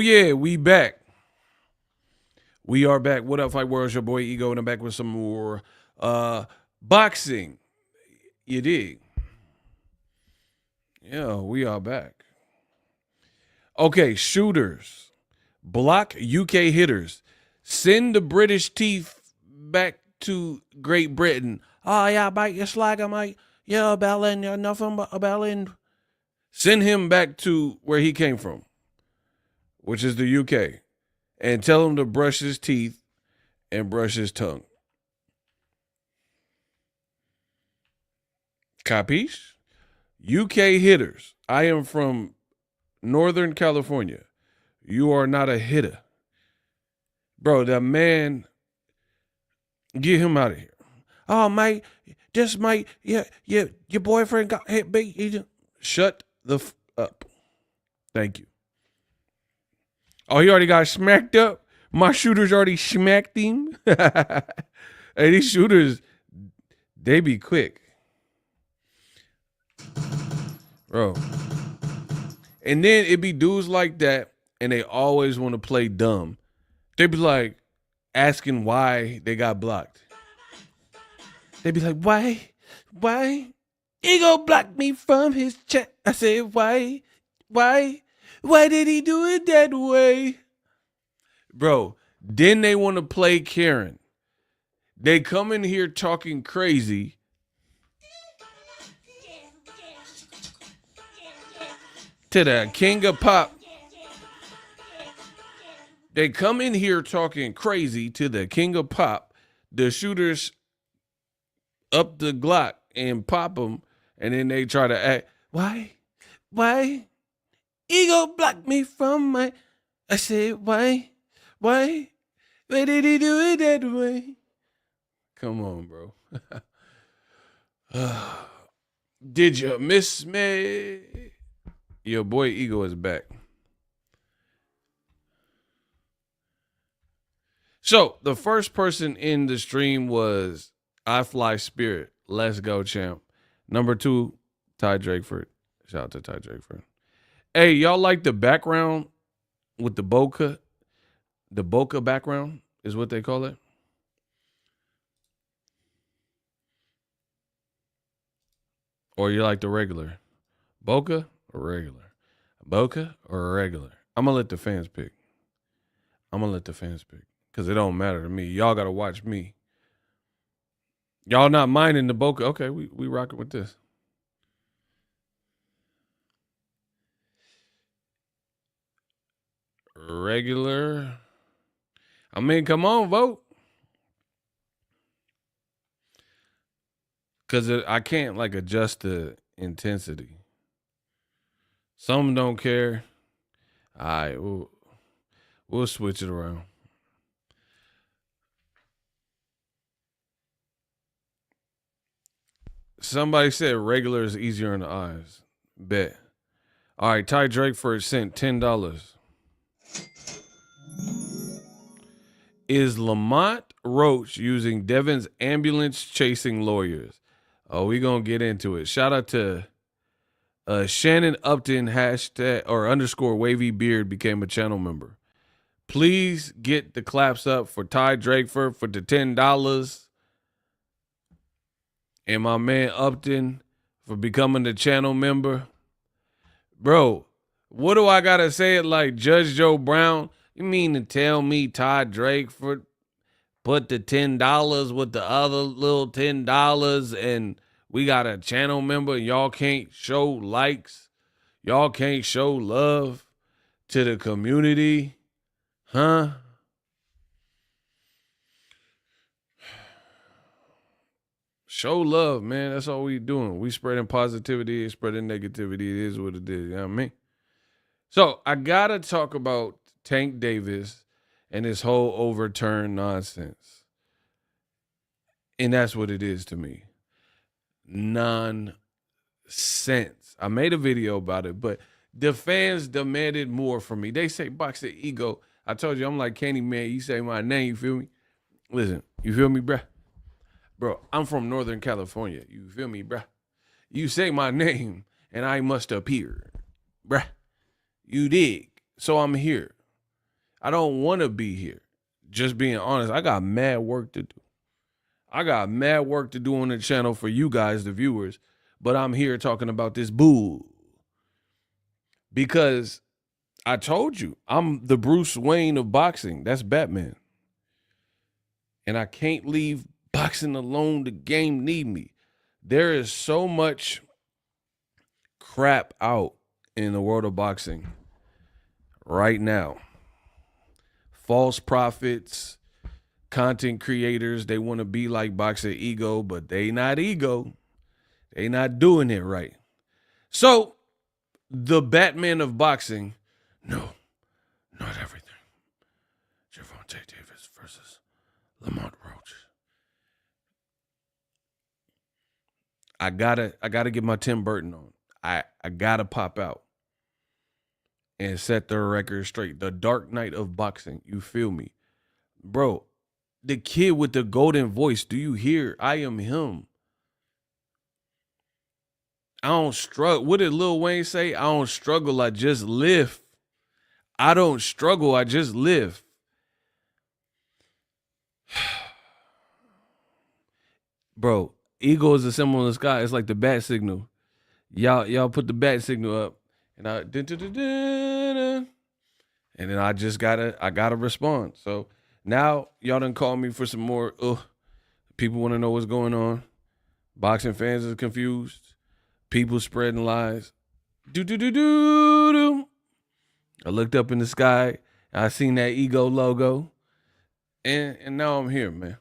yeah, we back. We are back. What up, Fight World? It's your boy Ego, and I'm back with some more boxing. You dig? Yeah, we are back. Okay, shooters. Block UK hitters. Send the British teeth back to Great Britain. Oh, yeah, mate, you slag, mate. Yeah, Berlin, you're nothing but a Berlin. Send him back to where he came from, which is the UK, and tell him to brush his teeth and brush his tongue. Capiche? UK hitters. I am from Northern California. You are not a hitter. Bro, that man, get him out of here. Oh, mate, this mate, your boyfriend got hit beat. Shut the up. Thank you. Oh, he already got smacked up? My shooters already smacked him? Hey, these shooters, they be quick. Bro. And then it be dudes like that, and they always want to play dumb. They be like asking why they got blocked. They be like, why? Ego blocked me from his chat. I said, why did he do it that way? Bro, then they want to play Karen. They come in here talking crazy. To the king of pop. They come in here talking crazy to the king of pop. The shooters up the Glock and pop them, and then they try to act, why? Ego blocked me from my, I said, why did he do it that way? Come on, bro. Did you miss me? Your boy Ego is back. So the first person in the stream was I Fly Spirit. Let's go, champ. Number 2, Ty Drakeford. Shout out to Ty Drakeford. Hey, y'all like the background with the bokeh? The bokeh background is what they call it. Or you like the regular? Bokeh or regular? Bokeh or regular? I'm going to let the fans pick. Because it don't matter to me. Y'all got to watch me. Y'all not minding the bokeh. Okay, we rocking with this. Regular. I mean, come on, vote. Because I can't, like, adjust the intensity. Some don't care. All right, we'll switch it around. Somebody said regular is easier in the eyes. Bet. All right, Ty Drakeford sent $10. Is Lamont Roach using Devon's ambulance chasing lawyers? Oh, we gonna get into it. Shout out to Shannon Upton hashtag or underscore wavy beard became a channel member. Please get the claps up for Ty Drakeford for the $10. And my man Upton for becoming the channel member. Bro, what do I gotta say it like Judge Joe Brown? You mean to tell me Ty Drakeford put the $10 with the other little $10 and we got a channel member and y'all can't show likes? Y'all can't show love to the community? Huh? Show love, man. That's all we doing. We spreading positivity, spreading negativity. It is what it is. You know what I mean? So I got to talk about Tank Davis and this whole overturn nonsense. And that's what it is to me. Nonsense. I made a video about it, but the fans demanded more from me. They say, Boxingego. I told you, I'm like Candyman. You say my name, you feel me? Listen, you feel me, bruh? Bro, I'm from Northern California. You feel me, bruh? You say my name, and I must appear. Bruh, you dig. So I'm here. I don't want to be here. Just being honest, I got mad work to do. I got mad work to do on the channel for you guys, the viewers, but I'm here talking about this bull. Because I told you, I'm the Bruce Wayne of boxing. That's Batman. And I can't leave boxing alone. The game need me. There is so much crap out in the world of boxing right now. False prophets, content creators, they want to be like Boxingego, but they not ego. They not doing it right. So, the Batman of boxing, no, not everything. Gervonta Davis versus Lamont Roach. I gotta get my Tim Burton on. I gotta pop out and set the record straight. The Dark Knight of boxing. You feel me? Bro, the kid with the golden voice. Do you hear? I am him. I don't struggle. What did Lil Wayne say? I don't struggle. I just live. I don't struggle. I just live. Bro, eagle is a symbol in the sky. It's like the bat signal. Y'all put the bat signal up. And and then I gotta respond. So now y'all done call me for some more. People want to know what's going on. Boxing fans are confused. People spreading lies. I looked up in the sky. I seen that ego logo. And now I'm here, man.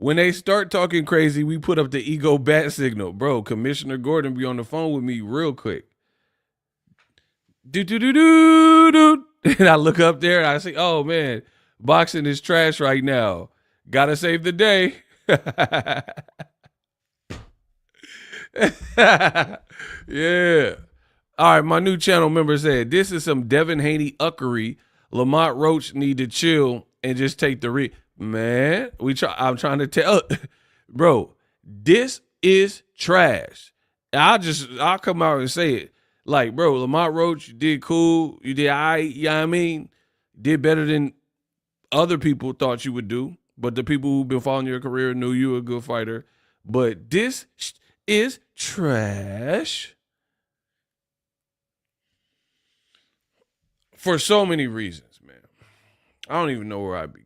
When they start talking crazy, we put up the ego bat signal. Bro, Commissioner Gordon be on the phone with me real quick. And I look up there and I say, oh, man, boxing is trash right now. Gotta save the day. Yeah. All right, my new channel member said, this is some Devin Haney uckery. Lamont Roach need to chill and just take the Man, I'm trying to tell, bro, this is trash. I'll come out and say it. Like, bro, Lamont Roach, you did cool. You did all right, you know what I mean? Did better than other people thought you would do. But the people who've been following your career knew you were a good fighter. But this is trash. For so many reasons, man. I don't even know where I begin.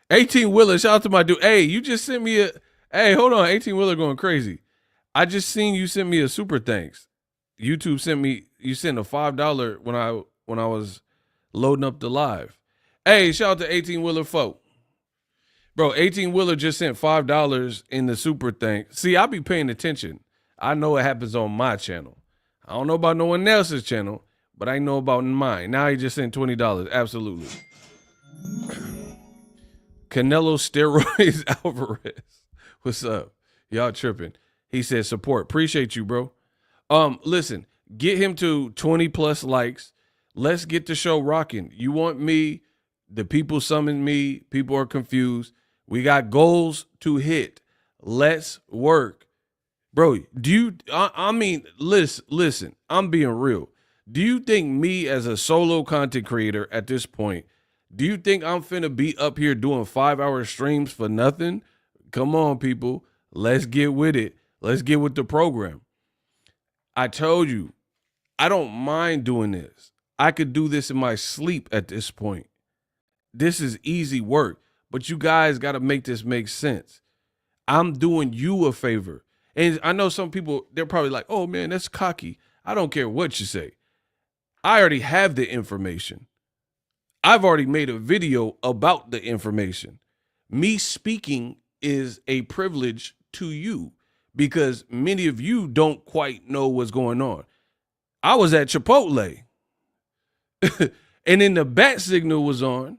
18 Wheeler, shout out to my dude. Hey, you just sent me hey, hold on. 18 Wheeler going crazy. I just seen you sent me a super thanks. YouTube sent me, you sent a $5 when I was loading up the live. Hey, shout out to 18 Wheeler folk. Bro, 18 Wheeler just sent $5 in the super thanks. See, I be paying attention. I know it happens on my channel. I don't know about no one else's channel, but I know about mine. Now he just sent $20. Absolutely. Canelo Steroids Alvarez. What's up? Y'all tripping. He said support. Appreciate you, bro. Listen, get him to 20 plus likes. Let's get the show rocking. You want me? The people summon me. People are confused. We got goals to hit. Let's work. Bro, I mean, listen, I'm being real. Do you think me as a solo content creator at this point, do you think I'm finna be up here doing 5-hour streams for nothing? Come on, people. Let's get with it. Let's get with the program. I told you, I don't mind doing this. I could do this in my sleep at this point. This is easy work, but you guys got to make this make sense. I'm doing you a favor. And I know some people, they're probably like, oh, man, that's cocky. I don't care what you say. I already have the information. I've already made a video about the information. Me speaking is a privilege to you because many of you don't quite know what's going on. I was at Chipotle and then the bat signal was on.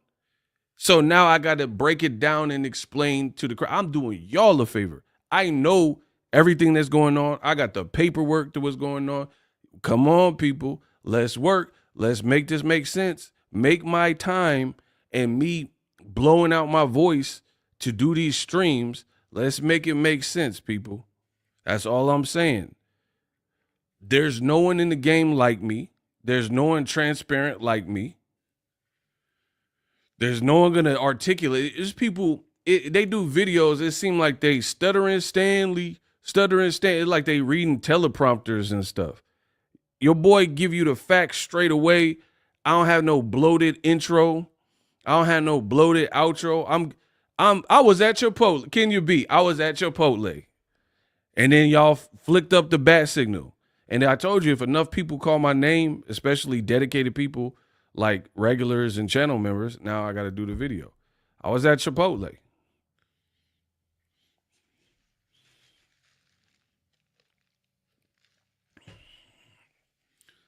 So now I got to break it down and explain to the crowd. I'm doing y'all a favor. I know everything that's going on. I got the paperwork to what's going on. Come on, people. Let's work. Let's make this make sense. Make my time and me blowing out my voice to do these streams. Let's make it make sense, people. That's all I'm saying. There's no one in the game like me. There's no one transparent like me. There's no one gonna articulate. It's people. They do videos. It seems like they stuttering Stanley, like they reading teleprompters and stuff. Your boy give you the facts straight away. I don't have no bloated intro. I don't have no bloated outro. I was at Chipotle. Can you be? I was at Chipotle. And then y'all flicked up the bat signal. And I told you, if enough people call my name, especially dedicated people like regulars and channel members, now I got to do the video. I was at Chipotle.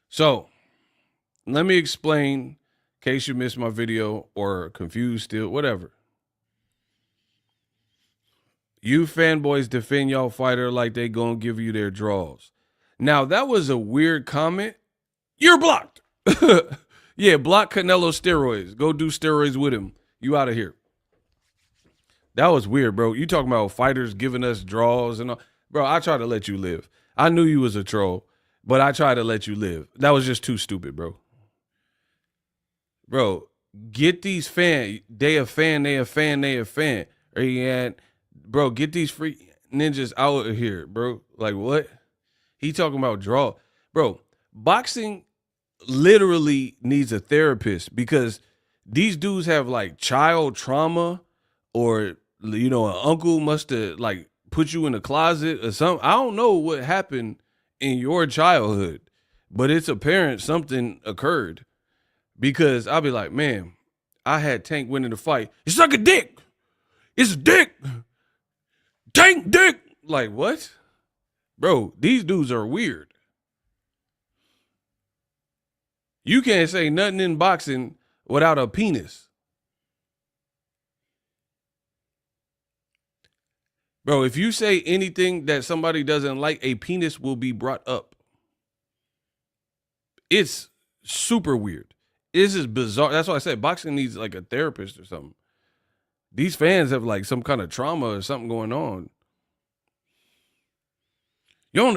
So let me explain, in case you missed my video or confused still, whatever. You fanboys defend y'all fighter like they gonna give you their draws. Now, that was a weird comment. You're blocked. Yeah, block Canelo steroids. Go do steroids with him. You out of here. That was weird, bro. You talking about fighters giving us draws and all. Bro, I tried to let you live. I knew you was a troll, but I tried to let you live. That was just too stupid, bro. Bro, get these fans. They a fan. Bro, get these free ninjas out of here, bro. Like, what? He talking about draw. Bro, boxing literally needs a therapist because these dudes have like child trauma, or, you know, an uncle must have like put you in a closet or something. I don't know what happened in your childhood, but it's apparent something occurred, because I'll be like, man, I had Tank winning the fight. You suck a dick. It's a dick. Tank dick. Like, what? Bro, these dudes are weird. You can't say nothing in boxing without a penis. Bro, if you say anything that somebody doesn't like, a penis will be brought up. It's super weird. This is bizarre. That's why I said boxing needs like a therapist or something. These fans have like some kind of trauma or something going on. You're on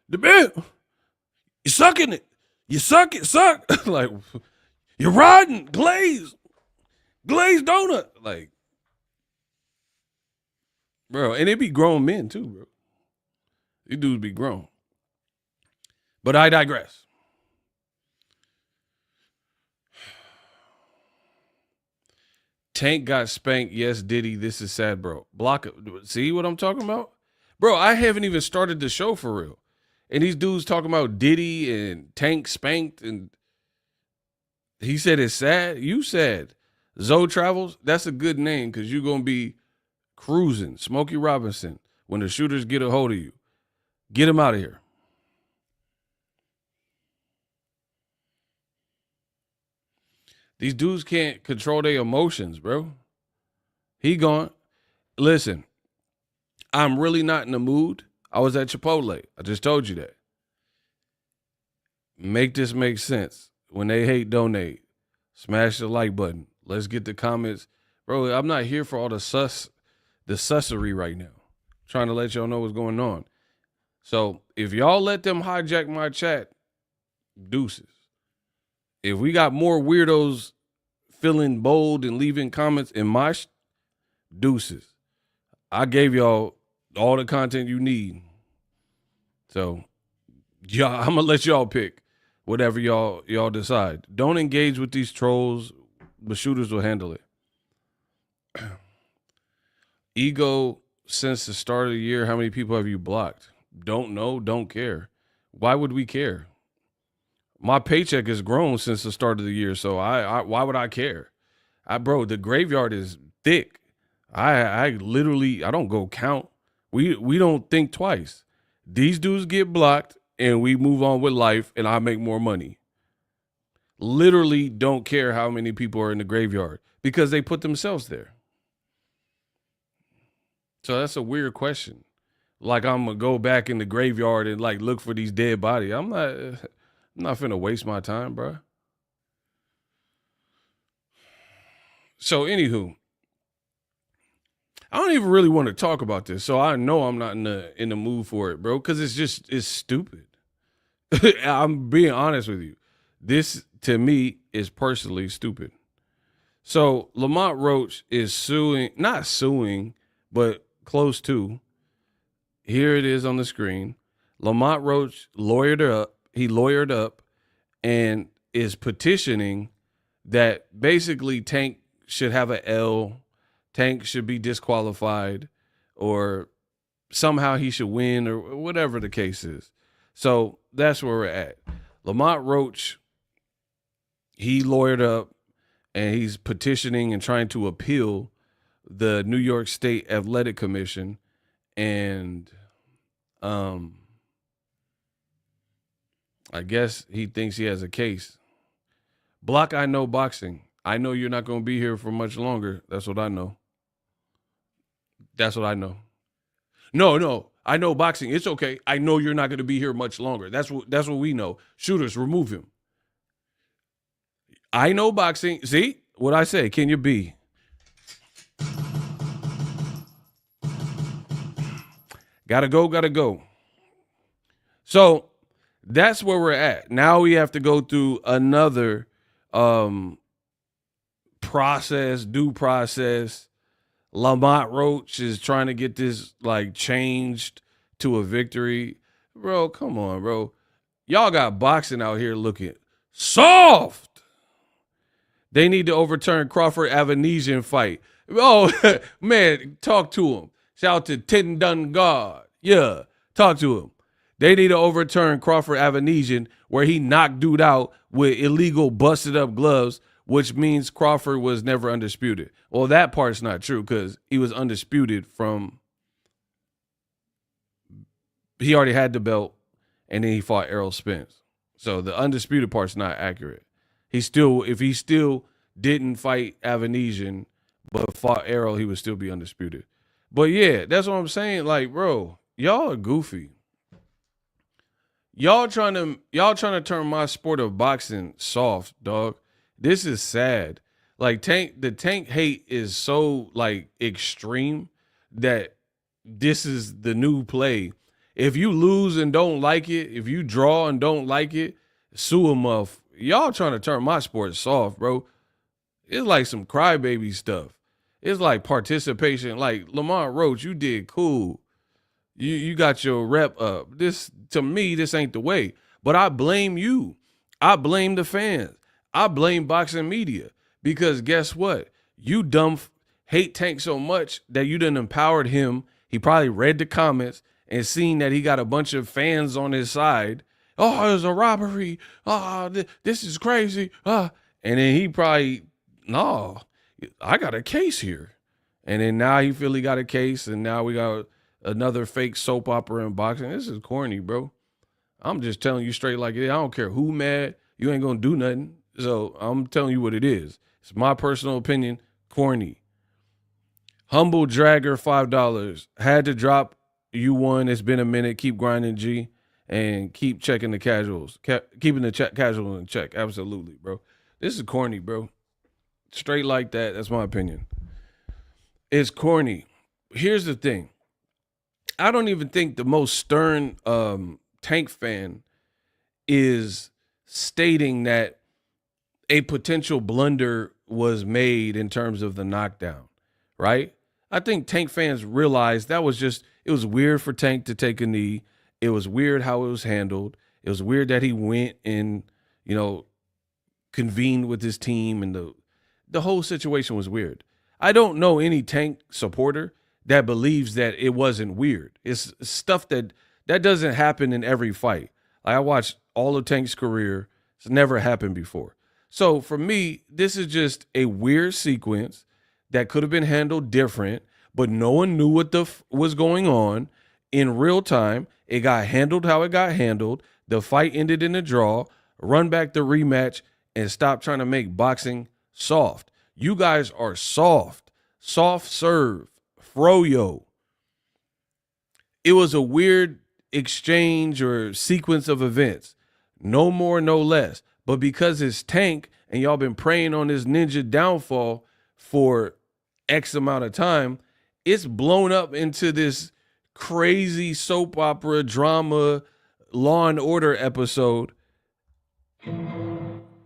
the bed. You're sucking it. You suck. Like, you're riding glazed donut. Like, bro, and it be grown men too, bro. These dudes be grown. But I digress. Tank got spanked. Yes, Diddy. This is sad, bro. Block it. See what I'm talking about? Bro, I haven't even started the show for real. And these dudes talking about Diddy and Tank spanked, and he said it's sad. You said Zoe Travels. That's a good name, because you're going to be cruising. Smokey Robinson, when the shooters get a hold of you. Get him out of here. These dudes can't control their emotions, bro. He gone. Listen, I'm really not in the mood. I was at Chipotle. I just told you that. Make this make sense. When they hate, donate. Smash the like button. Let's get the comments. Bro, I'm not here for all the sussery right now. I'm trying to let y'all know what's going on. So if y'all let them hijack my chat, deuces. If we got more weirdos feeling bold and leaving comments in my deuces. I gave y'all all the content you need. So, y'all, I'm going to let y'all pick whatever y'all decide. Don't engage with these trolls. The shooters will handle it. Ego, since the start of the year, how many people have you blocked? Don't know, don't care. Why would we care? My paycheck has grown since the start of the year, so why would I care? Bro, the graveyard is thick. I literally, I don't go count. We don't think twice. These dudes get blocked, and we move on with life, and I make more money. Literally don't care how many people are in the graveyard, because they put themselves there. So that's a weird question. Like, I'm going to go back in the graveyard and, like, look for these dead bodies. I'm not finna waste my time, bro. So, anywho, I don't even really want to talk about this. So I know I'm not in the mood for it, bro, because it's stupid. I'm being honest with you. This, to me, is personally stupid. So Lamont Roach is suing, not suing, but close to. Here it is on the screen. Lamont Roach lawyered up. He lawyered up and is petitioning that basically Tank should have a L. Tank should be disqualified, or somehow he should win, or whatever the case is. So that's where we're at. Lamont Roach, he lawyered up and he's petitioning and trying to appeal the New York State Athletic Commission. And I guess he thinks he has a case. Block, I know boxing. I know you're not going to be here for much longer. That's what I know. That's what I know. No, I know boxing. It's okay. I know you're not going to be here much longer. That's what we know. Shooters, remove him. I know boxing. See what I say? Can you be? Gotta go. So that's where we're at. Now we have to go through another due process. Lamont Roach is trying to get this like changed to a victory. Bro, come on, bro. Y'all got boxing out here looking soft. They need to overturn Crawford Avanesian fight. Oh, man, talk to him. Shout out to Tin Dungard. Yeah, talk to him. They need to overturn Crawford Avanesian, where he knocked dude out with illegal busted up gloves, which means Crawford was never undisputed. Well, that part's not true because he was undisputed from – he already had the belt, and then he fought Errol Spence. So the undisputed part's not accurate. If he still didn't fight Avanesian but fought Errol, he would still be undisputed. But, yeah, that's what I'm saying. Like, bro, y'all are goofy. Y'all trying to turn my sport of boxing soft, dog. This is sad. Like the Tank hate is so like extreme that this is the new play. If you lose and don't like it, if you draw and don't like it, sue them off. Y'all trying to turn my sport soft, bro. It's like some crybaby stuff. It's like participation. Like Lamont Roach, you did cool. You got your rep up. This, to me, this ain't the way. But I blame you. I blame the fans. I blame boxing media. Because guess what? You hate Tank so much that you done empowered him. He probably read the comments and seen that he got a bunch of fans on his side. Oh, it was a robbery. Oh, this is crazy. And then he probably, no, I got a case here. And then now he feel he got a case, and now we got another fake soap opera in boxing. This is corny, bro. I'm just telling you straight like it is. I don't care who mad. You ain't going to do nothing. So I'm telling you what it is. It's my personal opinion. Corny. Humble Dragger, $5. Had to drop. You won. It's been a minute. Keep grinding, G. And keep checking the casuals. Keeping the casuals in check. Absolutely, bro. This is corny, bro. Straight like that. That's my opinion. It's corny. Here's the thing. I don't even think the most stern Tank fan is stating that a potential blunder was made in terms of the knockdown, right? I think Tank fans realize that was just, it was weird for Tank to take a knee. It was weird how it was handled. It was weird that he went and, convened with his team, and the whole situation was weird. I don't know any Tank supporter that believes that it wasn't weird. It's stuff that doesn't happen in every fight. Like, I watched all of Tank's career. It's never happened before. So for me, this is just a weird sequence that could have been handled different, but no one knew what was going on in real time. It got handled how it got handled. The fight ended in a draw. Run back the rematch and stop trying to make boxing soft. You guys are soft. Soft serve. Froyo. It was a weird exchange or sequence of events. No more, no less. But because it's Tank and y'all been preying on this ninja downfall for X amount of time, it's blown up into this crazy soap opera drama, Law and Order episode,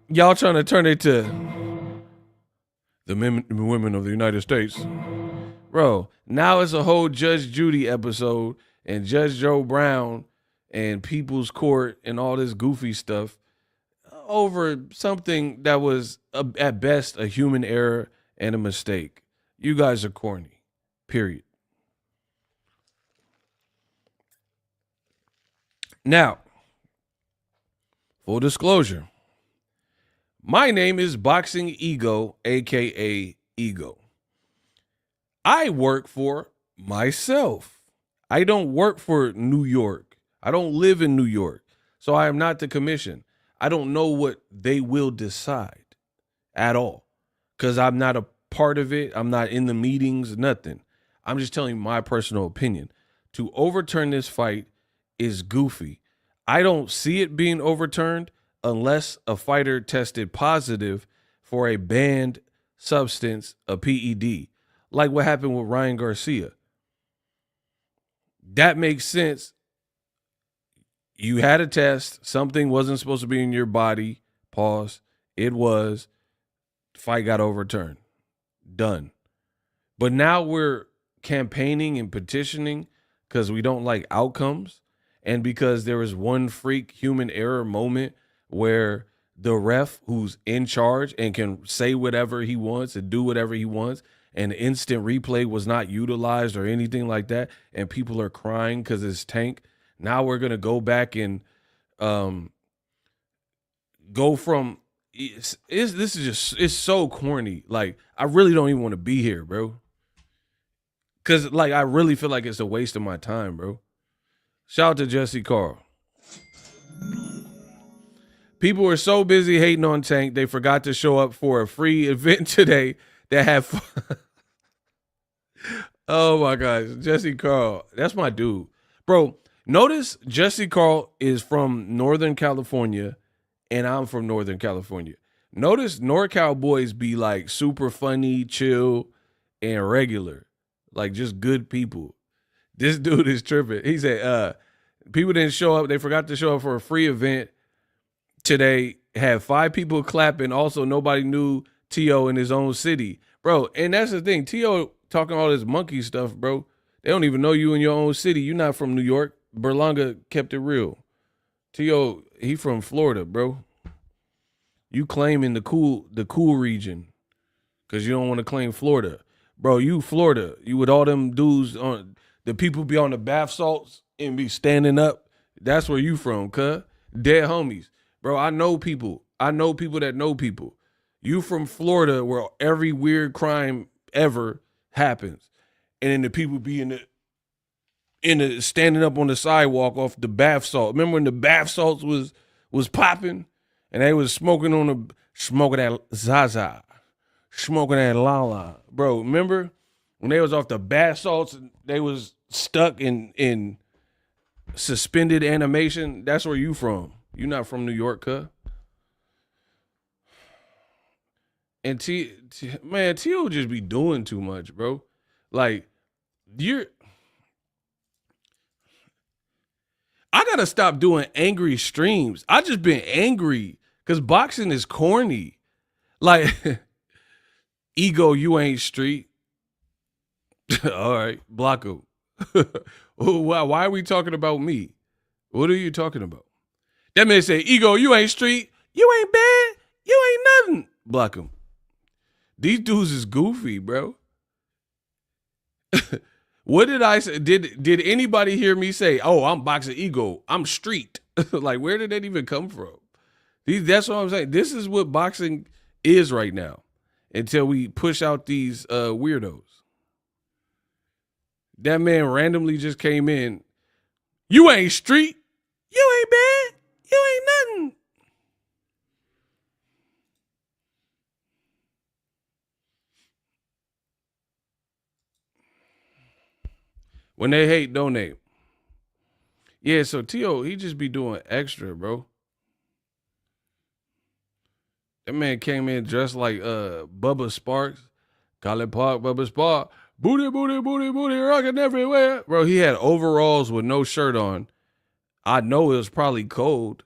y'all trying to turn it to the men and women of the United States. Bro, now it's a whole Judge Judy episode and Judge Joe Brown and People's Court and all this goofy stuff over something that was at best a human error and a mistake. You guys are corny, period. Now, full disclosure, my name is Boxingego, aka Ego. I work for myself. I don't work for New York. I don't live in New York. So I am not the commission. I don't know what they will decide at all because I'm not a part of it. I'm not in the meetings, nothing. I'm just telling you my personal opinion. To overturn this fight is goofy. I don't see it being overturned unless a fighter tested positive for a banned substance, a PED, like what happened with Ryan Garcia. That makes sense. You had a test. Something wasn't supposed to be in your body. Pause. It was. Fight got overturned. Done. But now we're campaigning and petitioning because we don't like outcomes and because there was one freak human error moment where the ref who's in charge and can say whatever he wants and do whatever he wants and instant replay was not utilized or anything like that, and people are crying because it's Tank. Now we're going to go back and go from this is just, it's so corny. Like, I really don't even want to be here, bro. Because, like, I really feel like it's a waste of my time, bro. Shout out to Jesse Carl. People were so busy hating on Tank, they forgot to show up for a free event today that had oh, my gosh. Jesse Carl. That's my dude. Bro, notice Jesse Carl is from Northern California, and I'm from Northern California. Notice NorCal boys be, like, super funny, chill, and regular. Like, just good people. This dude is tripping. He said, people didn't show up. They forgot to show up for a free event today. Had 5 people clapping. Also, nobody knew T.O. in his own city. Bro, and that's the thing. T.O. talking all this monkey stuff, bro. They don't even know you in your own city. You're not from New York. Berlanga kept it real. T.O., he from Florida, bro. You claiming the cool region because you don't want to claim Florida. Bro, you Florida. You with all them dudes on the people be on the bath salts and be standing up. That's where you from, cuz. Dead homies. Bro, I know people. I know people that know people. You from Florida where every weird crime ever happens. And then the people be in the standing up on the sidewalk off the bath salt. Remember when the bath salts was popping and they was smoking that Zaza. Smoking that Lala. Bro, remember when they was off the bath salts and they was stuck in suspended animation? That's where you from. You not from New York, cuz. And man, T.O. just be doing too much, bro. Like, I gotta stop doing angry streams. I just been angry because boxing is corny. Like, Ego, you ain't street. All right, block him. Why are we talking about me? What are you talking about? That man say, Ego, you ain't street. You ain't bad. You ain't nothing. Block him. These dudes is goofy, bro. What did I say? Did anybody hear me say, oh, I'm Boxingego, I'm street? Like, where did that even come from? That's what I'm saying. This is what boxing is right now until we push out these weirdos. That man randomly just came in. You ain't street. You ain't bad. You ain't nothing. When they hate, donate. Yeah, so T.O., he just be doing extra, bro. That man came in dressed like Bubba Sparks. College Park, Bubba Sparks. Booty, booty, booty, booty, rocking everywhere. Bro, he had overalls with no shirt on. I know it was probably cold.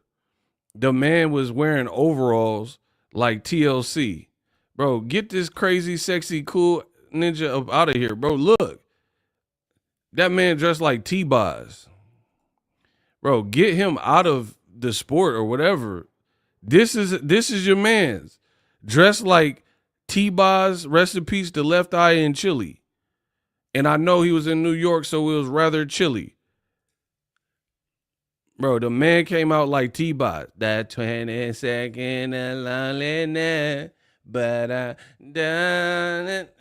The man was wearing overalls like TLC. Bro, get this crazy, sexy, cool ninja up out of here, bro. Look, that man dressed like T-Boz. Bro, get him out of the sport or whatever. This is your man's. Dressed like T-Boz, rest in peace, the left eye in Chile. And I know he was in New York, so it was rather chilly. Bro, the man came out like T-Boz. That 22nd of loneliness, but I done it.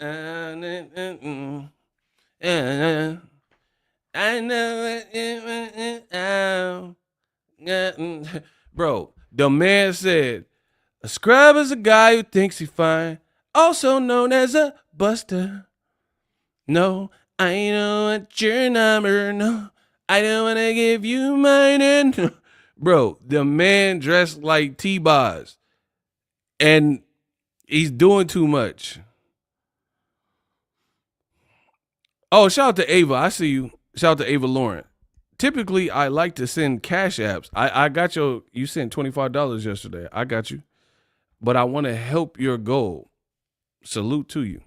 I know it. Bro, the man said, a scrub is a guy who thinks he's fine, also known as a buster. No, I don't want your number, no. I don't want to give you mine. And bro, the man dressed like T-Boz. And he's doing too much. Oh, shout out to Ava. I see you. Shout out to Ava Lauren. Typically, I like to send cash apps. I got you sent $25 yesterday. I got you. But I want to help your goal. Salute to you.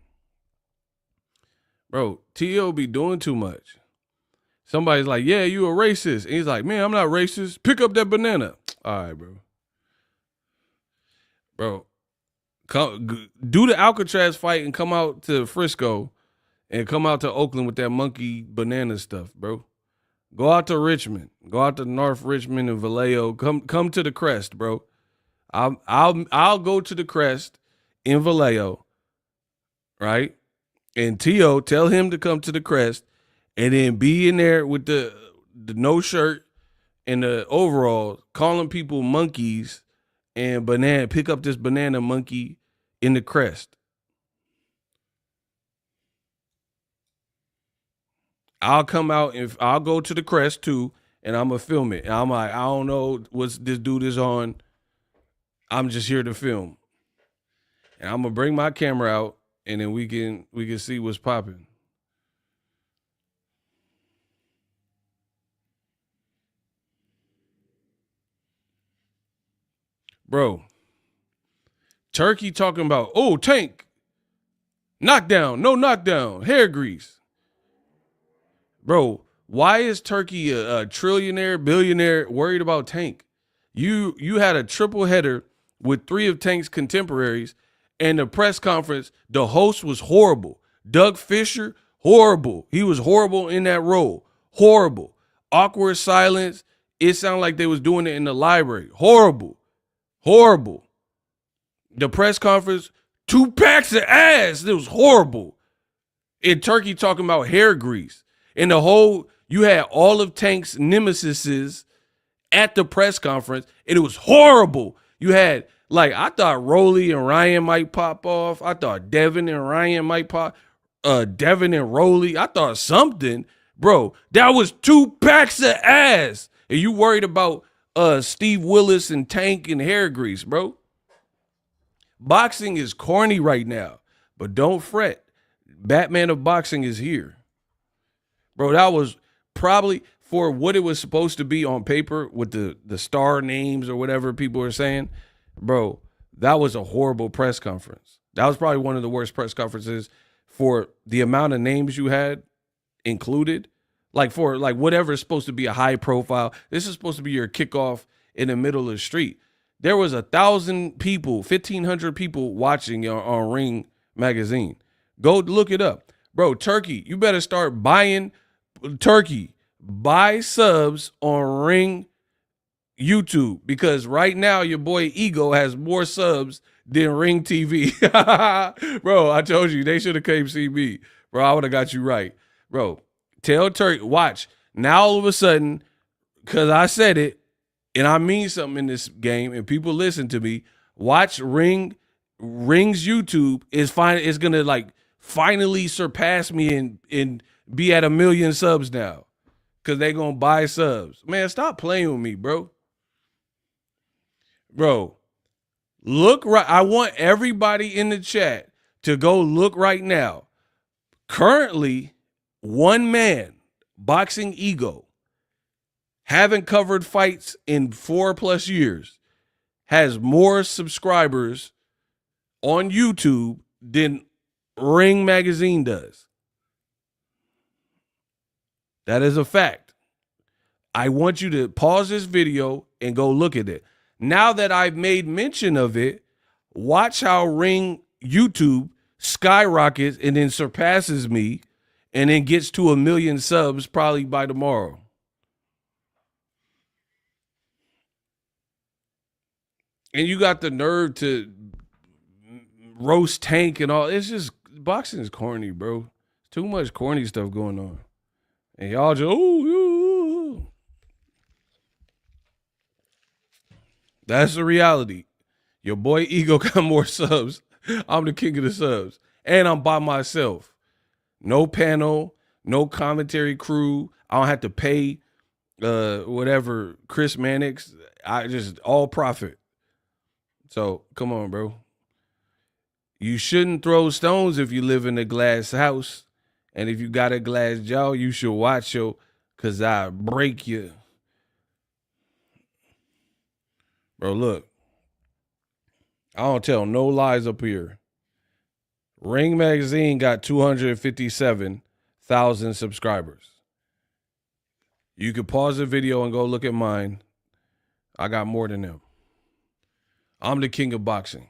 Bro, T.O. be doing too much. Somebody's like, yeah, you a racist. And he's like, man, I'm not racist. Pick up that banana. All right, bro. Bro, do the Alcatraz fight and come out to Frisco and come out to Oakland with that monkey banana stuff, bro. Go out to Richmond. Go out to North Richmond and Vallejo. Come to the Crest, bro. I'll go to the Crest in Vallejo, right? And T.O., tell him to come to the Crest and then be in there with the no shirt and the overall, calling people monkeys and banana, pick up this banana monkey in the Crest. I'll come out and I'll go to the Crest too, and I'm going to film it. And I'm like, I don't know what this dude is on. I'm just here to film. And I'm going to bring my camera out, and then we can see what's popping. Bro, Turkey talking about, oh, Tank, knockdown, no knockdown, hair grease. Bro, why is Turkey a trillionaire, billionaire worried about Tank? You had a triple header with 3 of Tank's contemporaries, and the press conference, the host was horrible. Doug Fisher, horrible. He was horrible in that role. Horrible. Awkward silence. It sounded like they was doing it in the library. Horrible. Horrible. The press conference, 2 packs of ass. It was horrible. And Turkey talking about hair grease. And the whole, you had all of Tank's nemesises at the press conference, and it was horrible. You had, like, I thought Rolly and Ryan might pop off. I thought Devin and Ryan might pop. Devin and Rolly. I thought something. Bro, that was 2 packs of ass. And you worried about Steve Willis and Tank and hair grease, bro. Boxing is corny right now, but don't fret. Batman of boxing is here. Bro, that was probably for what it was supposed to be on paper with the star names or whatever people are saying. Bro, that was a horrible press conference. That was probably one of the worst press conferences for the amount of names you had included. Like for like whatever is supposed to be a high profile. This is supposed to be your kickoff in the middle of the street. There was 1,000 people, 1,500 people watching on Ring Magazine. Go look it up. Bro, Turkey, you better start buying Turkey. Buy subs on Ring YouTube, because right now your boy Ego has more subs than Ring TV. Bro, I told you they should have came see me. Bro, I would have got you right. Bro, tell Turkey, watch. Now all of a sudden, because I said it, and I mean something in this game, and people listen to me, watch Ring's YouTube is gonna like finally surpass me and be at 1 million subs now. Because they going to buy subs. Man, stop playing with me, bro. Bro, look right. I want everybody in the chat to go look right now. Currently, one man, Boxingego, haven't covered fights in 4+ years, has more subscribers on YouTube than Ring Magazine does. That is a fact. I want you to pause this video and go look at it. Now that I've made mention of it, watch how Ring YouTube skyrockets and then surpasses me and then gets to 1 million subs probably by tomorrow. And you got the nerve to roast Tank and all. It's just, boxing is corny, bro. Too much corny stuff going on. And y'all just, ooh. That's the reality. Your boy Ego got more subs. I'm the king of the subs. And I'm by myself. No panel, no commentary crew. I don't have to pay whatever Chris Mannix. I just all profit. So come on, bro. You shouldn't throw stones if you live in a glass house. And if you got a glass jaw, you should watch your, cause I break you. Bro, look. I don't tell no lies up here. Ring Magazine got 257,000 subscribers. You could pause the video and go look at mine. I got more than them. I'm the king of boxing.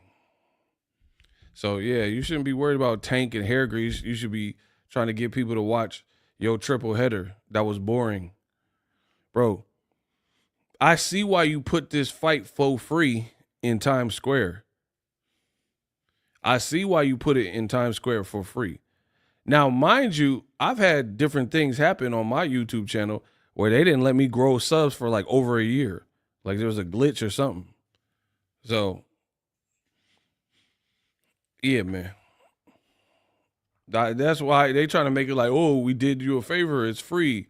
So, yeah, you shouldn't be worried about Tank and hair grease. You should be trying to get people to watch your triple header that was boring. Bro, I see why you put this fight for free in Times Square. I see why you put it in Times Square for free. Now, mind you, I've had different things happen on my YouTube channel where they didn't let me grow subs for like over a year. Like there was a glitch or something. So, yeah, man. That's why they trying to make it like, oh, we did you a favor. It's free.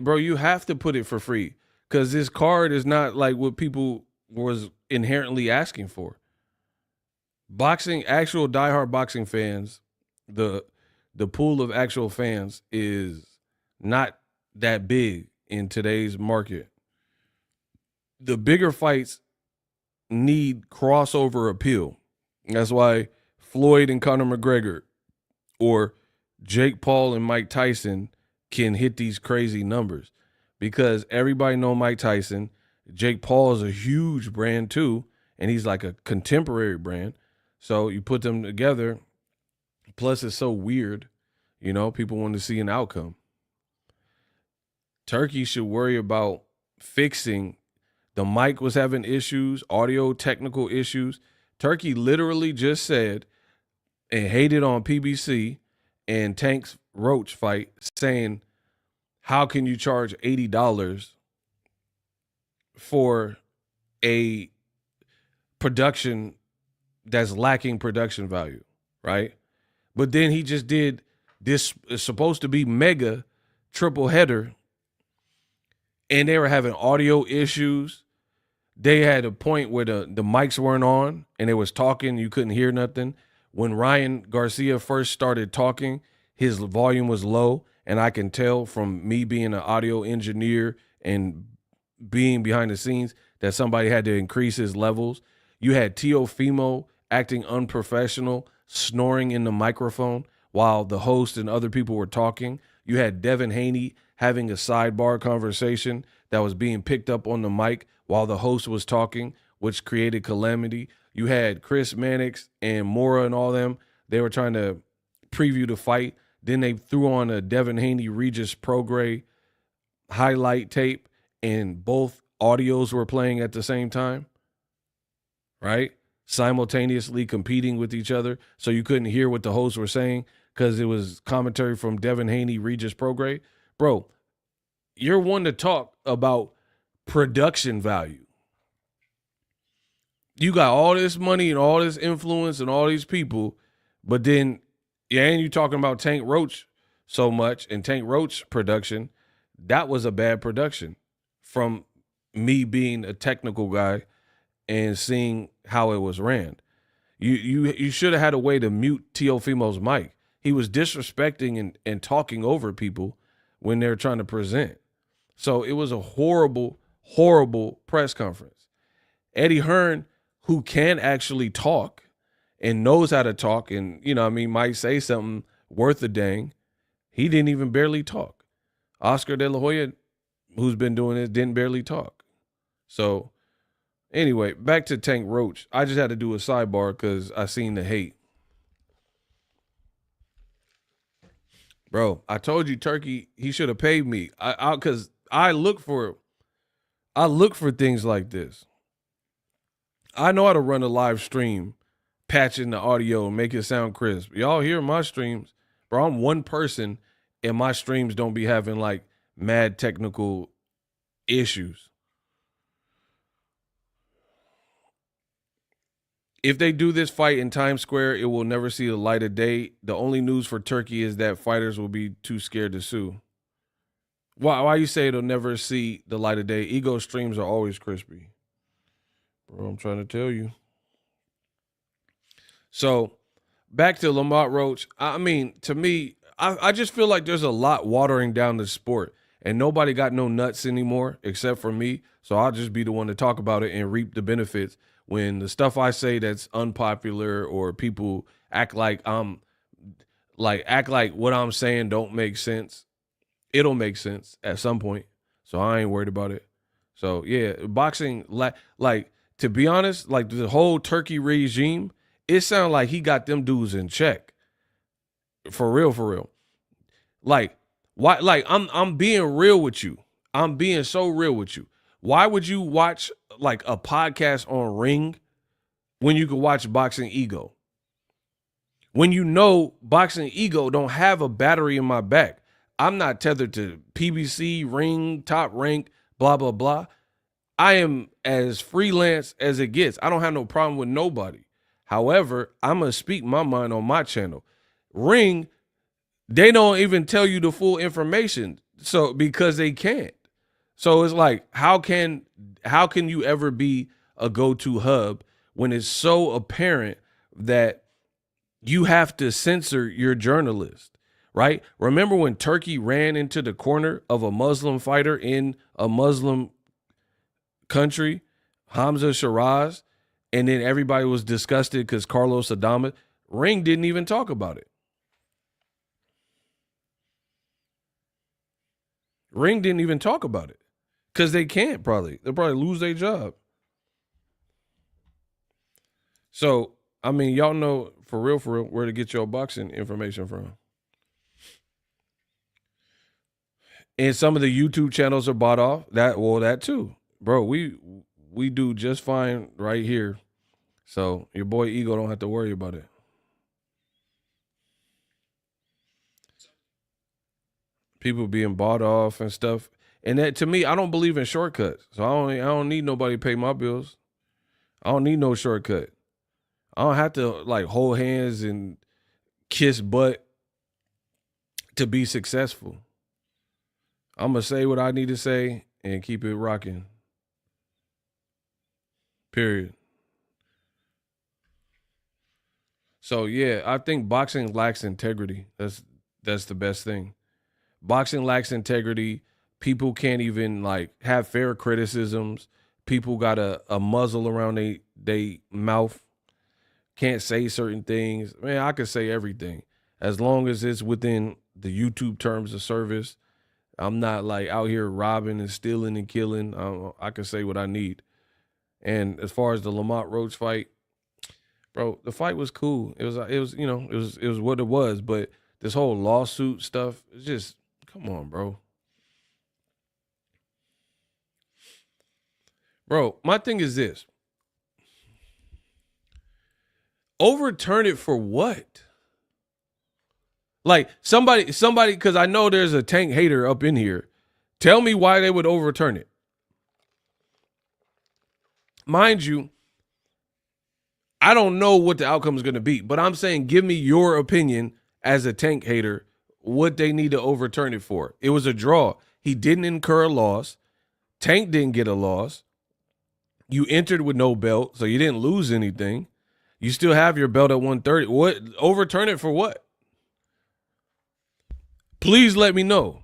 Bro, you have to put it for free because this card is not like what people was inherently asking for. Boxing, actual diehard boxing fans, the pool of actual fans is not that big in today's market. The bigger fights need crossover appeal. That's why Floyd and Conor McGregor or Jake Paul and Mike Tyson can hit these crazy numbers because everybody know Mike Tyson. Jake Paul is a huge brand too, and he's like a contemporary brand. So you put them together, plus it's so weird, you know, people want to see an outcome. Turkey should worry about fixing. The mic was having issues, audio technical issues. Turkey literally just said and hated on PBC and Tank's Roach fight, saying, how can you charge $80 for a production that's lacking production value, right? But then he just did this, is supposed to be mega triple header, and they were having audio issues. They had a point where the mics weren't on and they was talking, you couldn't hear nothing. When Ryan Garcia first started talking, his volume was low, and I can tell from me being an audio engineer and being behind the scenes that somebody had to increase his levels. You had Teofimo acting unprofessional, snoring in the microphone while the host and other people were talking. You had Devin Haney having a sidebar conversation that was being picked up on the mic while the host was talking, which created calamity. You had Chris Mannix and Mora and all them. They were trying to preview the fight. Then they threw on a Devin Haney Regis Prograis highlight tape, and both audios were playing at the same time, right? Simultaneously competing with each other. So you couldn't hear what the hosts were saying because it was commentary from Devin Haney Regis Prograis. Bro, you're one to talk about production value. You got all this money and all this influence and all these people, but then, yeah, and you talking about Tank Roach so much, and Tank Roach production, that was a bad production from me being a technical guy and seeing how it was ran. You should have had a way to mute Teofimo's mic. He was disrespecting and talking over people when they're trying to present. So it was a horrible, horrible press conference. Eddie Hearn, who can actually talk and knows how to talk and, might say something worth a dang, he didn't even barely talk. Oscar De La Hoya, who's been doing this, didn't barely talk. So anyway, back to Tank Roach. I just had to do a sidebar because I seen the hate. Bro, I told you Turkey, he should have paid me. Because I look for things like this. I know how to run a live stream, patch in the audio, and make it sound crisp. Y'all hear my streams, bro. I'm one person, and my streams don't be having like mad technical issues. If they do this fight in Times Square, it will never see the light of day. The only news for Turkey is that fighters will be too scared to sue. Why you say it'll never see the light of day? Ego streams are always crispy. Bro, I'm trying to tell you. So, back to Lamont Roach. I mean, to me, I just feel like there's a lot watering down the sport. And nobody got no nuts anymore except for me. So I'll just be the one to talk about it and reap the benefits. When the stuff I say that's unpopular or people act like what I'm saying don't make sense, it'll make sense at some point. So I ain't worried about it. So yeah, boxing, like to be honest, like the whole Turkey regime, it sounded like he got them dudes in check. For real. Like why? Like I'm being real with you. I'm being so real with you. Why would you watch like a podcast on Ring when you could watch Boxingego? When you know Boxingego don't have a battery in my back. I'm not tethered to PBC, Ring, Top Rank, blah, blah, blah. I am as freelance as it gets. I don't have no problem with nobody. However, I'm going to speak my mind on my channel. Ring, they don't even tell you the full information. So because they can't. So it's like, how can you ever be a go-to hub when it's so apparent that you have to censor your journalist, right? Remember when Turkey ran into the corner of a Muslim fighter in a Muslim country, Hamza Shiraz, and then everybody was disgusted because Carlos Adames? Ring didn't even talk about it. Ring didn't even talk about it. Because they can't probably. They'll probably lose their job. So, I mean, y'all know for real, where to get your boxing information from. And some of the YouTube channels are bought off. That too. Bro, we do just fine right here. So, your boy Ego don't have to worry about it. People being bought off and stuff. And that, to me, I don't believe in shortcuts. So I don't need nobody to pay my bills. I don't need no shortcut. I don't have to like hold hands and kiss butt to be successful. I'm going to say what I need to say and keep it rocking. Period. So yeah, I think boxing lacks integrity. That's the best thing. Boxing lacks integrity. People can't even like have fair criticisms. People got a muzzle around they mouth. Can't say certain things. Man, I could say everything. As long as it's within the YouTube terms of service. I'm not like out here robbing and stealing and killing. I can say what I need. And as far as the Lamont Roach fight, bro, the fight was cool. It was what it was. But this whole lawsuit stuff, it's just, come on, bro. Bro, my thing is this. Overturn it for what? Like somebody, because I know there's a Tank hater up in here. Tell me why they would overturn it. Mind you, I don't know what the outcome is going to be, but I'm saying give me your opinion as a Tank hater, what they need to overturn it for. It was a draw. He didn't incur a loss. Tank didn't get a loss. You entered with no belt, so you didn't lose anything. You still have your belt at 130. What? Overturn it for what? Please let me know.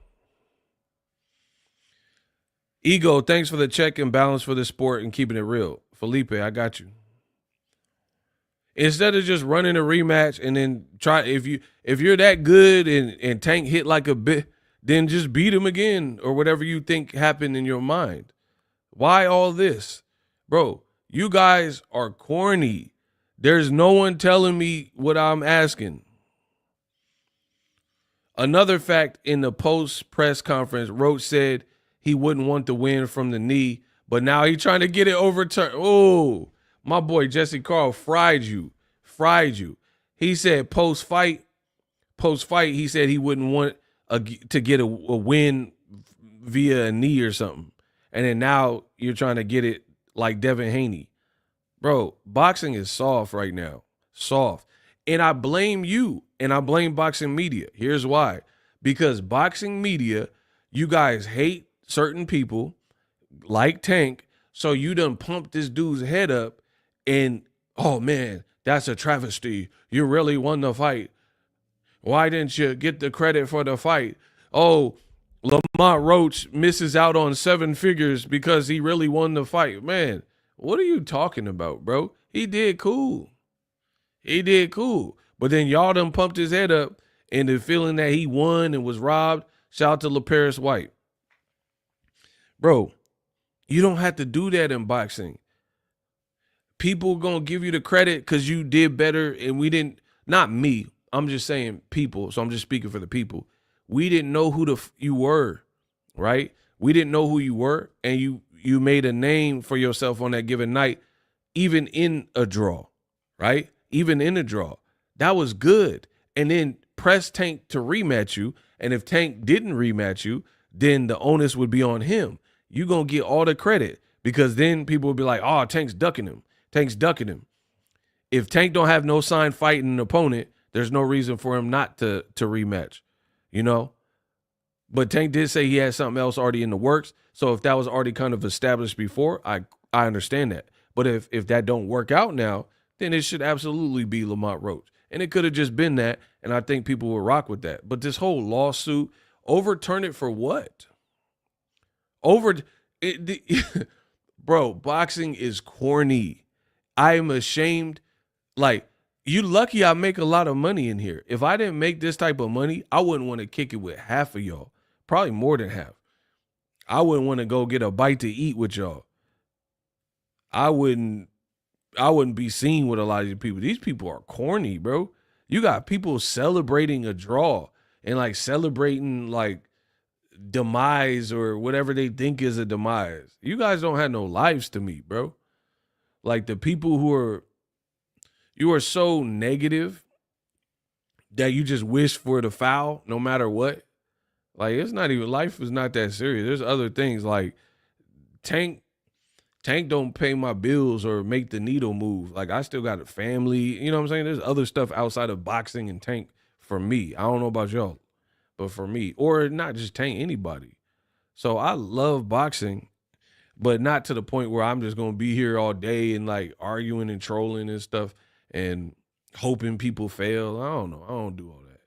Ego, thanks for the check and balance for the sport and keeping it real. Felipe, I got you. Instead of just running a rematch and then try, if you're that good and Tank hit like a bit, then just beat him again or whatever you think happened in your mind. Why all this? Bro, you guys are corny. There's no one telling me what I'm asking. Another fact in the post press conference, Roach said he wouldn't want the win from the knee, but now he's trying to get it overturned. Oh, my boy Jesse Carl fried you. Fried you. He said post fight, he said he wouldn't want to get a win via a knee or something. And then now you're trying to get it like Devin Haney. Bro, boxing is soft right now. Soft. And I blame you and I blame boxing media. Here's why. Because boxing media, you guys hate certain people like Tank, so you done pumped this dude's head up and, oh man, that's a travesty. You really won the fight. Why didn't you get the credit for the fight? Oh, Lamont Roach misses out on 7 figures because he really won the fight. Man, what are you talking about, bro? He did cool. He did cool. But then y'all done pumped his head up and the feeling that he won and was robbed. Shout out to LaParis White. Bro, you don't have to do that in boxing. People gonna give you the credit because you did better and we didn't, not me. I'm just saying people, so I'm just speaking for the people. We didn't know who you were, right? We didn't know who you were, and you made a name for yourself on that given night, even in a draw, right? Even in a draw. That was good. And then press Tank to rematch you, and if Tank didn't rematch you, then the onus would be on him. You're going to get all the credit because then people will be like, oh, Tank's ducking him. Tank's ducking him. If Tank don't have no sign fighting an opponent, there's no reason for him not to rematch, you know? But Tank did say he had something else already in the works. So if that was already kind of established before, I understand that. But if that don't work out now, then it should absolutely be Lamont Roach. And it could have just been that, and I think people will rock with that. But this whole lawsuit, overturn it for what? Bro, boxing is corny. I am ashamed. Like, you lucky I make a lot of money in here. If I didn't make this type of money, I wouldn't want to kick it with half of y'all. Probably more than half. I wouldn't want to go get a bite to eat with y'all. I wouldn't be seen with a lot of these people. These people are corny, bro. You got people celebrating a draw and like celebrating like demise or whatever they think is a demise. You guys don't have no lives to me, bro. Like the people you are so negative that you just wish for the foul no matter what. Like it's not even, life is not that serious. There's other things like Tank don't pay my bills or make the needle move. Like I still got a family, you know what I'm saying? There's other stuff outside of boxing and Tank for me. I don't know about y'all, but for me, or not just Tank, anybody. So I love boxing, but not to the point where I'm just going to be here all day and like arguing and trolling and stuff and hoping people fail. I don't know. I don't do all that.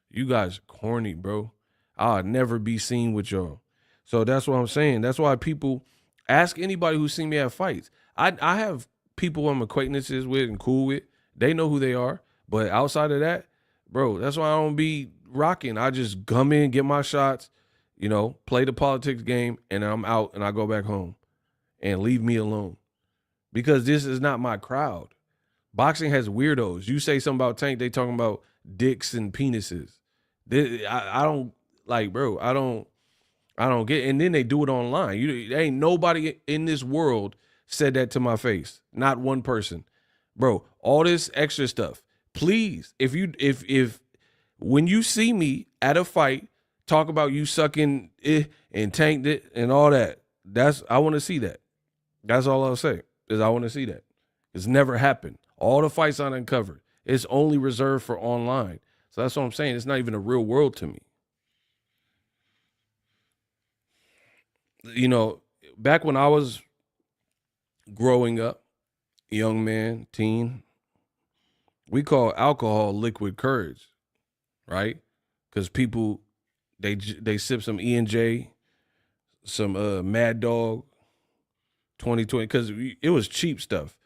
You guys are corny, bro. I'll never be seen with y'all. So that's what I'm saying. That's why people ask anybody who's seen me at fights. I have people I'm acquaintances with and cool with. They know who they are. But outside of that, bro, that's why I don't be rocking. I just come in, get my shots, you know, play the politics game, and I'm out and I go back home and leave me alone. Because this is not my crowd. Boxing has weirdos. You say something about Tank, they talking about dicks and penises. I don't like, bro. I don't get. And then they do it online. There ain't nobody in this world said that to my face. Not one person, bro. All this extra stuff. Please, if when you see me at a fight, talk about you sucking it and tanked it and all that. I want to see that. That's all I'll say is I want to see that. It's never happened. All the fights I uncovered. It's only reserved for online. So that's what I'm saying. It's not even a real world to me. You know, back when I was growing up, young man, teen, we call alcohol liquid courage, right? Because people, they sip some E&J, Mad Dog 2020 because it was cheap stuff.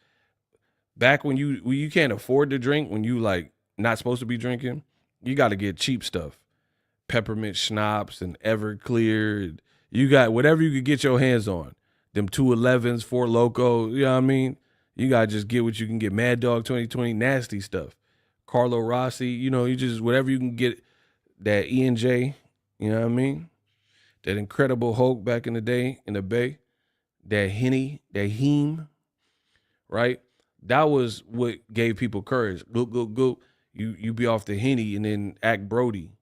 Back when you can't afford to drink, when you like not supposed to be drinking, you got to get cheap stuff. Peppermint schnapps and Everclear. You got whatever you could get your hands on. Them 211s, Four Loko, you know what I mean? You got to just get what you can get. Mad Dog 2020, nasty stuff. Carlo Rossi, you just whatever you can get. That E&J, you know what I mean? That Incredible Hulk back in the day in the Bay. That Henny, that Heem, right? That was what gave people courage. Go. You be off the Henny and then act Brody.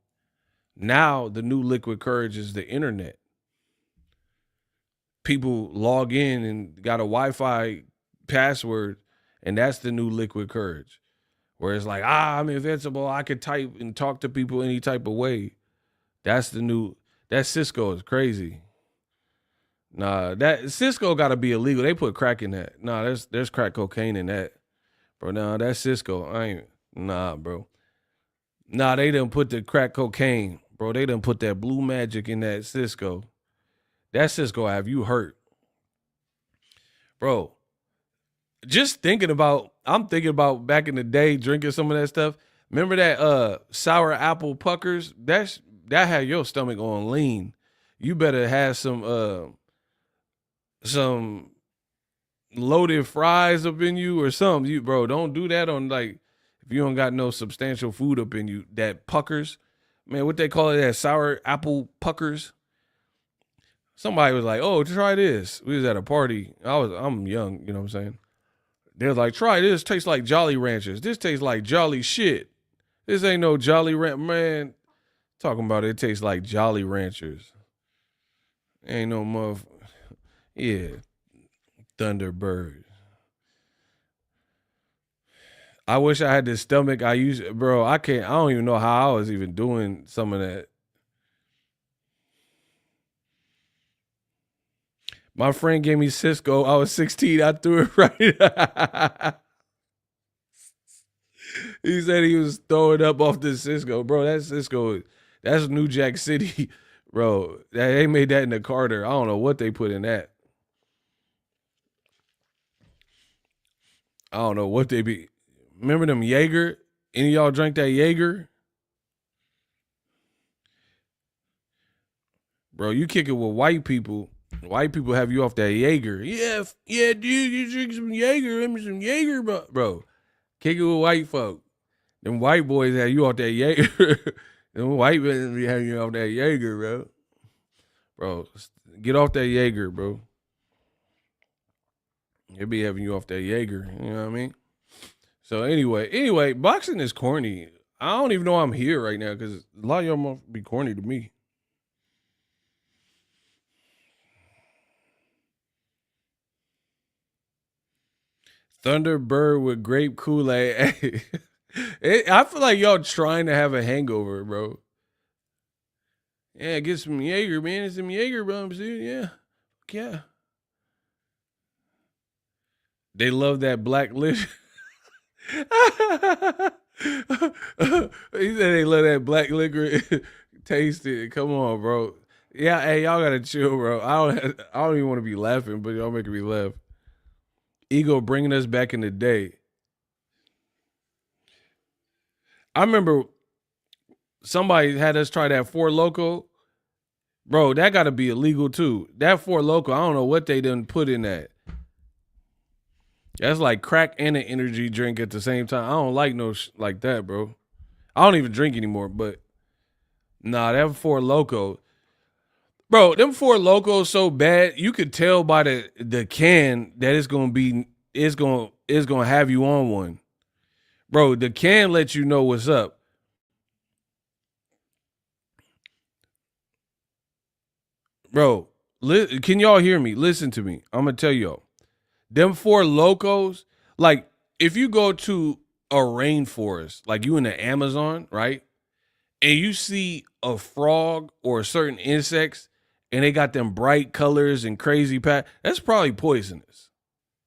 Now the new liquid courage is the internet. People log in and got a Wi-Fi password, and that's the new liquid courage. Where it's like, I'm invincible. I could type and talk to people any type of way. That's the new. That Cisco is crazy. Nah, that Cisco got to be illegal. They put crack in that. Nah, there's crack cocaine in that, bro. Nah, that's Cisco. Bro. Nah, they done put the crack cocaine, bro. They done put that blue magic in that Cisco. That Cisco have you hurt, bro. I'm thinking about back in the day drinking some of that stuff. Remember that sour apple puckers? That had your stomach on lean. You better have some loaded fries up in you or something. Bro, don't do that on like if you don't got no substantial food up in you. That puckers, man, what they call it, that sour apple puckers. Somebody was like, "Oh, try this." We was at a party. I'm young, you know what I'm saying? They're like, "Try this. Tastes like Jolly Ranchers. This tastes like Jolly shit. This ain't no Jolly Ranch, man." Talking about it tastes like Jolly Ranchers. Ain't no yeah, Thunderbird. I wish I had the stomach I used, bro. I don't even know how I was even doing some of that. My friend gave me Cisco. I was 16. I threw it right. He said he was throwing up off the Cisco. Bro, that Cisco, that's New Jack City. Bro, they made that in the Carter. I don't know what they put in that. I don't know what they be. Remember them Jaeger? Any of y'all drank that Jaeger? Bro, you kick it with white people. White people have you off that Jaeger. Yeah, dude, you drink some Jaeger. Let me some Jaeger, bro. Kick it with white folk. Them white boys have you off that Jaeger. Them white men be having you off that Jaeger, bro. Bro, get off that Jaeger, bro. They be having you off that Jaeger. You know what I mean? So anyway, boxing is corny. I don't even know I'm here right now because a lot of y'all must be corny to me. Thunderbird with grape Kool-Aid. I feel like y'all trying to have a hangover, bro. Yeah, get some Jaeger, man. Some Jaeger bumps, dude. Yeah. Yeah. They love that black liquor. He said they love that black liquor. Taste it. Come on, bro. Yeah, hey, y'all gotta chill, bro. I don't even want to be laughing, but y'all making me laugh. Ego bringing us back in the day. I remember somebody had us try that Four Loko. Bro, that got to be illegal too. That Four Loko, I don't know what they done put in that. That's like crack and an energy drink at the same time. I don't like no like that, bro. I don't even drink anymore, but nah, that Four Loko. Bro, them Four Lokos so bad, you could tell by the can that it's gonna have you on one. Bro, the can let you know what's up. Bro, can y'all hear me? Listen to me. I'm gonna tell y'all. Them Four Lokos, like if you go to a rainforest, like you in the Amazon, right? And you see a frog or certain insects and they got them bright colors and crazy that's probably poisonous.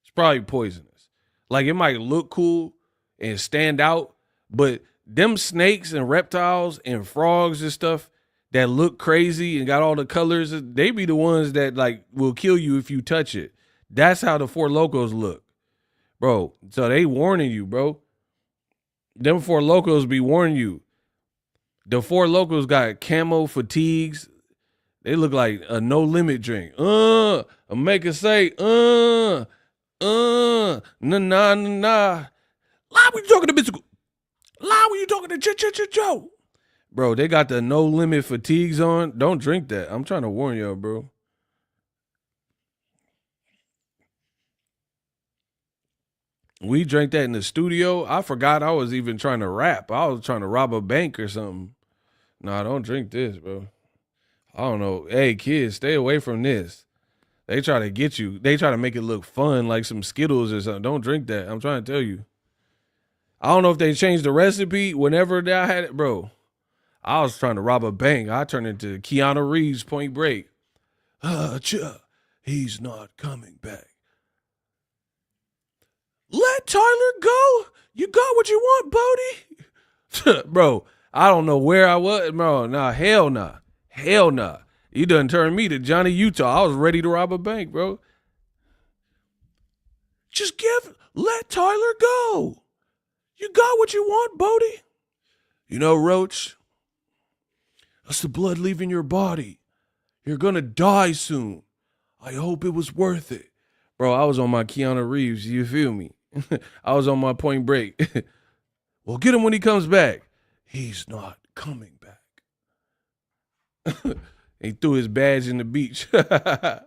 It's probably poisonous. Like it might look cool and stand out, but them snakes and reptiles and frogs and stuff, that look crazy and got all the colors, they be the ones that like will kill you if you touch it. That's how the Four Locos look, bro. So they warning you, bro. Them Four Locos be warning you. The Four Locos got camo fatigues. They look like a no limit drink. Make it say, nah, nah, nah, nah. Lie when you talking to Mystical. Lie when you talking to Joe. Bro, they got the no limit fatigues on. Don't drink that. I'm trying to warn y'all, bro. We drank that in the studio. I forgot I was even trying to rap. I was trying to rob a bank or something. Nah, don't drink this, bro. I don't know. Hey, kids, stay away from this. They try to get you. They try to make it look fun, like some Skittles or something. Don't drink that. I'm trying to tell you. I don't know if they changed the recipe whenever I had it, bro. I was trying to rob a bank. I turned into Keanu Reeves, Point Break. He's not coming back. Let Tyler go. You got what you want, Bodie. Bro, I don't know where I was. Bro, nah, hell nah. Hell nah. You done turned me to Johnny Utah. I was ready to rob a bank, bro. Just let Tyler go. You got what you want, Bodie. You know, Roach, that's the blood leaving your body. You're going to die soon. I hope it was worth it. Bro, I was on my Keanu Reeves. You feel me? I was on my Point Break. Well, get him when he comes back. He's not coming back. He threw his badge in the beach. Yeah,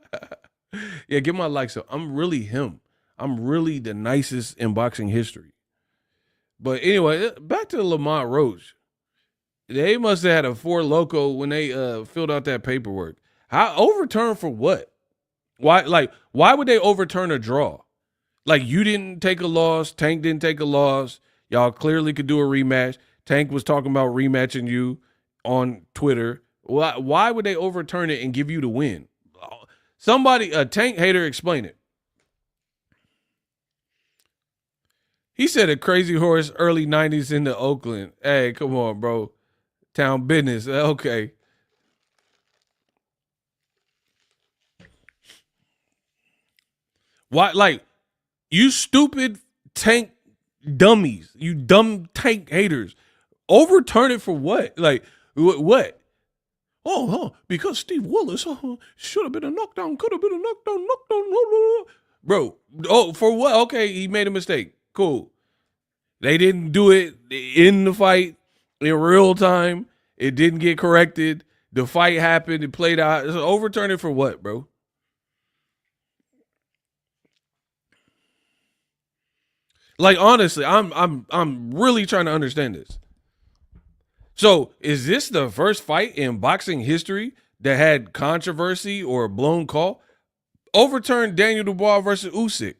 get my likes up. I'm really him. I'm really the nicest in boxing history. But anyway, back to Lamont Roach. They must have had a Four Loco when they filled out that paperwork. How overturned for what? Why would they overturn a draw? Like, you didn't take a loss. Tank didn't take a loss. Y'all clearly could do a rematch. Tank was talking about rematching you on Twitter. Why would they overturn it and give you the win? Somebody, a Tank hater, explain it. He said a crazy horse early 90s into Oakland. Hey, come on, bro. Town business. Okay. Why, like, you stupid Tank dummies, you dumb Tank haters, overturn it for what? Like, what? Because Steve Willis should have been a knockdown, could have been a knockdown. Bro, for what? Okay, he made a mistake. Cool. They didn't do it in the fight in real time. It didn't get corrected. The fight happened. It played out. So overturn it for what, bro? Like, honestly, I'm really trying to understand this. So, is this the first fight in boxing history that had controversy or a blown call? Overturn Daniel Dubois versus Usyk.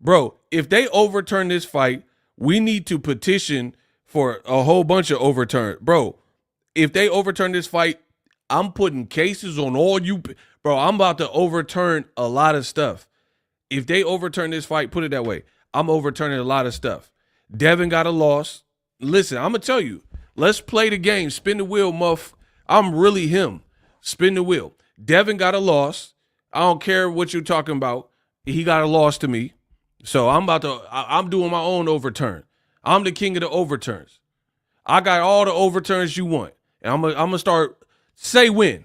Bro, if they overturn this fight, we need to petition for a whole bunch of overturn. Bro, if they overturn this fight, I'm putting cases on all you. Bro, I'm about to overturn a lot of stuff. If they overturn this fight, put it that way, I'm overturning a lot of stuff. Devin got a loss. Listen, I'm going to tell you, let's play the game. Spin the wheel, muff. I'm really him. Spin the wheel. Devin got a loss. I don't care what you're talking about. He got a loss to me. So I'm doing my own overturn. I'm the king of the overturns. I got all the overturns you want. And I'm gonna start, say when.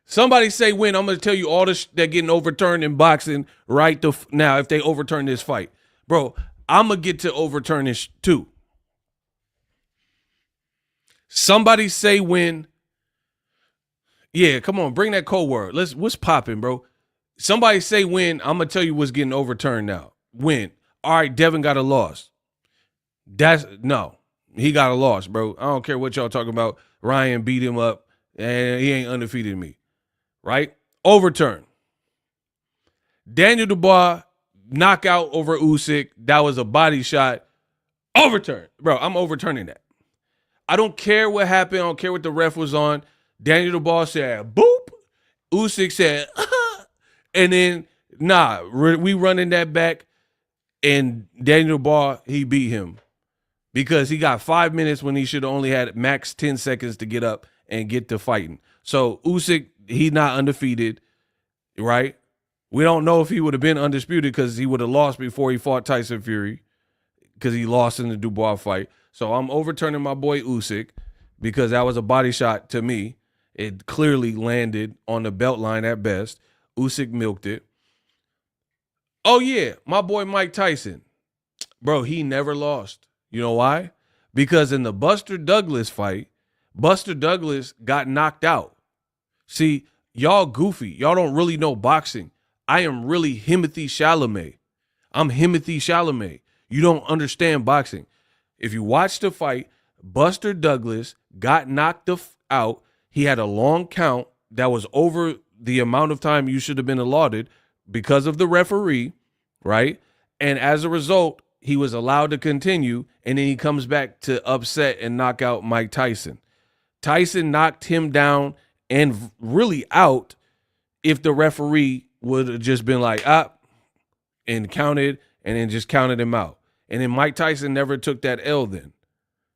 Somebody say when. I'm going to tell you all this that getting overturned in boxing right now if they overturn this fight. Bro, I'm going to get to overturn this too. Somebody say when. Yeah, come on, bring that code word. What's popping, bro? Somebody say when. I'm going to tell you what's getting overturned now. When. All right, Devin got a loss. No, he got a loss, bro. I don't care what y'all talking about. Ryan beat him up, and he ain't undefeated me. Right? Overturn. Daniel Dubois, knockout over Usyk. That was a body shot. Overturn. Bro, I'm overturning that. I don't care what happened. I don't care what the ref was on. Daniel Dubois said, boop. Usyk said, and then, we running that back. And Daniel Dubois, he beat him because he got 5 minutes when he should have only had max 10 seconds to get up and get to fighting. So Usyk, he not undefeated, right? We don't know if he would have been undisputed because he would have lost before he fought Tyson Fury because he lost in the Dubois fight. So I'm overturning my boy Usyk because that was a body shot to me. It clearly landed on the belt line at best. Usyk milked it. Oh, yeah, my boy Mike Tyson. Bro, he never lost. You know why? Because in the Buster Douglas fight, Buster Douglas got knocked out. See, y'all goofy. Y'all don't really know boxing. I am really Timothy Chalamet. I'm Timothy Chalamet. You don't understand boxing. If you watch the fight, Buster Douglas got knocked out. He had a long count that was over the amount of time you should have been allotted because of the referee, right? And as a result, he was allowed to continue, and then he comes back to upset and knock out Mike Tyson. Tyson knocked him down and really out if the referee would have just been like, and counted, and then just counted him out. And then Mike Tyson never took that L then,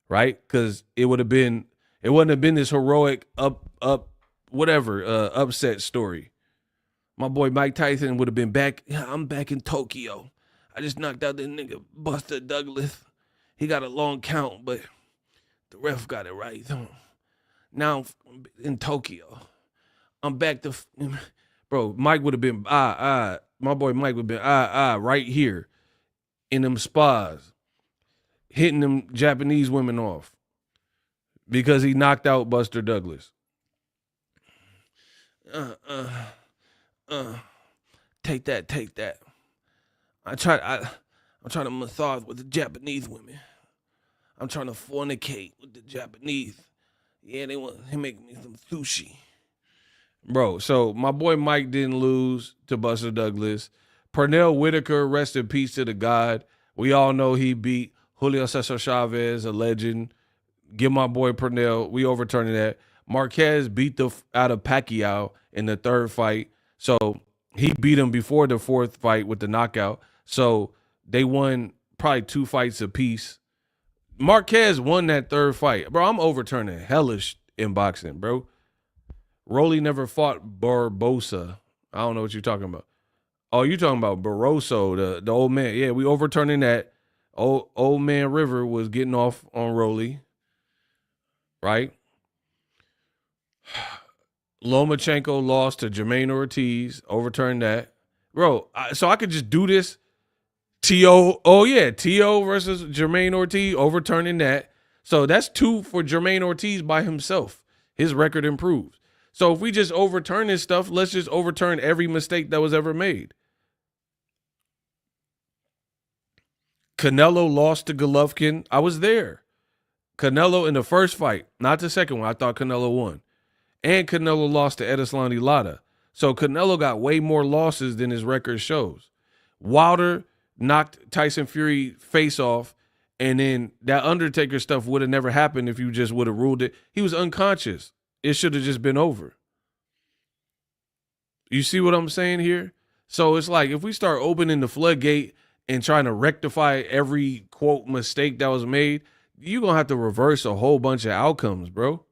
right? Because it wouldn't have been this heroic upset story. My boy Mike Tyson would have been back. Yeah, I'm back in Tokyo. I just knocked out this nigga Buster Douglas. He got a long count, but the ref got it right. Now I'm in Tokyo. I'm back to, bro, Mike would have been, my boy Mike would have been, right here in them spas, hitting them Japanese women off because he knocked out Buster Douglas. Take that. I'm trying to massage with the Japanese women. I'm trying to fornicate with the Japanese. Yeah, they make me some sushi. Bro, so my boy Mike didn't lose to Buster Douglas. Pernell Whitaker, rest in peace to the God. We all know he beat Julio Cesar Chavez, a legend. Give my boy Pernell. We overturning that. Marquez beat the out of Pacquiao in the third fight. So he beat him before the fourth fight with the knockout. So they won probably 2 fights apiece. Marquez won that third fight. Bro, I'm overturning hellish in boxing, bro. Rolly never fought Barbosa. I don't know what you're talking about. Oh, you're talking about Barroso, the old man. Yeah, we overturning that. Old man River was getting off on Rolly, right? Lomachenko lost to Jermaine Ortiz. Overturned that. Bro, so I could just do this. T.O. versus Jermaine Ortiz. Overturning that. So that's 2 for Jermaine Ortiz by himself. His record improves. So if we just overturn this stuff, let's just overturn every mistake that was ever made. Canelo lost to Golovkin. I was there. Canelo in the first fight, not the second one. I thought Canelo won. And Canelo lost to Edeslani Lara. So Canelo got way more losses than his record shows. Wilder knocked Tyson Fury face off, and then that Undertaker stuff would have never happened if you just would have ruled it. He was unconscious. It should have just been over. You see what I'm saying here? So it's like if we start opening the floodgate and trying to rectify every, quote, mistake that was made, you're going to have to reverse a whole bunch of outcomes, bro.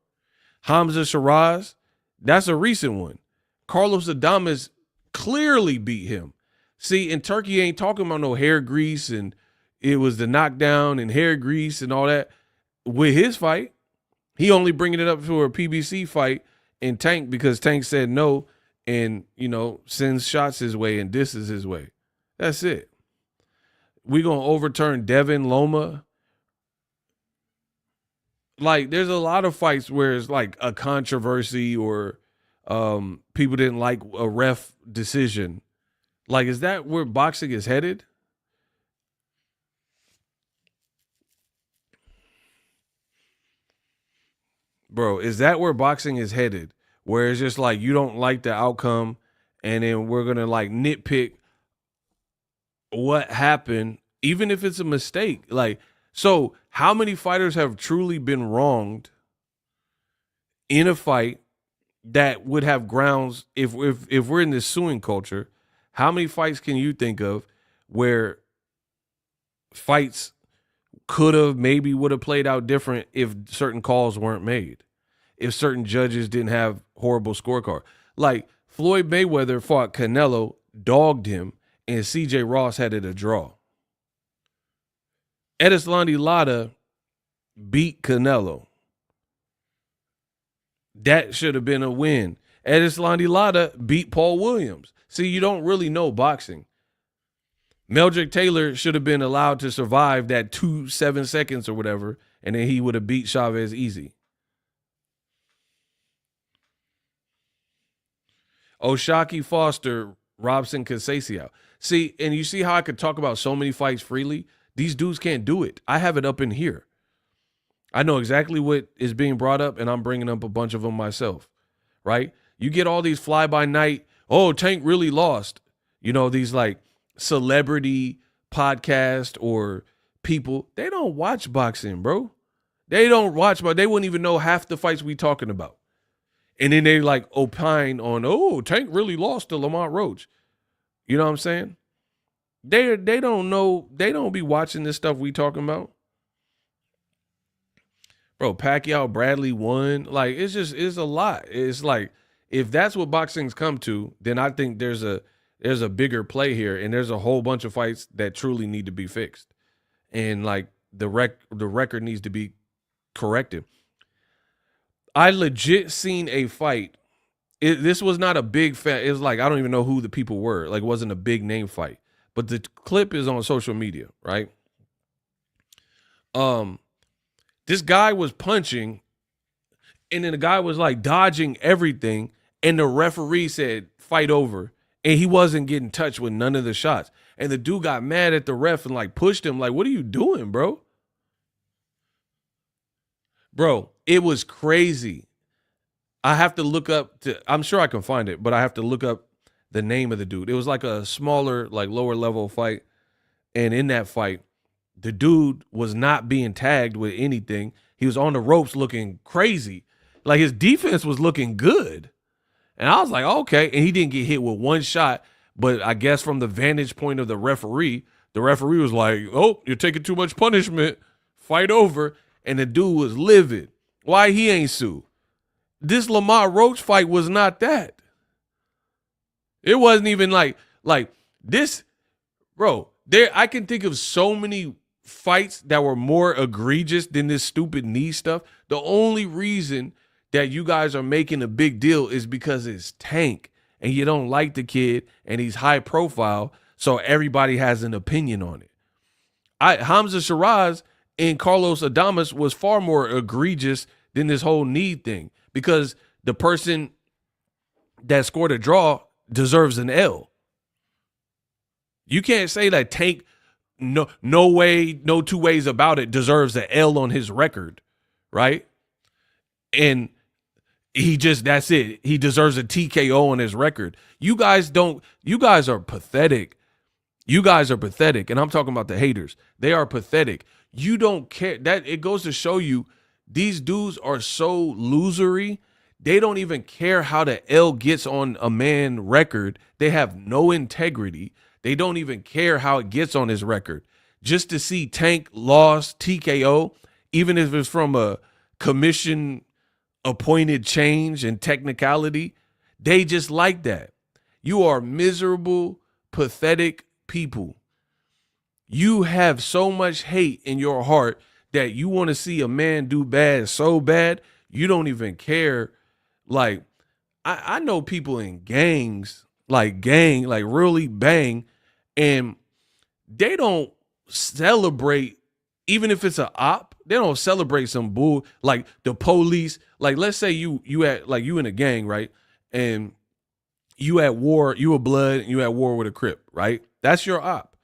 Hamza Shiraz, that's a recent one. Carlos Adames clearly beat him. See, in Turkey ain't talking about no hair grease and it was the knockdown and hair grease and all that. With his fight, he only bringing it up for a PBC fight in Tank because Tank said no and, sends shots his way and disses his way. That's it. We going to overturn Devin Loma. Like, there's a lot of fights where it's like a controversy or people didn't like a ref decision. Like, is that where boxing is headed? Bro, is that where boxing is headed? Where it's just like you don't like the outcome and then we're going to like nitpick what happened, even if it's a mistake. Like, so how many fighters have truly been wronged in a fight that would have grounds if we're in this suing culture? How many fights can you think of where fights could have, maybe would have played out different if certain calls weren't made? if certain judges didn't have horrible scorecard. Like Floyd Mayweather fought Canelo, dogged him, and CJ Ross had it a draw. Edeslandi Lara beat Canelo. That should have been a win. Edeslandi Lara beat Paul Williams. See, you don't really know boxing. Meldrick Taylor should have been allowed to survive that 7 seconds or whatever, and then he would have beat Chavez easy. Oshaki Foster, Robson Conceição. See, and you see how I could talk about so many fights freely? These dudes can't do it. I have it up in here. I know exactly what is being brought up, and I'm bringing up a bunch of them myself, right? You get all these fly-by-night, oh, Tank really lost. You know, these like celebrity podcast or people, they don't watch boxing, bro. They don't watch, but they wouldn't even know half the fights we talking about. And then they like opine on, oh, Tank really lost to Lamont Roach. You know what I'm saying? They don't know, they don't be watching this stuff we talking about. Bro, Pacquiao, Bradley won. Like, it's a lot. It's like, if that's what boxing's come to, then I think there's a bigger play here, and there's a whole bunch of fights that truly need to be fixed. And like the record needs to be corrected. I legit seen a fight. This was not a big fight. It was like, I don't even know who the people were. Like, it wasn't a big name fight. But the clip is on social media, right? This guy was punching, and then the guy was like dodging everything, and the referee said, fight over. And he wasn't getting touched with none of the shots. And the dude got mad at the ref and like pushed him, like, what are you doing, bro? Bro, it was crazy. I have to look up I'm sure I can find it, but I have to look up the name of the dude. It was like a smaller, like lower level fight. And in that fight, the dude was not being tagged with anything. He was on the ropes looking crazy. Like, his defense was looking good. And I was like, okay. And he didn't get hit with one shot. But I guess from the vantage point of the referee was like, oh, you're taking too much punishment. Fight over. And the dude was livid. Why he ain't sue? This Lamont Roach fight was not that. It wasn't even like this, bro. I can think of so many fights that were more egregious than this stupid knee stuff. The only reason that you guys are making a big deal is because it's Tank and you don't like the kid and he's high profile, so everybody has an opinion on it. Hamza Shiraz and Carlos Adames was far more egregious than this whole knee thing, because the person that scored a draw deserves an L. You can't say that Tank, no way, no two ways about it, deserves an L on his record, right? And that's it. He deserves a TKO on his record. You guys are pathetic. You guys are pathetic. And I'm talking about the haters. They are pathetic. You don't care. That it goes to show you these dudes are so losery. They don't even care how the L gets on a man record. They have no integrity. They don't even care how it gets on his record. Just to see Tank lost TKO, even if it's from a commission appointed change and technicality, they just like that. You are miserable, pathetic people. You have so much hate in your heart that you want to see a man do bad so bad, you don't even care. Like, I know people in gangs, like really bang, and they don't celebrate, even if it's an op, they don't celebrate some bull, like the police. Like, let's say you in a gang, right? And you at war, you a blood, and you at war with a Crip, right? That's your op.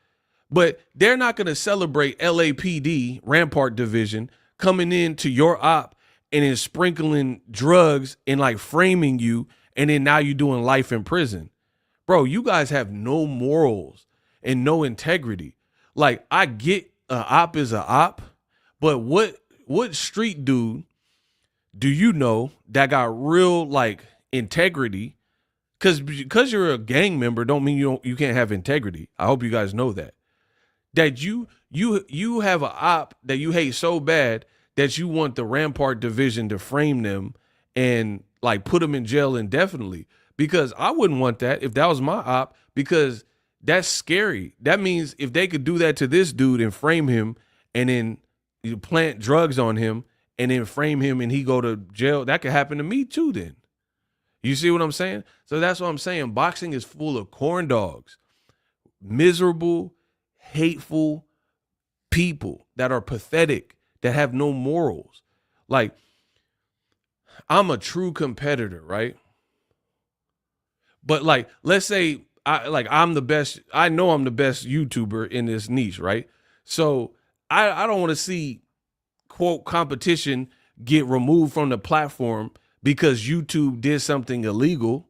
But they're not going to celebrate LAPD, Rampart Division, coming into your op and then sprinkling drugs and like framing you, and then now you're doing life in prison. Bro, you guys have no morals and no integrity. Like, I get a op is a op, but what street dude do you know that got real like integrity? Because you're a gang member don't mean you can't have integrity. I hope you guys know that. That you have an op that you hate so bad that you want the Rampart Division to frame them and like put him in jail indefinitely, because I wouldn't want that if that was my op, because that's scary. That means if they could do that to this dude and frame him and then you plant drugs on him and then frame him and he go to jail, that could happen to me too then. You see what I'm saying? So that's what I'm saying. Boxing is full of corn dogs, miserable, hateful people that are pathetic, that have no morals. Like, I'm a true competitor, right? But like, let's say I'm the best. I know I'm the best YouTuber in this niche, right? So I don't want to see, quote, competition get removed from the platform because YouTube did something illegal.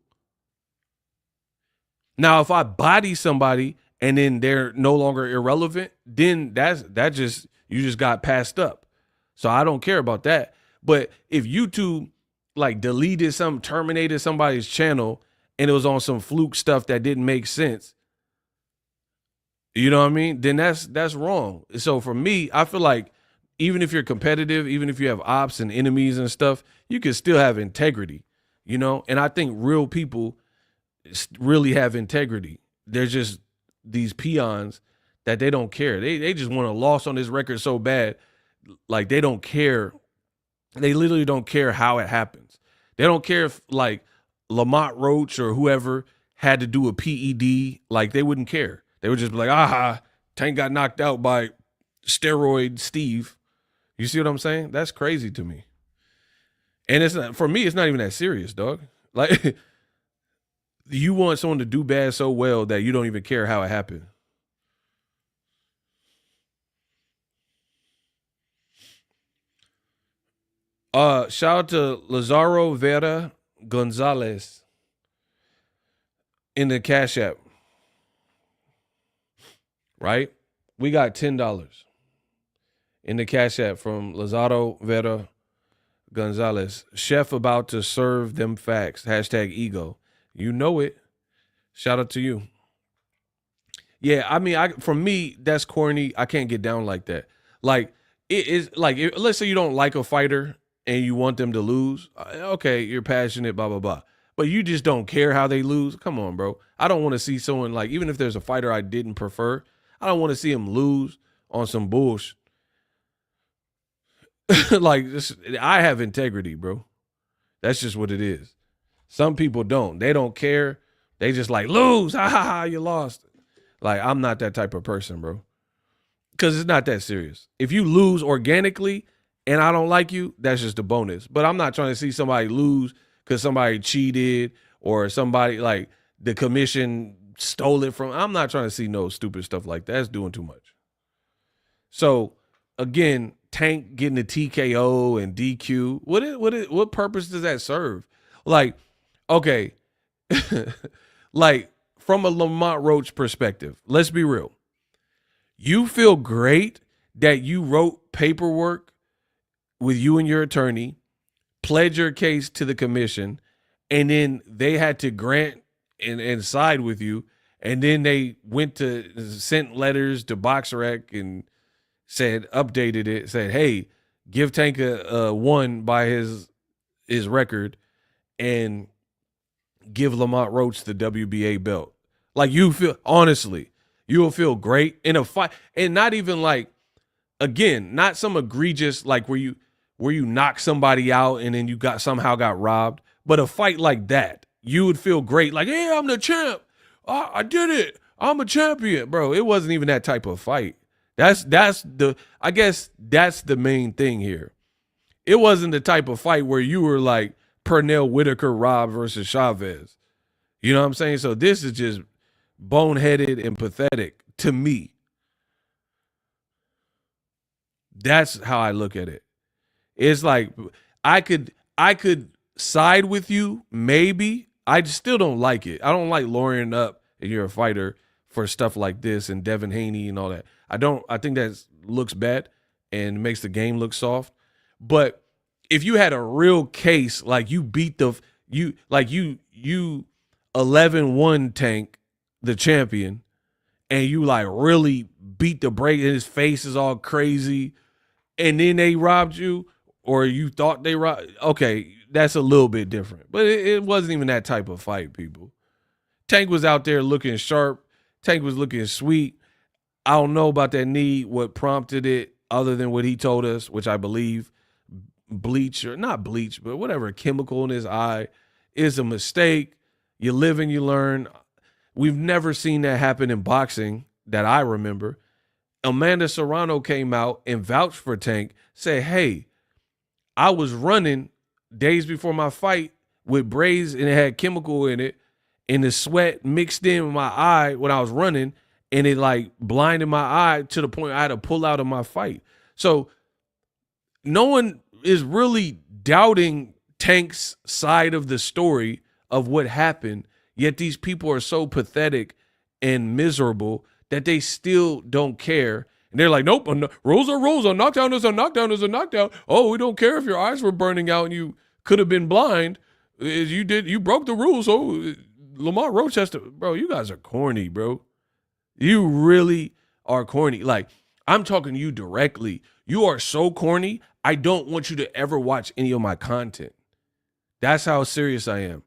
Now, if I body somebody and then they're no longer irrelevant, then you just got passed up. So I don't care about that. But if YouTube like terminated somebody's channel and it was on some fluke stuff that didn't make sense, you know what I mean? Then that's wrong. So for me, I feel like even if you're competitive, even if you have ops and enemies and stuff, you can still have integrity, you know? And I think real people really have integrity. They're just these peons that they don't care. They just want a loss on this record so bad. Like, they don't care. They literally don't care how it happens. They don't care if like Lamont Roach or whoever had to do a PED. Like, they wouldn't care. They would just be like, Tank got knocked out by steroid Steve. You see what I'm saying? That's crazy to me. And it's not, for me, it's not even that serious, dog. Like, you want someone to do bad so well that you don't even care how it happened. Shout out to Lazaro Vera Gonzalez in the Cash App. Right? We got $10 in the Cash App from Lazaro Vera Gonzalez. Chef about to serve them facts. #ego. You know it. Shout out to you. Yeah, I mean, for me, that's corny. I can't get down like that. Like, it is like, let's say you don't like a fighter and you want them to lose. Okay, you're passionate, blah, blah, blah. But you just don't care how they lose. Come on, bro. I don't want to see someone, like, even if there's a fighter I didn't prefer, I don't want to see him lose on some bullshit. Like, I have integrity, bro. That's just what it is. Some people don't. They don't care. They just like, lose. Ha ha ha, you lost. Like, I'm not that type of person, bro. Because it's not that serious. If you lose organically and I don't like you, that's just a bonus. But I'm not trying to see somebody lose because somebody cheated or somebody, like, the commission stole it from. I'm not trying to see no stupid stuff like that. That's doing too much. So, again, Tank getting the TKO and DQ, what purpose does that serve? Like, okay, like, from a Lamont Roach perspective, let's be real. You feel great that you wrote paperwork with you and your attorney, pledged your case to the commission, and then they had to grant and side with you, and then they sent letters to BoxRec and updated it, said, hey, give Tank a 1 by his record and give Lamont Roach the WBA belt. Like, honestly, you will feel great in a fight. And not even like, again, not some egregious, like where you knock somebody out and then you somehow got robbed, but a fight like that, you would feel great. Like, hey, I'm the champ. I did it. I'm a champion. Bro, it wasn't even that type of fight. I guess that's the main thing here. It wasn't the type of fight where you were like Pernell Whitaker Rob versus Chavez. You know what I'm saying? So this is just boneheaded and pathetic to me. That's how I look at it. It's like, I could side with you, maybe. I still don't like it. I don't like lawyering up and you're a fighter for stuff like this and Devin Haney and all that. I think that looks bad and makes the game look soft. But if you had a real case, like you beat you 11-1 Tank, the champion, and you like really beat the break and his face is all crazy, and then they robbed you, or you thought they robbed. Okay, that's a little bit different. But it wasn't even that type of fight, people. Tank was out there looking sharp. Tank was looking sweet. I don't know about that knee, what prompted it, other than what he told us, which I believe bleach, or not bleach, but whatever chemical in his eye is a mistake. You live and you learn. We've never seen that happen in boxing that I remember. Amanda Serrano came out and vouched for Tank, said, hey, I was running days before my fight with braids and it had chemical in it, and the sweat mixed in with my eye when I was running, and it like blinded my eye to the point I had to pull out of my fight. So no one is really doubting Tank's side of the story of what happened, yet these people are so pathetic and miserable that they still don't care. And they're like, nope, rules are rules. A knockdown is a knockdown is a knockdown. Oh, we don't care if your eyes were burning out and you could have been blind. You broke the rules. So Lamont Roach has to, bro, you guys are corny, bro. You really are corny. Like, I'm talking to you directly. You are so corny. I don't want you to ever watch any of my content. That's how serious I am.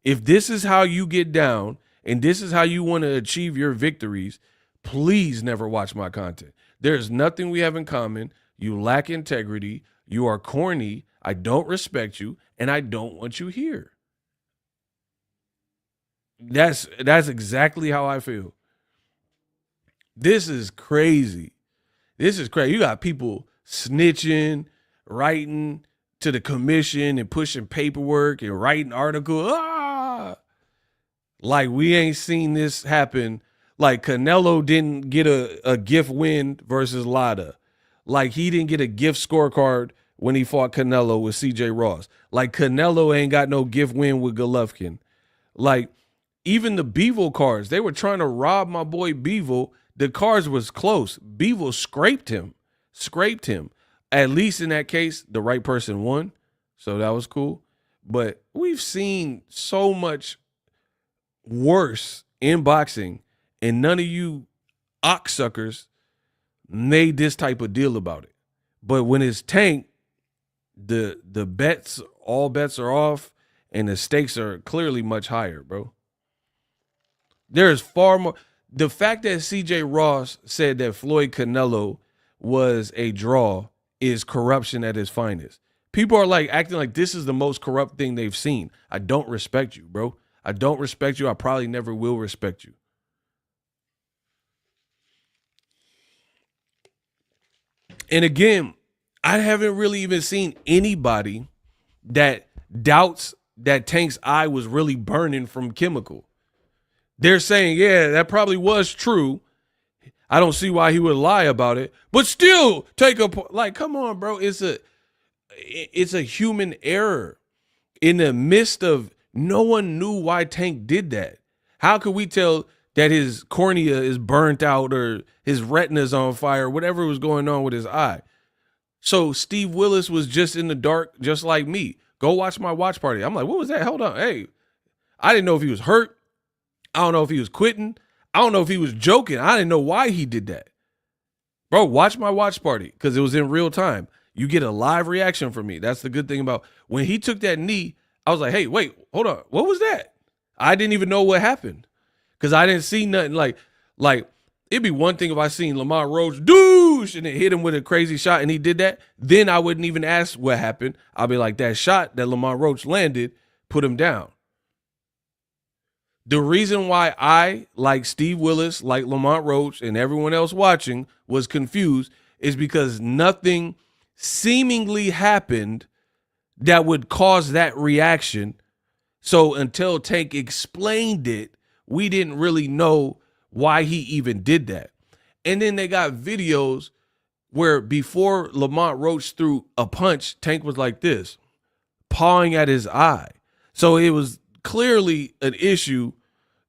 If this is how you get down and this is how you want to achieve your victories, please never watch my content. There's nothing we have in common. You lack integrity. You are corny. I don't respect you, and I don't want you here. That's exactly how I feel. This is crazy. This is crazy. You got people snitching, writing to the commission and pushing paperwork and writing articles. Like we ain't seen this happen. Like Canelo didn't get a gift win versus Lada. Like he didn't get a gift scorecard when he fought Canelo with CJ Ross. Like Canelo ain't got no gift win with Golovkin. Like even the Bevel cards, they were trying to rob my boy Bevel. The cards was close. Bevel scraped him. At least in that case, the right person won. So that was cool. But we've seen so much worse in boxing, and none of you oxsuckers made this type of deal about it. But when it's Tank, the all bets are off, and the stakes are clearly much higher, bro. There's far more. The fact that CJ Ross said that Floyd Canelo was a draw is corruption at its finest. People are like acting like this is the most corrupt thing they've seen. I don't respect you, bro. I don't respect you. I probably never will respect you. And again, I haven't really even seen anybody that doubts that Tank's eye was really burning from chemical. They're saying, yeah, that probably was true. I don't see why he would lie about it, but still take a, like, come on, bro. It's a human error in the midst of no one knew why Tank did that. How could we tell that his cornea is burnt out or his retina's on fire, whatever was going on with his eye? So Steve Willis was just in the dark, just like me. Go watch my watch party. I'm like, what was that? Hold on. Hey, I didn't know if he was hurt. I don't know if he was quitting. I don't know if he was joking. I didn't know why he did that. Bro, watch my watch party because it was in real time. You get a live reaction from me. That's the good thing about when he took that knee. I was like, hey, wait, hold on. What was that? I didn't even know what happened because I didn't see nothing. Like it'd be one thing if I seen Lamont Roach douche and it hit him with a crazy shot and he did that. Then I wouldn't even ask what happened. I'll be like, that shot that Lamont Roach landed put him down. The reason why I, like Steve Willis, like Lamont Roach, and everyone else watching was confused is because nothing seemingly happened that would cause that reaction. So until Tank explained it, we didn't really know why he even did that. And then they got videos where before Lamont Roach threw a punch, Tank was like this, pawing at his eye. So it was clearly an issue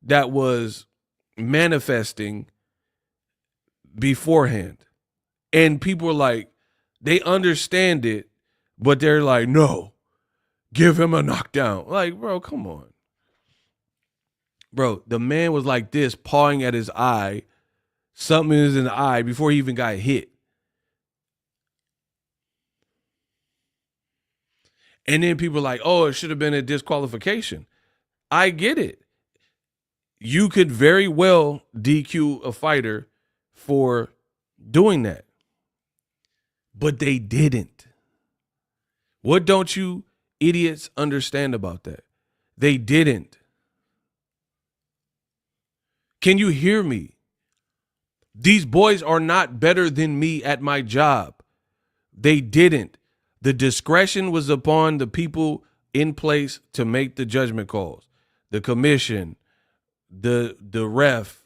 that was manifesting beforehand. And people are like, they understand it, but they're like, no, give him a knockdown. Like, bro, come on. Bro, the man was like this, pawing at his eye. Something is in the eye before he even got hit. And then people are like, oh, it should have been a disqualification. I get it. You could very well DQ a fighter for doing that. But they didn't. What don't you idiots understand about that? They didn't. Can you hear me? These boys are not better than me at my job. They didn't. The discretion was upon the people in place to make the judgment calls. The commission, the ref,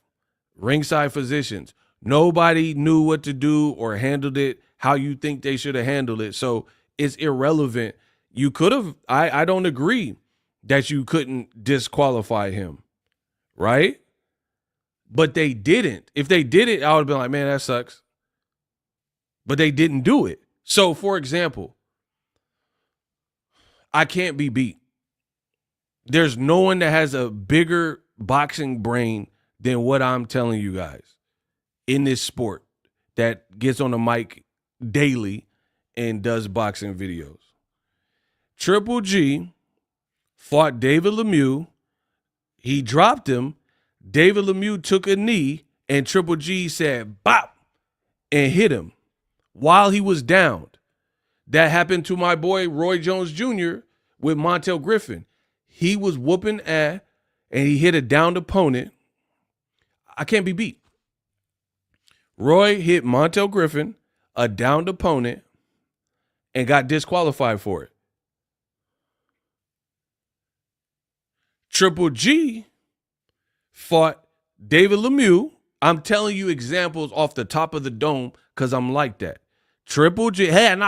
ringside physicians. Nobody knew what to do or handled it how you think they should have handled it. So it's irrelevant. You could have, I don't agree that you couldn't disqualify him, right? But they didn't. If they did it, I would have been like, man, that sucks. But they didn't do it. So, for example, I can't be beat. There's no one that has a bigger boxing brain than what I'm telling you guys in this sport that gets on the mic daily and does boxing videos. Triple G fought David Lemieux. He dropped him. David Lemieux took a knee, and Triple G said, bop, and hit him while he was downed. That happened to my boy Roy Jones Jr. with Montel Griffin. He was whooping ass, and he hit a downed opponent. I can't be beat. Roy hit Montel Griffin, a downed opponent, and got disqualified for it. Triple G fought David Lemieux. I'm telling you examples off the top of the dome because I'm like that. Triple G, Triple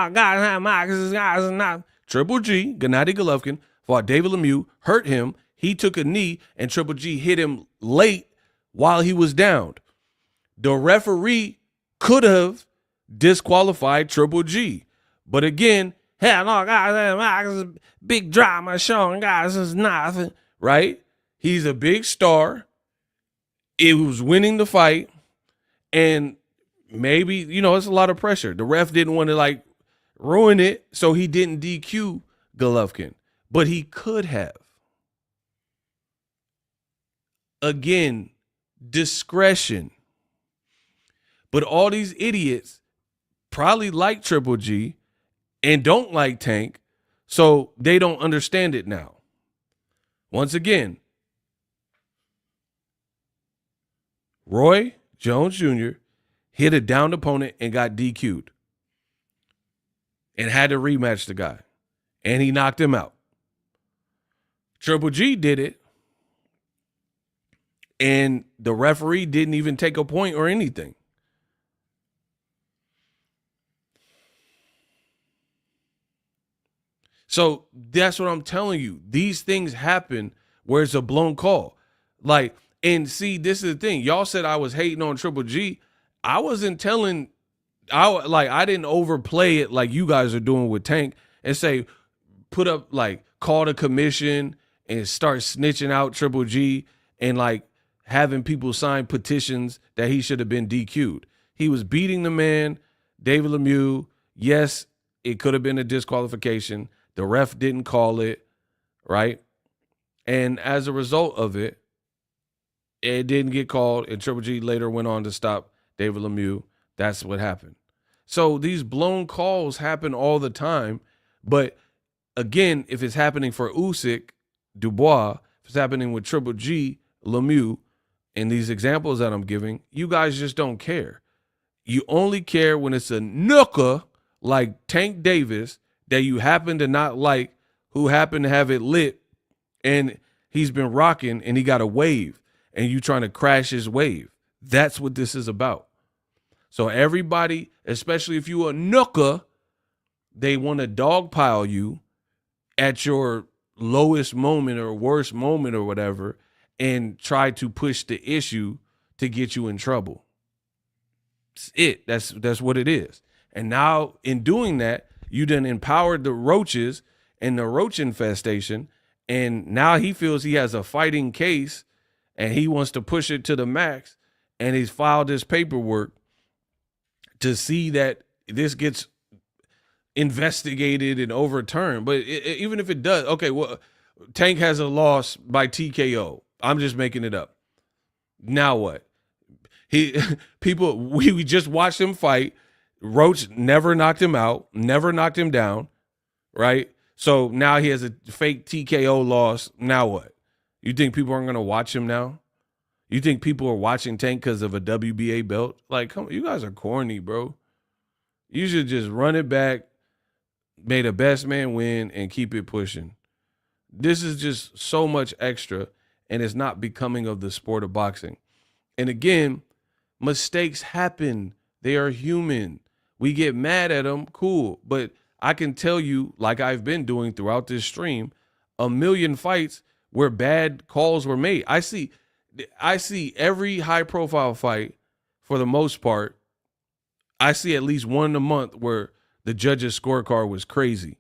G, Gennady Golovkin, fought David Lemieux, hurt him. He took a knee, and Triple G hit him late while he was downed. The referee could have disqualified Triple G. But again, big drama showing guys is nothing, right? He's a big star. It was winning the fight, and maybe, it's a lot of pressure. The ref didn't want to ruin it, so he didn't DQ Golovkin, but he could have. Again, discretion. But all these idiots probably like Triple G and don't like Tank, so they don't understand it now. Once again, Roy Jones Jr. hit a downed opponent and got DQ'd and had to rematch the guy, and he knocked him out. Triple G did it, and the referee didn't even take a point or anything. So that's what I'm telling you. These things happen where it's a blown call. And see, this is the thing. Y'all said I was hating on Triple G. I wasn't telling, I didn't overplay it like you guys are doing with Tank and say, call the commission and start snitching out Triple G and having people sign petitions that he should have been DQ'd. He was beating the man, David Lemieux. Yes, it could have been a disqualification. The ref didn't call it, right? And as a result of it, it didn't get called, and Triple G later went on to stop David Lemieux. That's what happened. So these blown calls happen all the time. But again, if it's happening for Usyk, Dubois, if it's happening with Triple G, Lemieux, and these examples that I'm giving, you guys just don't care. You only care when it's a nooker like Tank Davis that you happen to not like, who happen to have it lit, and he's been rocking and he got a wave, and you trying to crash his wave. That's what this is about. So everybody, especially if you a nooker, they want to dogpile you at your lowest moment or worst moment or whatever and try to push the issue to get you in trouble. That's it. That's what it is. And now in doing that, you then empowered the roaches and the roach infestation, and now he feels he has a fighting case and he wants to push it to the max, and he's filed this paperwork to see that this gets investigated and overturned. But even if it does, okay, well, Tank has a loss by TKO. I'm just making it up. Now what? We just watched him fight. Roach never knocked him out, never knocked him down, right? So now he has a fake TKO loss. Now what? You think people aren't going to watch him now? You think people are watching Tank because of a WBA belt? Like, come on, you guys are corny, bro. You should just run it back, may the best man win, and keep it pushing. This is just so much extra, and it's not becoming of the sport of boxing. And again, mistakes happen. They are human. We get mad at them, cool. But I can tell you, like I've been doing throughout this stream, a million fights where bad calls were made. I see every high-profile fight, for the most part, I see at least one a month where the judge's scorecard was crazy,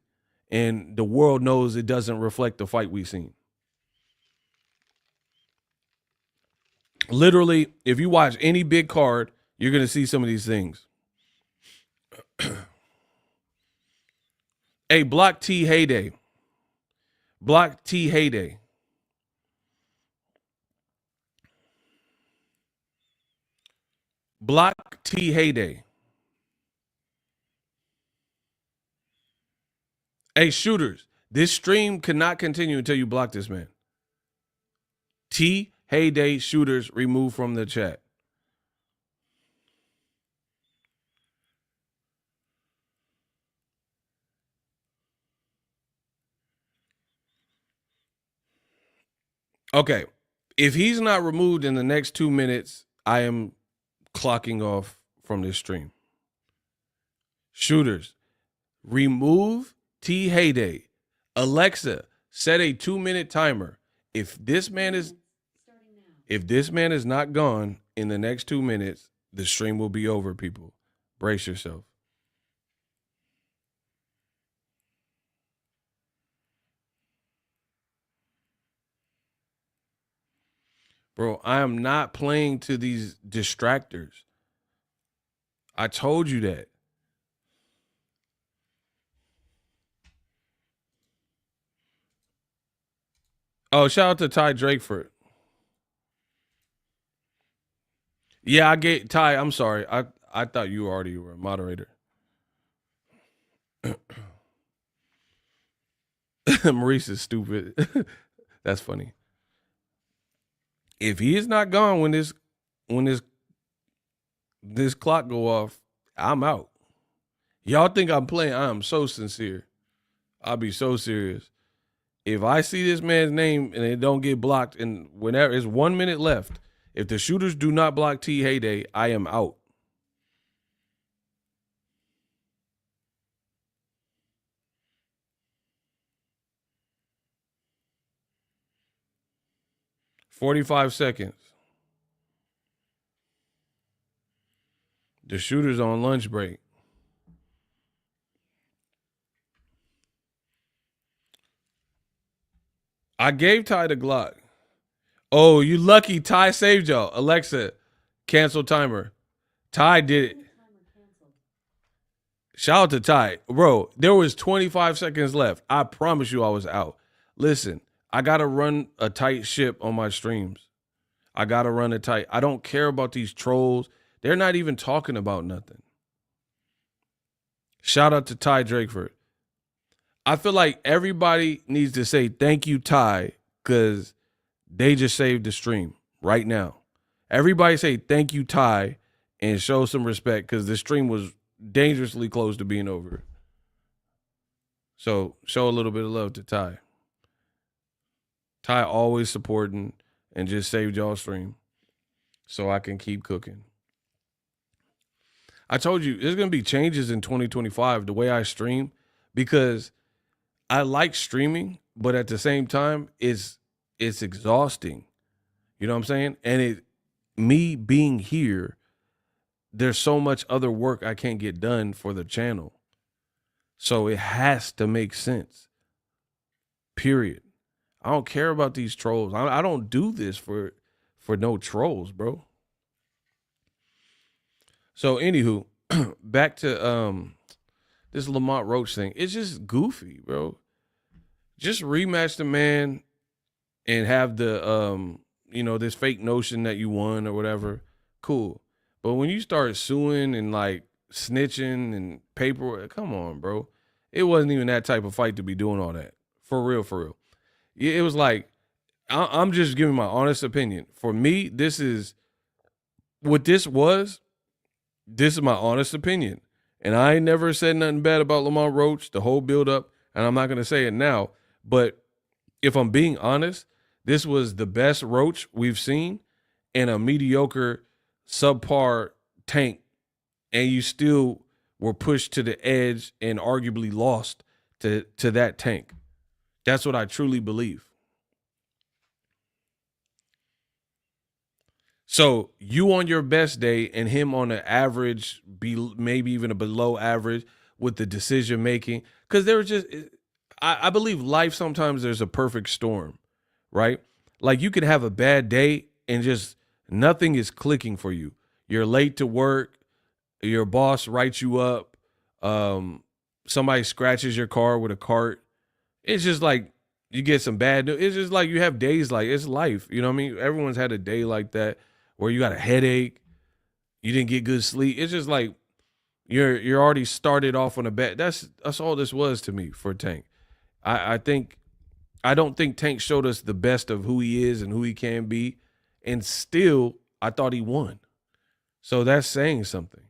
and the world knows it doesn't reflect the fight we've seen. Literally, if you watch any big card, you're going to see some of these things. Hey, block T Heyday. Block T Heyday. Block T Heyday. Hey, shooters, this stream cannot continue until you block this man. T Heyday shooters removed from the chat. Okay, if he's not removed in the next 2 minutes, I am clocking off from this stream. Shooters, remove T Heyday. Alexa, set a 2-minute timer. If this man is not gone in the next 2 minutes, the stream will be over, people. Brace yourself. Bro, I am not playing to these distractors. I told you that. Oh, shout out to Ty Drakeford. Yeah, I gave Ty, I'm sorry. I thought you already were a moderator. Maurice is stupid. That's funny. If he is not gone when this clock go off, I'm out. Y'all think I'm playing? I am so sincere. I'll be so serious. If I see this man's name and it don't get blocked, and whenever it's 1 minute left, if the shooters do not block T Heyday, I am out. $45 seconds. The shooter's on lunch break. I gave Ty the Glock. Oh, you lucky. Ty saved y'all. Alexa, cancel timer. Ty did it. Shout out to Ty. Bro, there was 25 seconds left. I promise you I was out. Listen, I got to run a tight ship on my streams. I got to run it tight. I don't care about these trolls. They're not even talking about nothing. Shout out to Ty Drakeford. I feel like everybody needs to say thank you, Ty, because they just saved the stream right now. Everybody say thank you, Ty, and show some respect because the stream was dangerously close to being over. So show a little bit of love to Ty. Ty always supporting and just saved y'all stream so I can keep cooking. I told you there's going to be changes in 2025 the way I stream because I like streaming, but at the same time, it's exhausting. You know what I'm saying? And me being here, there's so much other work I can't get done for the channel. So it has to make sense. Period. I don't care about these trolls. I don't do this for no trolls, bro. So anywho, back to this Lamont Roach thing. It's just goofy, bro. Just rematch the man and have the this fake notion that you won or whatever. Cool. But when you start suing and like snitching and paperwork, come on, bro. It wasn't even that type of fight to be doing all that. For real, for real. It was like, I'm just giving my honest opinion. For me, this is what this was. This is my honest opinion. And I ain't never said nothing bad about Lamont Roach, the whole build up, and I'm not going to say it now. But if I'm being honest, this was the best Roach we've seen in a mediocre, subpar Tank, and you still were pushed to the edge and arguably lost to that Tank. That's what I truly believe. So you on your best day and him on an average, maybe even a below average with the decision making. Because there was just, I believe life sometimes there's a perfect storm, right? Like you could have a bad day and just nothing is clicking for you. You're late to work. Your boss writes you up. Somebody scratches your car with a cart. It's just like you get some bad news. It's just like you have days like it's life. You know what I mean? Everyone's had a day like that where you got a headache. You didn't get good sleep. It's just like you're already started off on a bad. That's all this was to me for Tank. I don't think Tank showed us the best of who he is and who he can be, and still I thought he won. So that's saying something.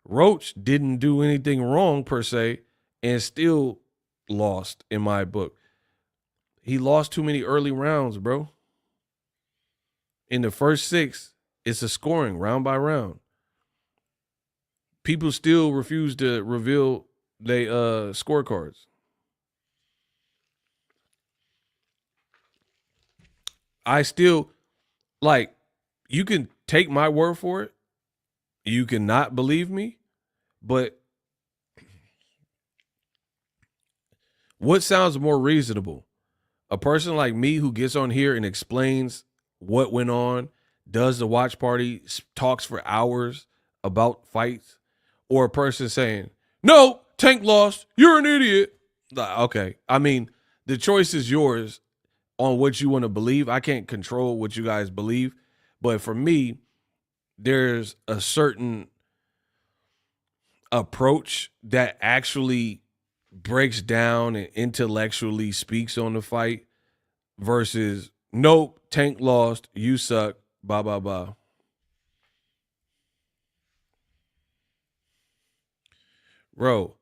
Roach didn't do anything wrong per se and still lost in my book. He lost too many early rounds, bro. In the first 6, it's a scoring round by round. People still refuse to reveal their scorecards. I still, like, you can take my word for it. You cannot believe me, but what sounds more reasonable? A person like me who gets on here and explains what went on, does the watch party, talks for hours about fights, or a person saying, no, Tank lost, you're an idiot. Okay, I mean, the choice is yours on what you want to believe. I can't control what you guys believe, but for me, there's a certain approach that actually breaks down and intellectually speaks on the fight versus, nope, Tank lost, you suck, blah, blah, blah. Bro,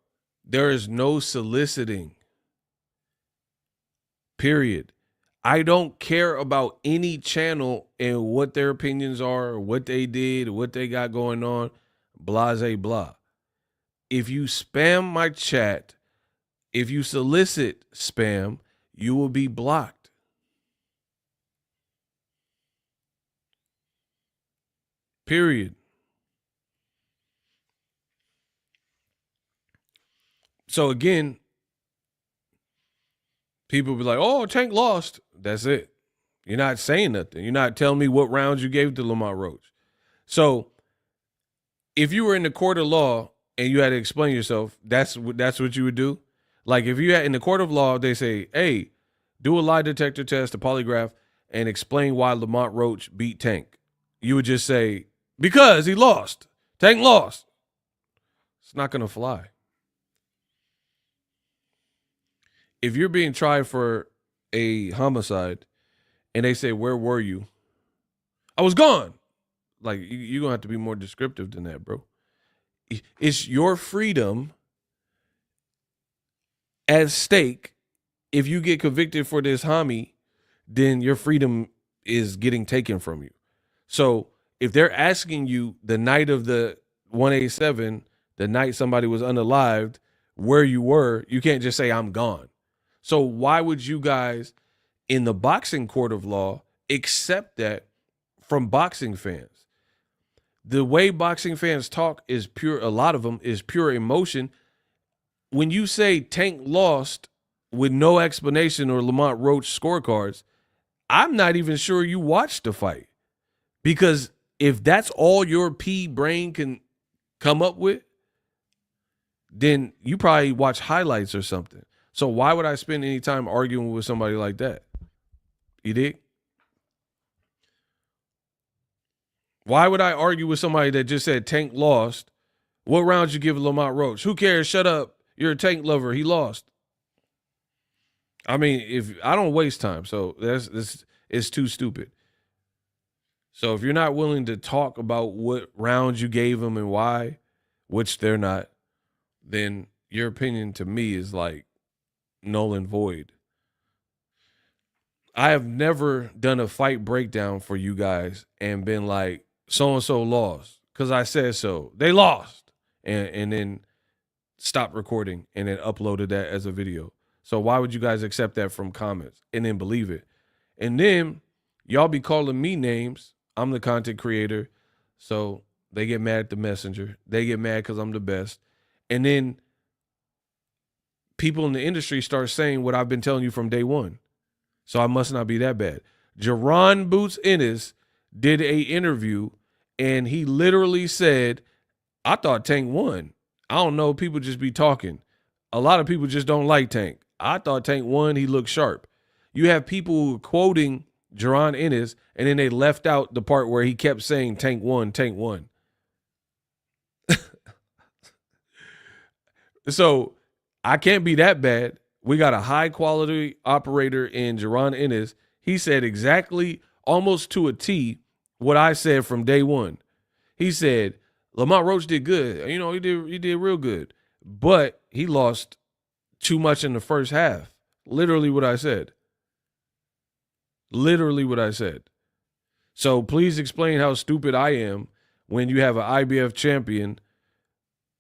there is no soliciting. Period. I don't care about any channel and what their opinions are, what they did, what they got going on, blase blah. If you spam my chat, if you solicit spam, you will be blocked. Period. So again, people be like, oh, Tank lost. That's it. You're not saying nothing. You're not telling me what rounds you gave to Lamont Roach. So if you were in the court of law and you had to explain yourself, that's what you would do. Like if you had in the court of law, they say, hey, do a lie detector test, a polygraph, and explain why Lamont Roach beat Tank. You would just say, because he lost. Tank lost. It's not going to fly. If you're being tried for a homicide and they say, where were you? I was gone. Like, you're going to have to be more descriptive than that, bro. It's your freedom at stake. If you get convicted for this homie, then your freedom is getting taken from you. So if they're asking you the night of the 187, the night somebody was unalived, where you were, you can't just say, I'm gone. So why would you guys in the boxing court of law accept that from boxing fans? The way boxing fans talk is pure, a lot of them is pure emotion. When you say Tank lost with no explanation or Lamont Roach scorecards, I'm not even sure you watched the fight. Because if that's all your pea brain can come up with, then you probably watch highlights or something. So why would I spend any time arguing with somebody like that? You dig? Why would I argue with somebody that just said Tank lost? What rounds you give Lamont Roach? Who cares? Shut up. You're a Tank lover. He lost. I mean, if I don't waste time, so this is too stupid. So if you're not willing to talk about what rounds you gave him and why, which they're not, then your opinion to me is like null and void. I have never done a fight breakdown for you guys and been like, so-and-so lost because I said so. They lost. And then stopped recording and then uploaded that as a video. So why would you guys accept that from comments and then believe it? And then y'all be calling me names. I'm the content creator. So they get mad at the messenger. They get mad because I'm the best. And then people in the industry start saying what I've been telling you from day one. So I must not be that bad. Jaron Boots Ennis did a interview and he literally said, I thought Tank won. I don't know. People just be talking. A lot of people just don't like Tank. I thought Tank won. He looked sharp. You have people quoting Jaron Ennis, and then they left out the part where he kept saying Tank won, Tank won. So I can't be that bad. We got a high-quality operator in Jaron Ennis. He said exactly, almost to a T, what I said from day one. He said, Lamont Roach did good. You know, he did real good. But he lost too much in the first half. Literally what I said. Literally what I said. So please explain how stupid I am when you have an IBF champion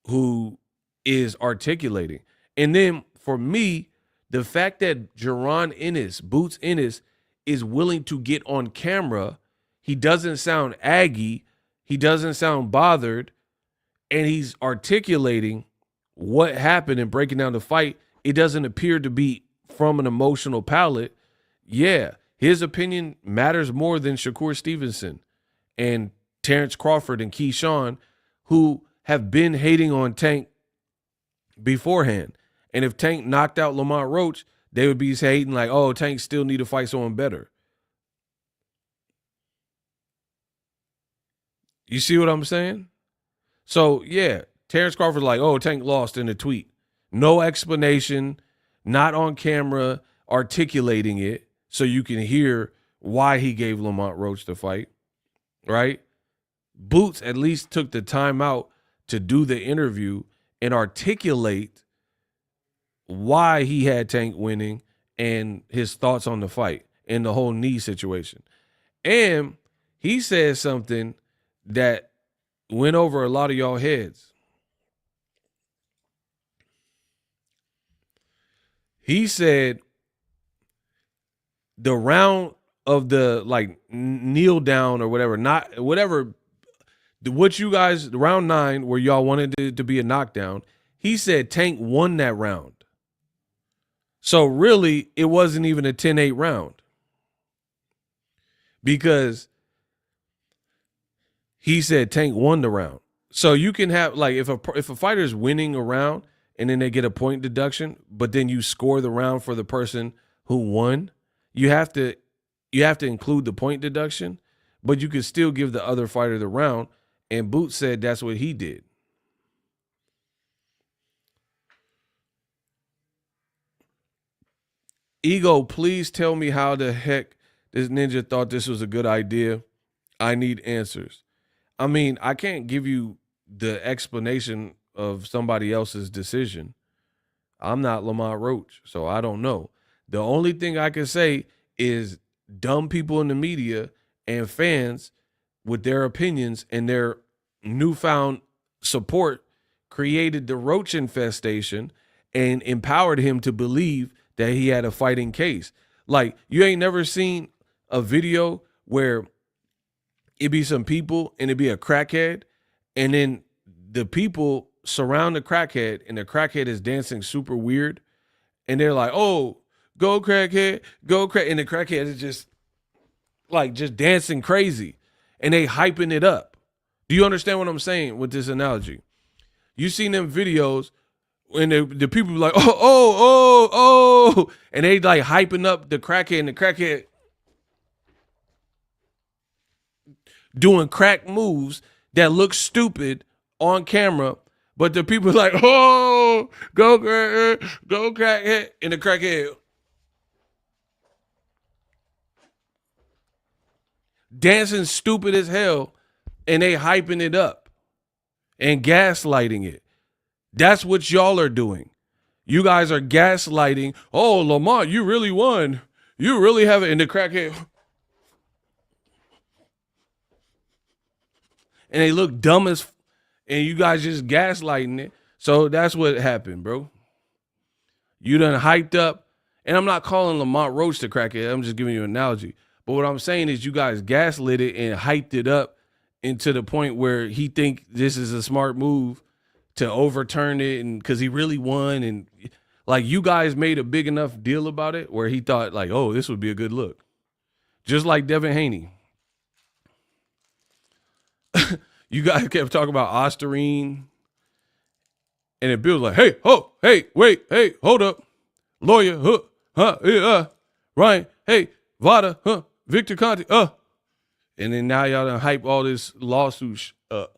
who is articulating. And then for me, the fact that Jaron Ennis, Boots Ennis, is willing to get on camera, he doesn't sound aggy, he doesn't sound bothered, and he's articulating what happened and breaking down the fight. It doesn't appear to be from an emotional palate. Yeah, his opinion matters more than Shakur Stevenson and Terrence Crawford and Keyshawn, who have been hating on Tank beforehand. And if Tank knocked out Lamont Roach, they would be hating like, oh, Tank still need to fight someone better. You see what I'm saying? So, yeah, Terrence Crawford's like, oh, Tank lost in a tweet. No explanation, not on camera, articulating it so you can hear why he gave Lamont Roach the fight, right? Boots at least took the time out to do the interview and articulate why he had Tank winning and his thoughts on the fight and the whole knee situation. And he said something that went over a lot of y'all heads. He said the round of the like kneel down or whatever, not whatever, what you guys, round 9 where y'all wanted it to be a knockdown, he said Tank won that round. So really, it wasn't even a 10-8 round because he said Tank won the round. So you can have, like, if a fighter is winning a round and then they get a point deduction, but then you score the round for the person who won, you have to include the point deduction, but you can still give the other fighter the round. And Boots said that's what he did. Ego, please tell me how the heck this ninja thought this was a good idea. I need answers. I mean, I can't give you the explanation of somebody else's decision. I'm not Lamont Roach, so I don't know. The only thing I can say is dumb people in the media and fans with their opinions and their newfound support created the Roach infestation and empowered him to believe that he had a fighting case. Like, you ain't never seen a video where it be some people and it be a crackhead, and then the people surround the crackhead and the crackhead is dancing super weird, and they're like, oh, go crackhead, go crack, and the crackhead is just dancing crazy, and they hyping it up. Do you understand what I'm saying with this analogy? You seen them videos And the people be like, oh, and they like hyping up the crackhead, and the crackhead doing crack moves that look stupid on camera, but the people like, oh, go crackhead, and the crackhead dancing stupid as hell, and they hyping it up and gaslighting it. That's what y'all are doing. You guys are gaslighting. Oh, Lamont, you really won. You really have it. And the crackhead. And they look dumb as, and you guys just gaslighting it. So that's what happened, bro. You done hyped up. And I'm not calling Lamont Roach the crackhead. I'm just giving you an analogy. But what I'm saying is you guys gaslit it and hyped it up into the point where he think this is a smart move to overturn it, and because he really won, and like you guys made a big enough deal about it where he thought like, oh, this would be a good look. Just like Devin Haney. You guys kept talking about Osterine, and it Bill's like, hey, oh, hey, wait, hey, hold up. Lawyer, Ryan, hey, Vada, Victor Conte, and then now y'all done hype all this lawsuit up.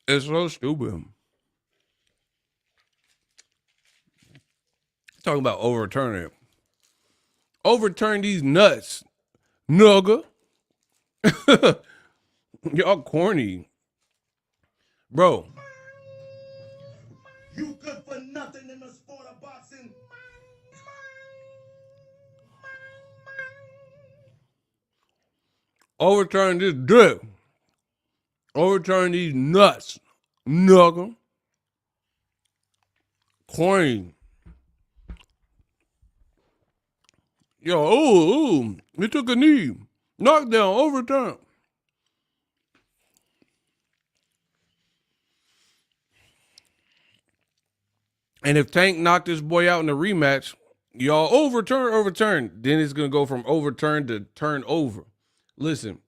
It's so stupid. Talking about overturning it. Overturn these nuts, nugga. Y'all corny. Bro. You good for nothing in the sport of boxing. Overturn this dick. Overturn these nuts, nugga. Corny. Yo, ooh, he took a knee. Knockdown, overturn. And if Tank knocked this boy out in the rematch, y'all overturn. Then it's going to go from overturn to turn over. Listen,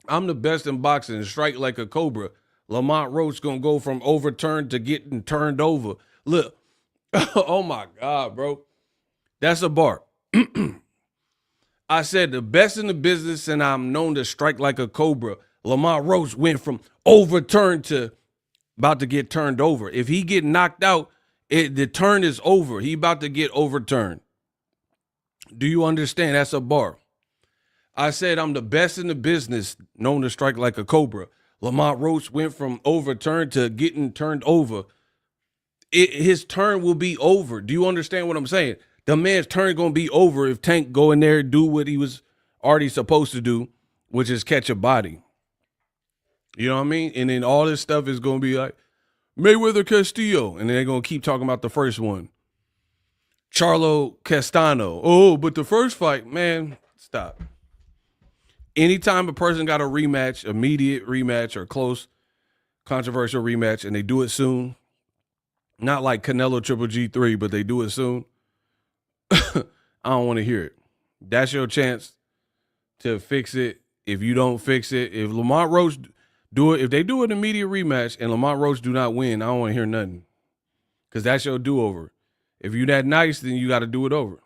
I'm the best in boxing and strike like a cobra. Lamont Roach going to go from overturned to getting turned over. Look, oh my God, bro. That's a bar. I said the best in the business, and I'm known to strike like a cobra. Lamont Roach went from overturned to about to get turned over. If he get knocked out, the turn is over. He about to get overturned. Do you understand? That's a bar. I said I'm the best in the business, known to strike like a cobra. Lamont Roach went from overturned to getting turned over. His turn will be over. Do you understand what I'm saying? The man's turn going to be over if Tank go in there and do what he was already supposed to do, which is catch a body. You know what I mean? And then all this stuff is going to be like Mayweather Castillo. And then they're going to keep talking about the first one. Charlo Castano. Oh, but the first fight, man, stop. Anytime a person got a rematch, immediate rematch or close controversial rematch, and they do it soon, not like Canelo Triple G3, but they do it soon, I don't want to hear it. That's your chance to fix it. If you don't fix it, if Lamont Roach do it, if they do an immediate rematch and Lamont Roach do not win, I don't want to hear nothing. Because that's your do-over. If you that nice, then you got to do it over.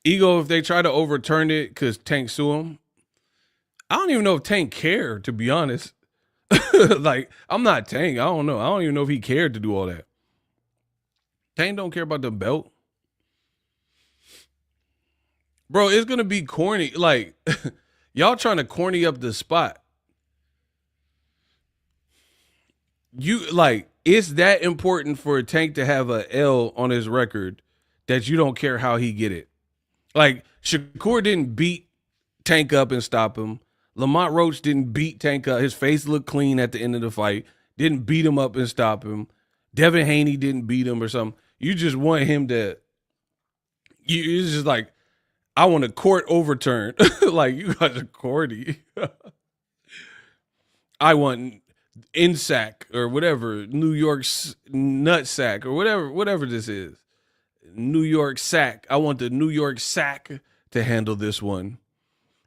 Ego, if they try to overturn it because Tank sue him, I don't even know if Tank cared, to be honest. Like, I'm not Tank. I don't know. I don't even know if he cared to do all that. Tank don't care about the belt. Bro, it's going to be corny. Like, y'all trying to corny up the spot. You, like, it's that important for Tank to have a L on his record that you don't care how he get it. Like, Shakur didn't beat Tank up and stop him. Lamont Roach didn't beat Tank up. His face looked clean at the end of the fight. Didn't beat him up and stop him. Devin Haney didn't beat him or something. You just want him to, it's just like, I want a court overturned. Like, you guys are corny. I want in sack or whatever, New York nut sack or whatever this is. New York sack. I want the New York sack to handle this one.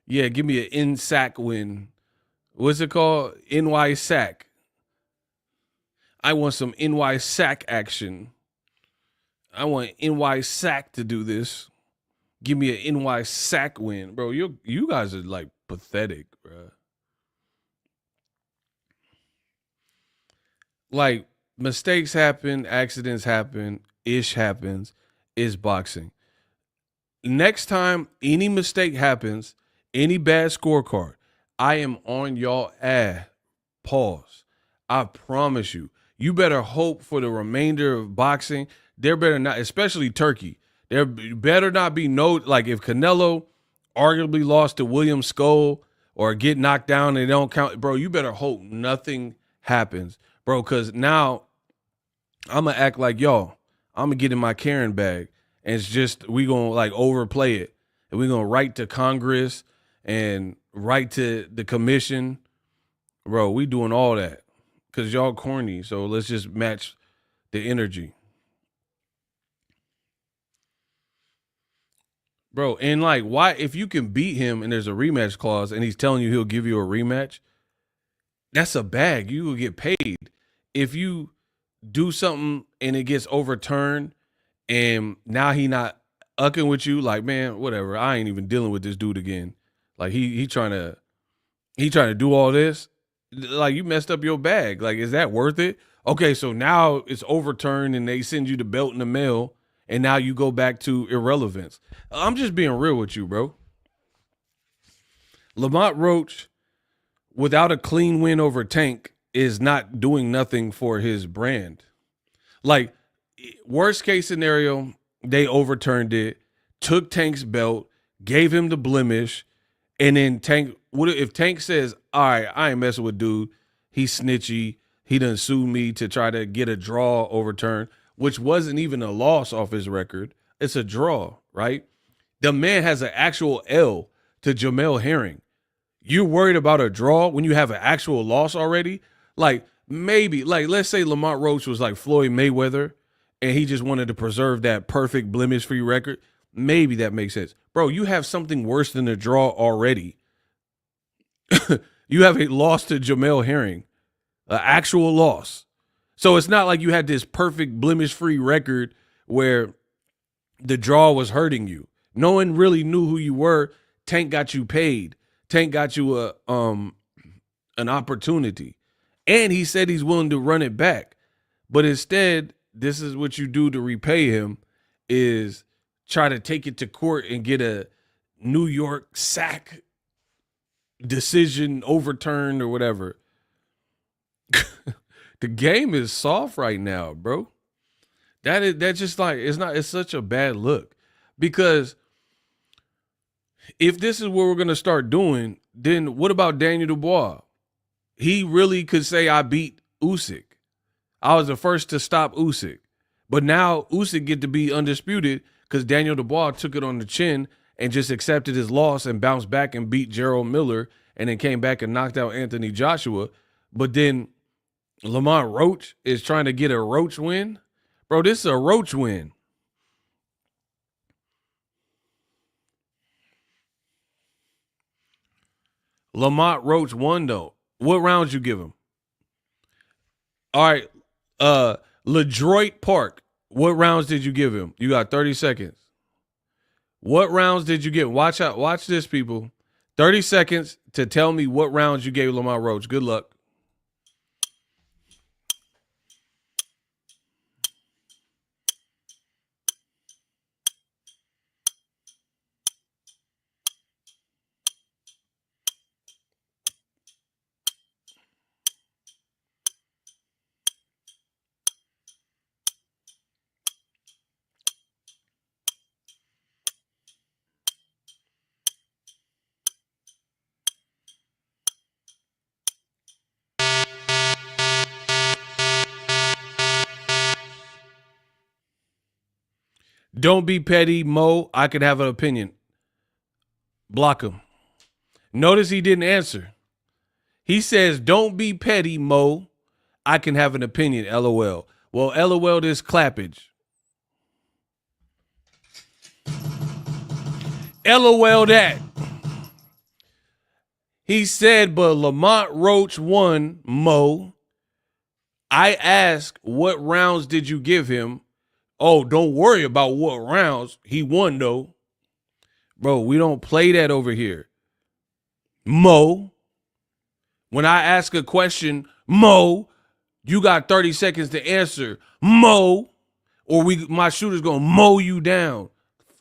Yeah, give me an in sack win. What's it called? NY sack. I want some NY sack action. I want NY sack to do this. Give me an NY sack win. Bro, you guys are like pathetic, bro. Like, mistakes happen, accidents happen, ish happens, is boxing. Next time any mistake happens, any bad scorecard, I am on y'all ass. Pause. I promise you. You better hope for the remainder of boxing. There better not, especially Turkey. There better not be no, like if Canelo arguably lost to William Skull or get knocked down and they don't count, bro, you better hope nothing happens, bro, because now I'm going to act like y'all. I'm going to get in my Karen bag and it's just, we going to like overplay it. And we're going to write to Congress and write to the commission. Bro, we doing all that because y'all corny. So let's just match the energy. Bro, and like, why, if you can beat him and there's a rematch clause and he's telling you he'll give you a rematch, that's a bag. You will get paid. If you do something and it gets overturned and now he not ucking with you, like, man, whatever, I ain't even dealing with this dude again. Like, he trying to do all this. Like, you messed up your bag. Like, is that worth it? Okay, so now it's overturned and they send you the belt in the mail and now you go back to irrelevance. I'm just being real with you, bro. Lamont Roach, without a clean win over Tank, is not doing nothing for his brand. Like, worst case scenario, they overturned it, took Tank's belt, gave him the blemish, and then Tank, what if Tank says, all right, I ain't messing with dude, he's snitchy, he done sued me to try to get a draw overturned, which wasn't even a loss off his record. It's a draw, right? The man has an actual L to Jamel Herring. You're worried about a draw when you have an actual loss already? Like, maybe, like, let's say Lamont Roach was like Floyd Mayweather and he just wanted to preserve that perfect blemish-free record. Maybe that makes sense. Bro, you have something worse than a draw already. You have a loss to Jamel Herring, an actual loss. So it's not like you had this perfect blemish-free record where the draw was hurting you. No one really knew who you were. Tank got you paid. Tank got you an opportunity. And he said he's willing to run it back. But instead, this is what you do to repay him, is try to take it to court and get a New York sack decision overturned or whatever. The game is soft right now, bro. That's just like, it's such a bad look. Because if this is what we're going to start doing, then what about Daniel Dubois? He really could say, I beat Usyk. I was the first to stop Usyk. But now Usyk get to be undisputed because Daniel Dubois took it on the chin and just accepted his loss and bounced back and beat Gerald Miller and then came back and knocked out Anthony Joshua. But then Lamont Roach is trying to get a Roach win. Bro, this is a Roach win. Lamont Roach won, though. What rounds you give him? All right. LeDroit Park. What rounds did you give him? You got 30 seconds. What rounds did you give? Watch out. Watch this, people. 30 seconds to tell me what rounds you gave Lamont Roach. Good luck. Don't be petty, Mo. I could have an opinion. Block him. Notice he didn't answer. He says, don't be petty, Mo. I can have an opinion, LOL. Well, LOL this clappage. LOL that. He said, but Lamont Roach won, Mo. I asked, what rounds did you give him? Oh, don't worry about what rounds. He won, though. Bro, we don't play that over here. Mo. When I ask a question, Mo, you got 30 seconds to answer. Mo. Or my shooter's going to mow you down.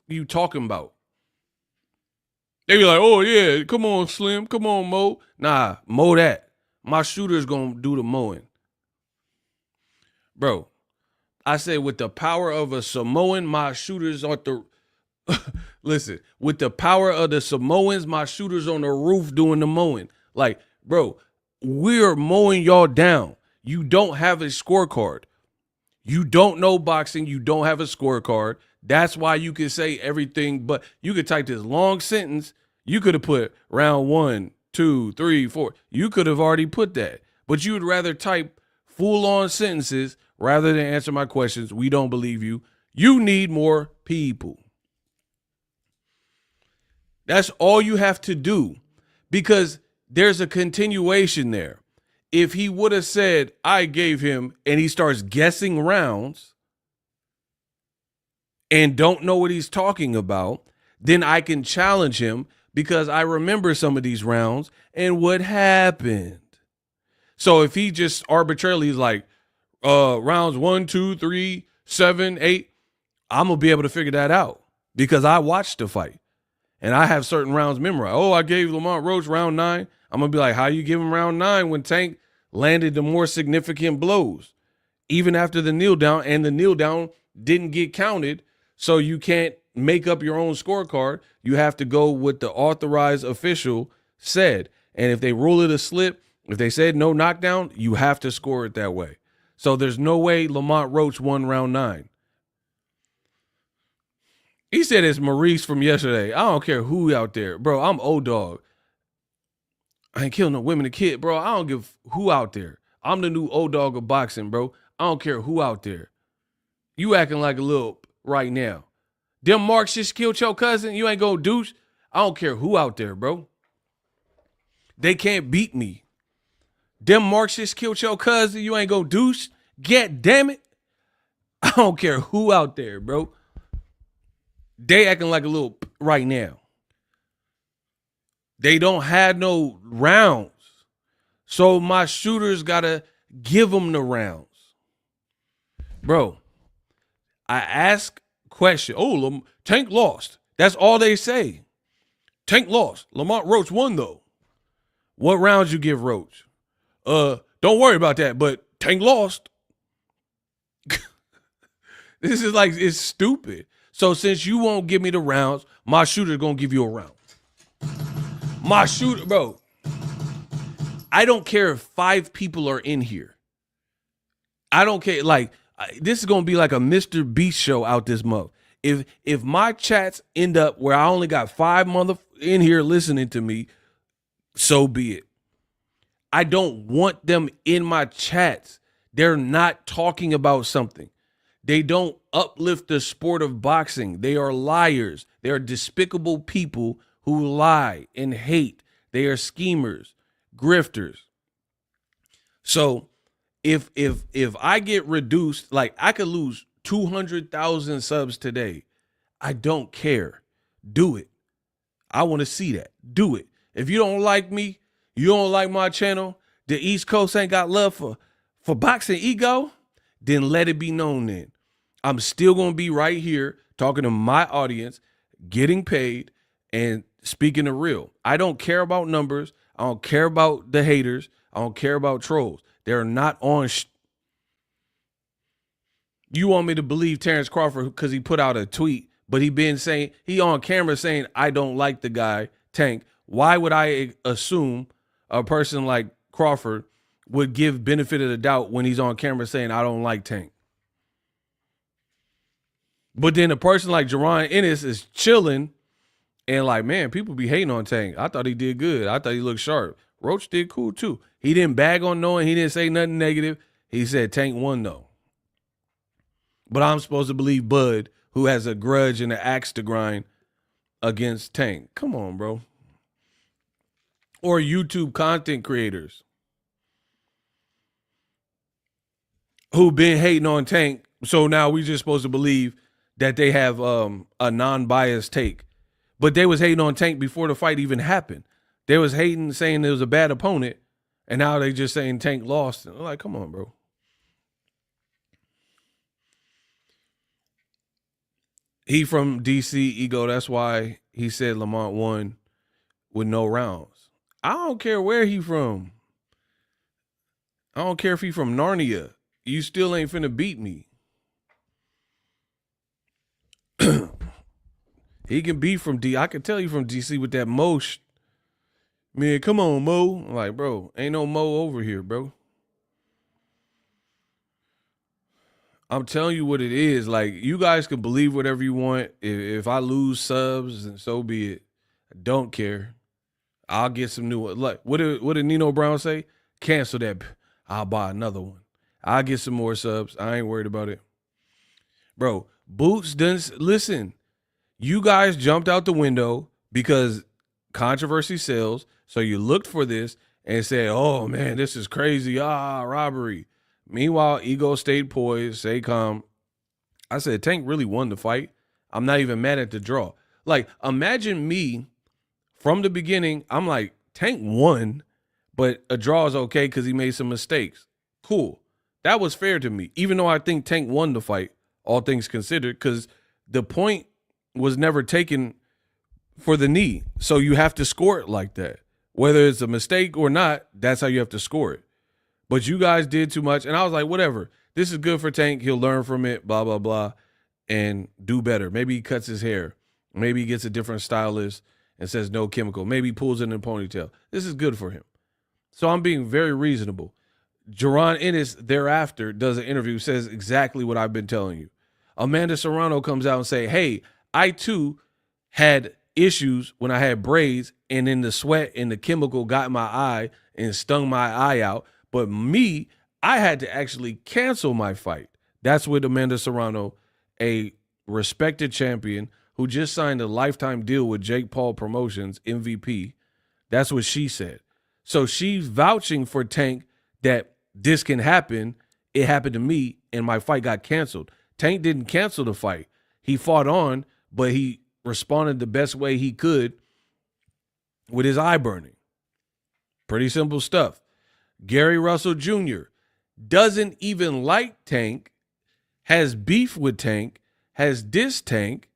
What you talking about? They be like, oh, yeah, come on, Slim. Come on, Mo. Nah, mow that. My shooter's going to do the mowing. Bro, I said with the power of a Samoan, my shooters are the... Listen, with the power of the Samoans, my shooters on the roof doing the mowing. Like, bro, we're mowing y'all down. You don't have a scorecard. You don't know boxing. You don't have a scorecard. That's why you can say everything, but you could type this long sentence. You could have put round 1, 2, 3, 4. You could have already put that, but you would rather type full-on sentences rather than answer my questions. We don't believe you. You need more people. That's all you have to do, because there's a continuation there. If he would have said, I gave him, and he starts guessing rounds and don't know what he's talking about, then I can challenge him because I remember some of these rounds and what happened. So if he just arbitrarily is like, rounds 1, 2, 3, 7, 8, I'm going to be able to figure that out because I watched the fight. And I have certain rounds memorized. Oh, I gave Lamont Roach round 9. I'm going to be like, how you give him round 9 when Tank landed the more significant blows, even after the kneel down, and the kneel down didn't get counted. So you can't make up your own scorecard. You have to go with the authorized official said. And if they rule it a slip, if they said no knockdown, you have to score it that way. So there's no way Lamont Roach won round 9. He said it's Maurice from yesterday. I don't care who out there. Bro, I'm O-Dog. I ain't killing no women and kid, bro. I don't give who out there. I'm the new O-Dog of boxing, bro. I don't care who out there. You acting like a little right now. Them marks just killed your cousin. You ain't gonna douche. I don't care who out there, bro. They can't beat me. Them marks just killed your cousin. You ain't gonna douche. God damn it. I don't care who out there, bro. They acting like a little right now. They don't have no rounds. So my shooters got to give them the rounds. Bro, I ask question. Oh, Tank lost. That's all they say. Tank lost. Lamont Roach won, though. What rounds you give Roach? Don't worry about that, but Tank lost. This is like, it's stupid. So since you won't give me the rounds, my shooter's going to give you a round. My shooter, bro, I don't care if 5 people are in here. I don't care. Like, this is going to be like a Mr. Beast show out this month. If my chats end up where I only got 5 in here listening to me, so be it. I don't want them in my chats. They're not talking about something. They don't uplift the sport of boxing. They are liars. They are despicable people who lie and hate. They are schemers, grifters. So if I get reduced, like I could lose 200,000 subs today, I don't care. Do it. I want to see that. Do it. If you don't like me, you don't like my channel, the East Coast ain't got love for Boxingego, then let it be known then. I'm still going to be right here talking to my audience, getting paid, and speaking the real. I don't care about numbers. I don't care about the haters. I don't care about trolls. They're not on. You want me to believe Terrence Crawford because he put out a tweet, but he on camera saying, I don't like the guy, Tank. Why would I assume a person like Crawford would give benefit of the doubt when he's on camera saying, I don't like Tank? But then a person like Jerron Ennis is chilling and like, man, people be hating on Tank. I thought he did good. I thought he looked sharp. Roach did cool too. He didn't bag on knowing. He didn't say nothing negative. He said Tank won though. But I'm supposed to believe Bud, who has a grudge and an axe to grind against Tank. Come on, bro. Or YouTube content creators who been hating on Tank. So now we just supposed to believe that they have a non-biased take. But they was hating on Tank before the fight even happened. They was hating, saying it was a bad opponent, and now they just saying Tank lost. And I'm like, come on, bro. He from DC, Ego. That's why he said Lamont won with no rounds. I don't care where he from. I don't care if he from Narnia. You still ain't finna beat me. He can be from I can tell you from DC with that Mo. Man, come on, Mo. I'm like, bro, ain't no Mo over here, bro. I'm telling you what it is. Like, you guys can believe whatever you want. If I lose subs, and so be it. I don't care. I'll get some new ones. Like, what did Nino Brown say? Cancel that. I'll buy another one. I'll get some more subs. I ain't worried about it. Bro, Boots didn't listen. You guys jumped out the window because controversy sells. So you looked for this and said, oh, man, this is crazy. Robbery. Meanwhile, Ego stayed poised, stay calm. I said, Tank really won the fight. I'm not even mad at the draw. Like, imagine me from the beginning. I'm like, Tank won, but a draw is okay because he made some mistakes. Cool. That was fair to me, even though I think Tank won the fight, all things considered, because the point was never taken for the knee. So you have to score it like that. Whether it's a mistake or not, that's how you have to score it. But you guys did too much. And I was like, whatever. This is good for Tank. He'll learn from it, blah, blah, blah, and do better. Maybe he cuts his hair. Maybe he gets a different stylist and says no chemical. Maybe he pulls it in a ponytail. This is good for him. So I'm being very reasonable. Jerron Ennis thereafter does an interview, says exactly what I've been telling you. Amanda Serrano comes out and say, hey, I too had issues when I had braids and then the sweat and the chemical got in my eye and stung my eye out. But me, I had to actually cancel my fight. That's with Amanda Serrano, a respected champion who just signed a lifetime deal with Jake Paul Promotions, MVP. That's what she said. So she's vouching for Tank that this can happen. It happened to me, and my fight got canceled. Tank didn't cancel the fight. He fought on, but he responded the best way he could with his eye burning. Pretty simple stuff. Gary Russell Jr. doesn't even like Tank, has beef with Tank, has dissed Tank,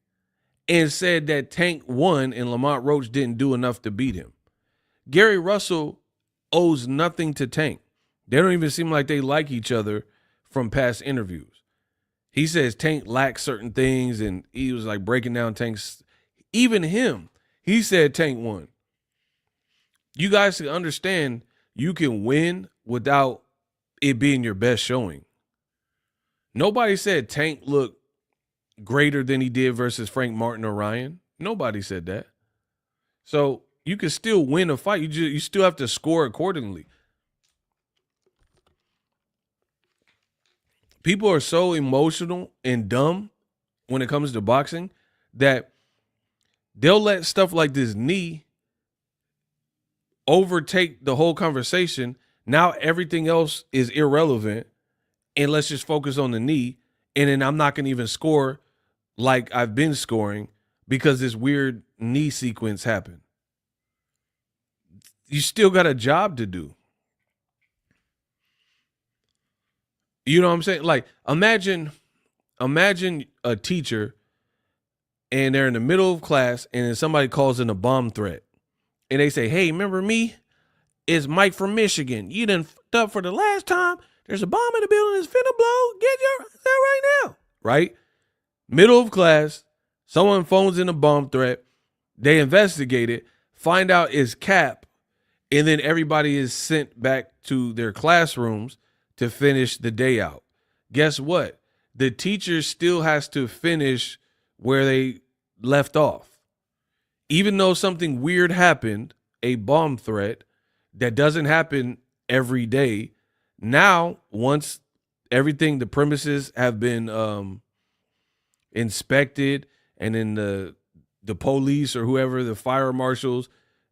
and said that Tank won and Lamont Roach didn't do enough to beat him. Gary Russell owes nothing to Tank. They don't even seem like they like each other from past interviews. He says Tank lacks certain things, and he was like breaking down Tank's. Even him, he said Tank won. You guys can understand you can win without it being your best showing. Nobody said Tank looked greater than he did versus Frank Martin or Ryan. Nobody said that. So you can still win a fight. You still have to score accordingly. People are so emotional and dumb when it comes to boxing that they'll let stuff like this knee overtake the whole conversation. Now everything else is irrelevant, and let's just focus on the knee. And then I'm not going to even score like I've been scoring because this weird knee sequence happened. You still got a job to do. You know what I'm saying? Like, imagine a teacher and they're in the middle of class and then somebody calls in a bomb threat. And they say, hey, remember me? It's Mike from Michigan. You done fucked up for the last time. There's a bomb in the building. It's finna blow. Get your that right now. Right? Middle of class. Someone phones in a bomb threat. They investigate it. Find out it's cap. And then everybody is sent back to their classrooms to finish the day out. Guess what? The teacher still has to finish where they left off. Even though something weird happened, a bomb threat, That doesn't happen every day. Now, once everything, the premises have been inspected, and then the police or whoever, the fire marshals,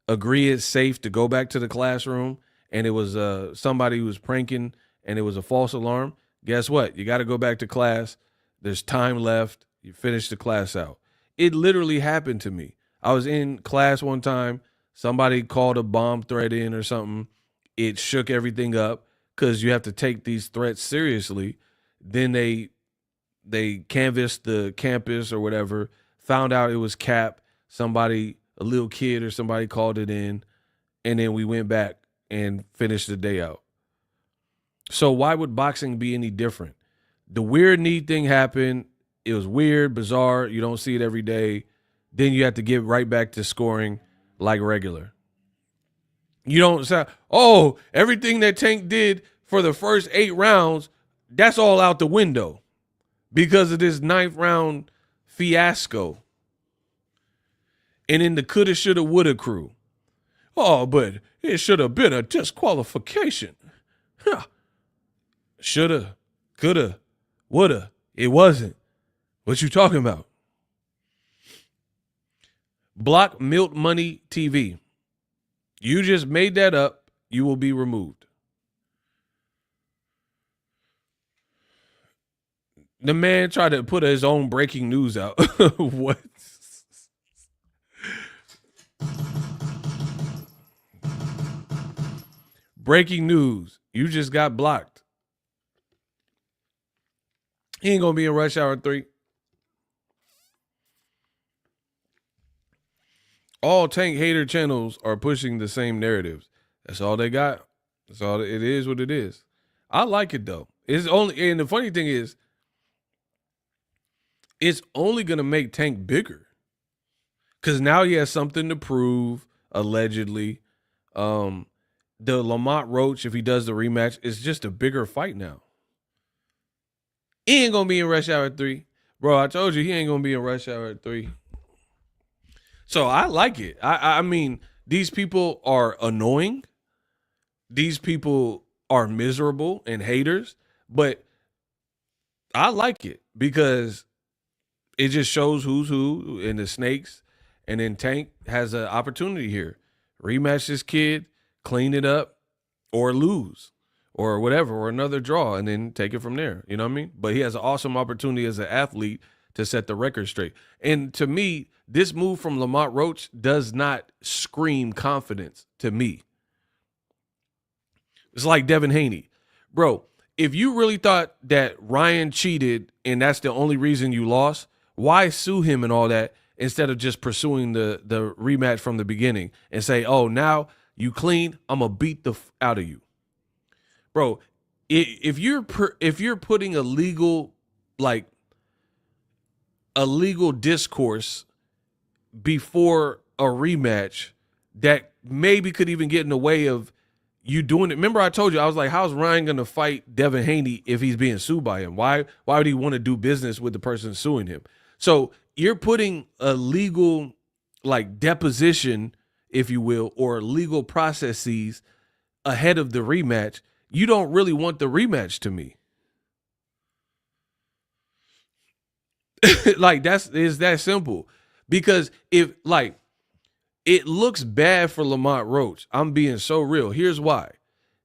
agree it's safe to go back to the classroom, and it was somebody who was pranking and it was a false alarm, guess what? You got to go back to class. There's time left. You finish the class out. It literally happened to me. I was in class one time. Somebody called a bomb threat in or something. It shook everything up because you have to take these threats seriously. Then they canvassed the campus or whatever, found out it was cap. Somebody, a little kid or somebody called it in, and then we went back and finished the day out. So why would boxing be any different? The weird knee thing happened. It was weird, bizarre. You don't see it every day. Then you have to get right back to scoring like regular. You don't say, oh, everything that Tank did for the first 8 rounds, that's all out the window because of this 9th round fiasco. And in the coulda, shoulda, woulda crew. Oh, but it should have been a disqualification. Huh. Shoulda, coulda, woulda. It wasn't. What you talking about? Block Milt Money TV. You just made that up. You will be removed. The man tried to put his own breaking news out. What? Breaking news. You just got blocked. He ain't going to be in Rush Hour 3. All Tank hater channels are pushing the same narratives. That's all they got. That's all. It is what it is. I like it though. It's only, and the funny thing is, it's only gonna make Tank bigger because now he has something to prove. Allegedly, the Lamont Roach, if he does the rematch, is just a bigger fight now. He ain't gonna be in Rush Hour 3, bro. I told you he ain't gonna be in Rush Hour 3. So I like it. I mean, these people are annoying. These people are miserable and haters, but I like it because it just shows who's who in the snakes. And then Tank has an opportunity here. Rematch this kid, clean it up, or lose, or whatever, or another draw, and then take it from there. You know what I mean? But he has an awesome opportunity as an athlete to set the record straight. And to me, this move from Lamont Roach does not scream confidence to me. It's like Devin Haney. Bro, if you really thought that Ryan cheated and that's the only reason you lost, why sue him and all that instead of just pursuing the rematch from the beginning and say, oh, now you clean, I'm going to beat the out of you. Bro, if you're putting a legal discourse before a rematch that maybe could even get in the way of you doing it. Remember I told you, I was like, how's Ryan going to fight Devin Haney if he's being sued by him? Why would he want to do business with the person suing him? So you're putting a legal deposition, if you will, or legal processes ahead of the rematch. You don't really want the rematch to me. It's that simple. Because if it looks bad for Lamont Roach. I'm being so real. Here's why.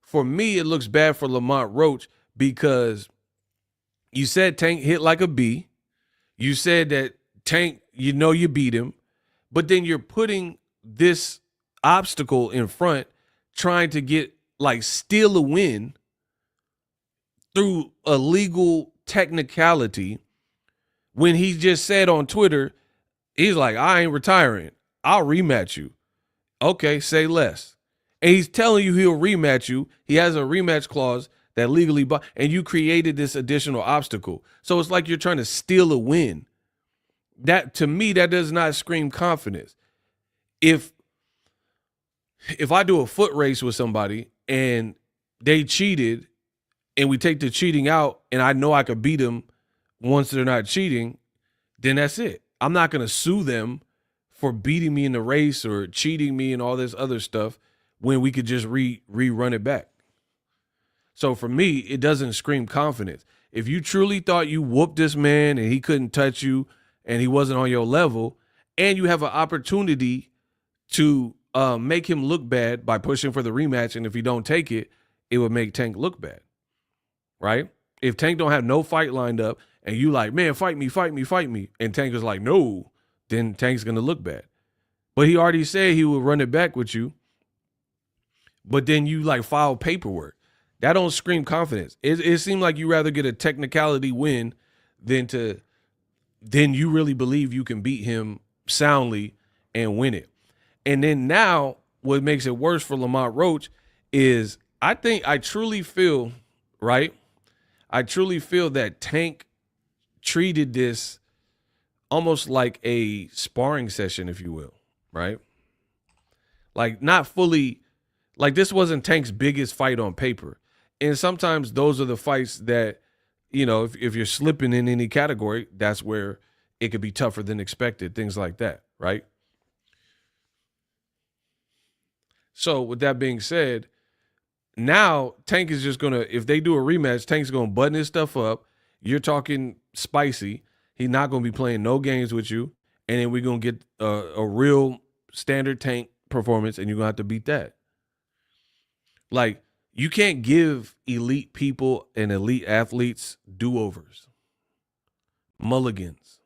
For me, it looks bad for Lamont Roach because you said Tank hit like a bee. You said that Tank, you beat him. But then you're putting this obstacle in front, trying to get steal a win through a legal technicality when he just said on Twitter, he's like, I ain't retiring. I'll rematch you. Okay, say less. And he's telling you he'll rematch you. He has a rematch clause that legally, and you created this additional obstacle. So it's like you're trying to steal a win. That, to me, that does not scream confidence. If I do a foot race with somebody and they cheated and we take the cheating out and I know I could beat them once they're not cheating, then that's it. I'm not going to sue them for beating me in the race or cheating me and all this other stuff when we could just rerun it back. So for me, it doesn't scream confidence. If you truly thought you whooped this man and he couldn't touch you and he wasn't on your level, and you have an opportunity to make him look bad by pushing for the rematch, and if you don't take it, it would make Tank look bad, right? If Tank don't have no fight lined up and you like, man, fight me, fight me, fight me, and Tank is like, no, then Tank's going to look bad. But he already said he would run it back with you, but then you like file paperwork. That don't scream confidence. It seemed like you rather get a technicality win than you really believe you can beat him soundly and win it. And then now what makes it worse for Lamont Roach is I truly feel, right? I truly feel that Tank treated this almost like a sparring session, if you will, right? Like not fully, like this wasn't Tank's biggest fight on paper. And sometimes those are the fights that, you know, if you're slipping in any category, that's where it could be tougher than expected, things like that, right? So with that being said, now Tank is just going to, if they do a rematch, Tank's going to button his stuff up. You're talking spicy. He's not going to be playing no games with you. And then we're going to get a real standard Tank performance, and you're going to have to beat that. Like, you can't give elite people and elite athletes do-overs, mulligans.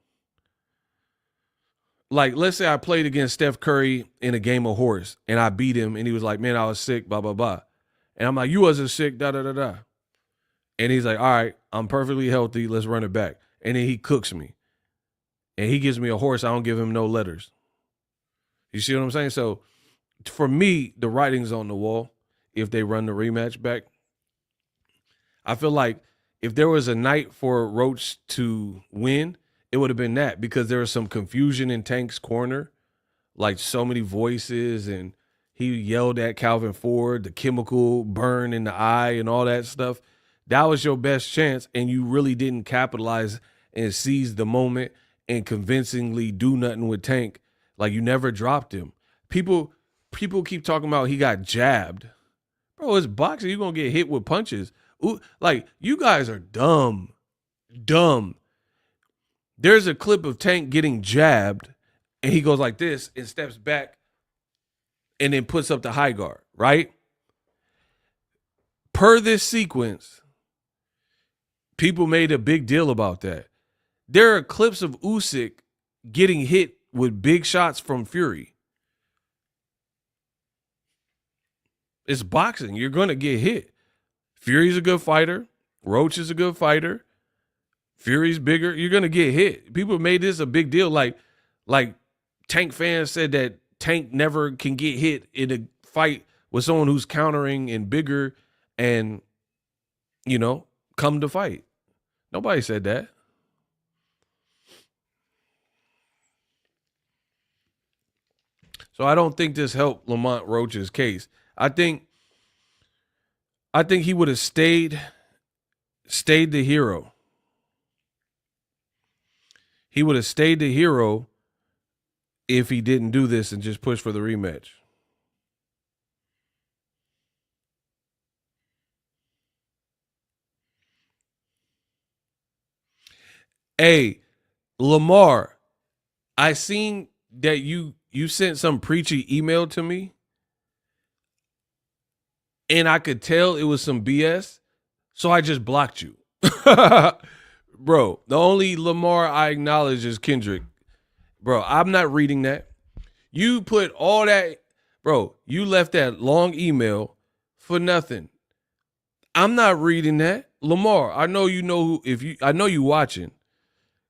Like, let's say I played against Steph Curry in a game of horse, and I beat him, and he was like, man, I was sick, blah, blah, blah. And I'm like, you wasn't sick, da, da, da, da. And he's like, all right, I'm perfectly healthy. Let's run it back. And then he cooks me. And he gives me a horse. I don't give him no letters. You see what I'm saying? So for me, the writing's on the wall if they run the rematch back. I feel like if there was a night for Roach to win, it would have been that, because there was some confusion in Tank's corner, like so many voices, and he yelled at Calvin Ford, the chemical burn in the eye and all that stuff. That was your best chance, and you really didn't capitalize and seize the moment and convincingly do nothing with Tank. Like, you never dropped him. People keep talking about he got jabbed. Bro, it's boxing. You're going to get hit with punches. Ooh, like, you guys are dumb. Dumb. There's a clip of Tank getting jabbed, and he goes like this and steps back and then puts up the high guard, right? Per this sequence, people made a big deal about that. There are clips of Usyk getting hit with big shots from Fury. It's boxing. You're going to get hit. Fury's a good fighter. Roach is a good fighter. Fury's bigger. You're going to get hit. People made this a big deal. Like Tank fans said that Tank never can get hit in a fight with someone who's countering and bigger and, you know, come to fight. Nobody said that. So I don't think this helped Lamont Roach's case. I think he would have stayed the hero. He would have stayed the hero if he didn't do this and just push for the rematch. Hey, Lamar, I seen that you sent some preachy email to me, and I could tell it was some BS, so I just blocked you. Bro, the only Lamar I acknowledge is Kendrick. Bro, I'm not reading that. You put all that, bro, you left that long email for nothing. I'm not reading that. Lamar, I know you know I know you watching,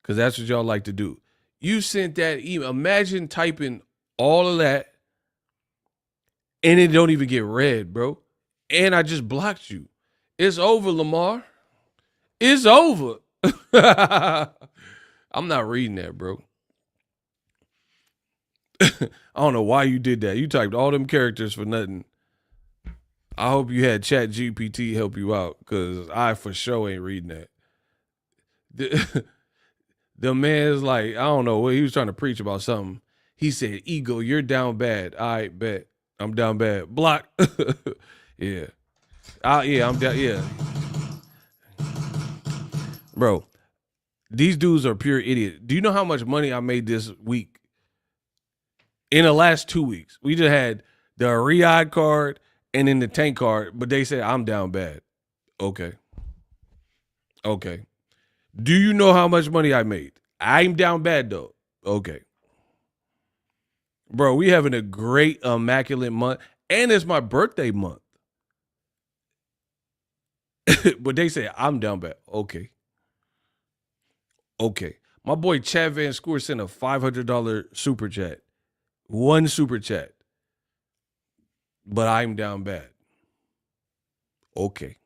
because that's what y'all like to do. You sent that email. Imagine typing all of that and it don't even get read, bro. And I just blocked you. It's over, Lamar. It's over. I'm not reading that, bro. I don't know why you did that. You typed all them characters for nothing. I hope you had Chat GPT help you out, because I for sure ain't reading that. The man's like, I don't know, he was trying to preach about something. He said, ego, you're down bad. All right, bet. I'm down bad. Block. Yeah. Yeah, I'm down. Yeah. Bro, these dudes are pure idiots. Do you know how much money I made this week? In the last 2 weeks. We just had the Riyadh card and then the Tank card, but they said I'm down bad. Okay. Okay. Do you know how much money I made? I'm down bad though. Okay. Bro, we having a great immaculate month. And it's my birthday month. But they say I'm down bad. Okay. Okay. My boy Chad Van Scoor sent a $500 super chat. One super chat. But I'm down bad. Okay.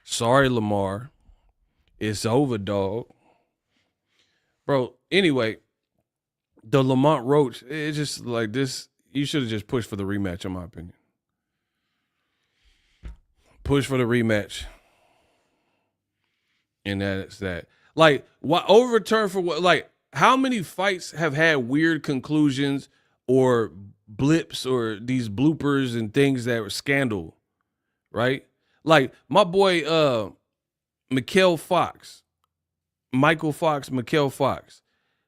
Sorry, Lamar. It's over, dog. Bro, anyway, the Lamont Roach, it's just like this. You should have just pushed for the rematch, in my opinion. Push for the rematch. And that's that. Like, what overturn for what? Like, how many fights have had weird conclusions or blips or these bloopers and things that were scandal, right? Like, my boy, Michael Fox,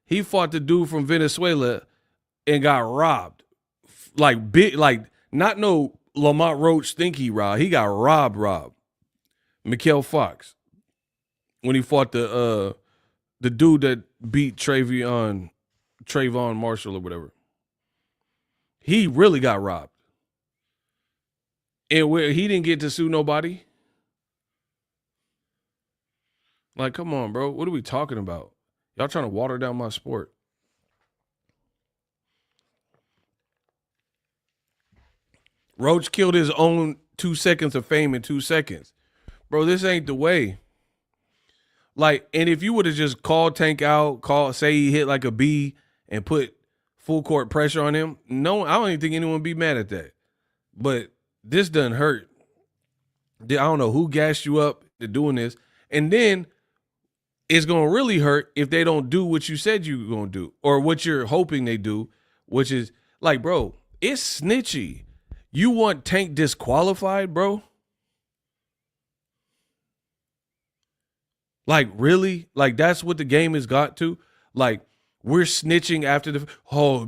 he fought the dude from Venezuela and got robbed. Like, big, like, not no Lamont Roach think he robbed. He got robbed. Michael Fox. When he fought the dude that beat Trayvon Marshall or whatever. He really got robbed. And where he didn't get to sue nobody. Like, come on, bro. What are we talking about? Y'all trying to water down my sport. Roach killed his own 2 seconds of fame in 2 seconds. Bro, this ain't the way. Like, and if you would have just called Tank out, say he hit like a B and put full court pressure on him, no, I don't even think anyone would be mad at that. But this doesn't hurt. I don't know who gassed you up to doing this. And then it's going to really hurt if they don't do what you said you were going to do or what you're hoping they do, which is like, bro, it's snitchy. You want Tank disqualified, bro? Like, really? Like, that's what the game has got to? Like, we're snitching after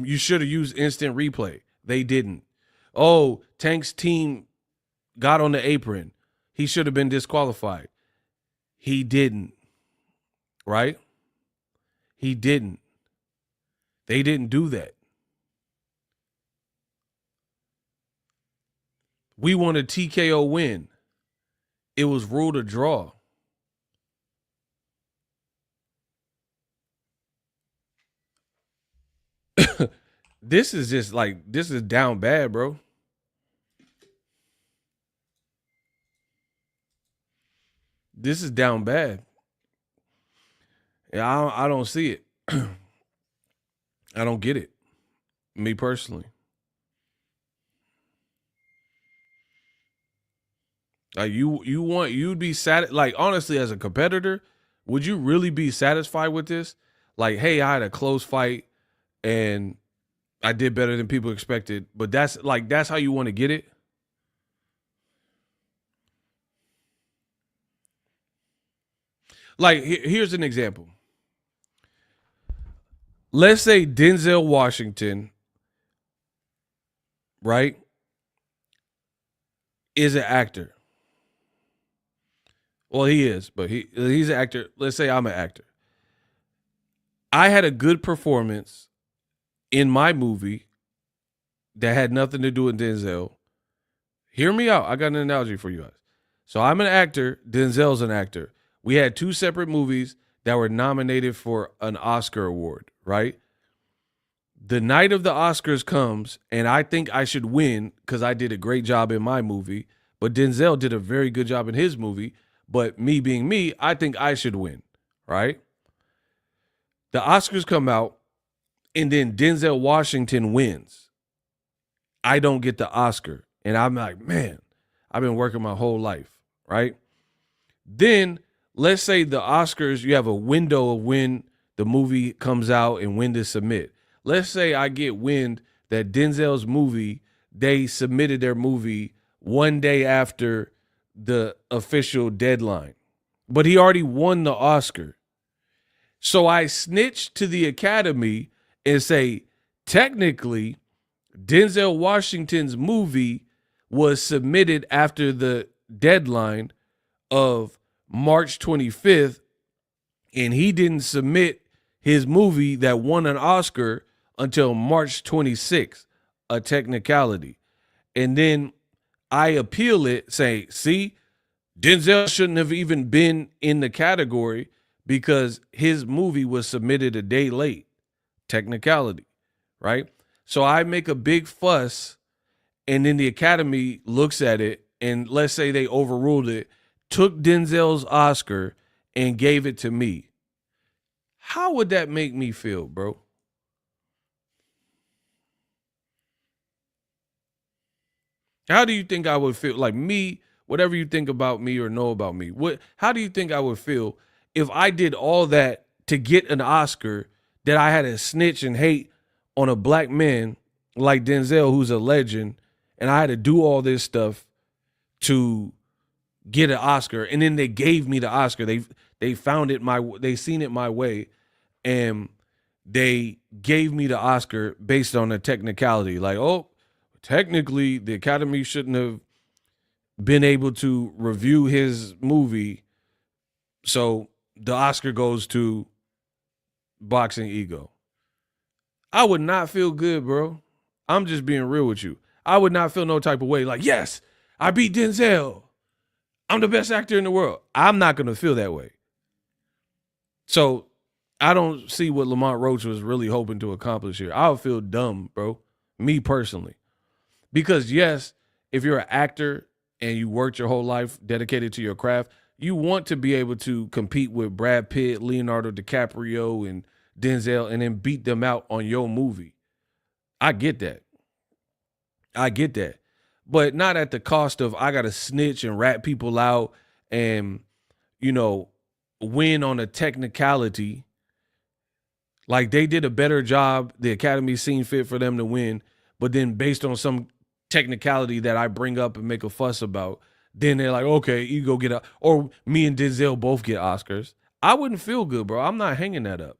you should have used instant replay. They didn't. Oh, Tank's team got on the apron. He should have been disqualified. He didn't. Right? He didn't. They didn't do that. We want a TKO win. It was ruled a draw. This is just like, this is down bad, bro. This is down bad. Yeah, I don't see it. I don't get it. Me personally. Like, you'd be like, honestly, as a competitor, would you really be satisfied with this? Like, hey, I had a close fight and I did better than people expected, but that's how you want to get it? Like, here's an example. Let's say Denzel Washington, right, is an actor. Well, he is, but he's an actor. Let's say I'm an actor. I had a good performance in my movie that had nothing to do with Denzel. Hear me out. I got an analogy for you guys. So I'm an actor. Denzel's an actor. We had 2 separate movies that were nominated for an Oscar award, right? The night of the Oscars comes, and I think I should win because I did a great job in my movie, but Denzel did a very good job in his movie. But me being me, I think I should win, right? The Oscars come out, and then Denzel Washington wins. I don't get the Oscar. And I'm like, man, I've been working my whole life, right? Then let's say the Oscars, you have a window of when the movie comes out and when to submit. Let's say I get wind that Denzel's movie they submitted their movie one day after the official deadline. But he already won the Oscar. So I snitched to the Academy and say, technically, Denzel Washington's movie was submitted after the deadline of March 25th, and he didn't submit his movie that won an Oscar until March 26th, a technicality. And then I appeal it, say, see, Denzel shouldn't have even been in the category because his movie was submitted a day late, technicality, right? So I make a big fuss, and then the Academy looks at it, and let's say they overruled it, took Denzel's Oscar and gave it to me. How would that make me feel, bro? How do you think I would feel? Like me, whatever you think about me or know about me, how do you think I would feel if I did all that to get an Oscar, that I had to snitch and hate on a black man like Denzel, who's a legend, and I had to do all this stuff to get an Oscar, and then they gave me the Oscar. They found it they seen it my way, and they gave me the Oscar based on a technicality. Like, oh, technically the Academy shouldn't have been able to review his movie, so the Oscar goes to Boxingego. I would not feel good, bro. I'm just being real with you. I would not feel no type of way. Like, yes, I beat Denzel. I'm the best actor in the world. I'm not going to feel that way. So I don't see what Lamont Roach was really hoping to accomplish here. I would feel dumb, bro. Me personally. Because yes, if you're an actor and you worked your whole life dedicated to your craft, you want to be able to compete with Brad Pitt, Leonardo DiCaprio, and Denzel, and then beat them out on your movie. I get that. I get that. But not at the cost of I got to snitch and rat people out and, win on a technicality. Like, they did a better job. The Academy seen fit for them to win. But then based on some technicality that I bring up and make a fuss about, then they're like, okay, you go get or me and Denzel both get Oscars. I wouldn't feel good, bro. I'm not hanging that up.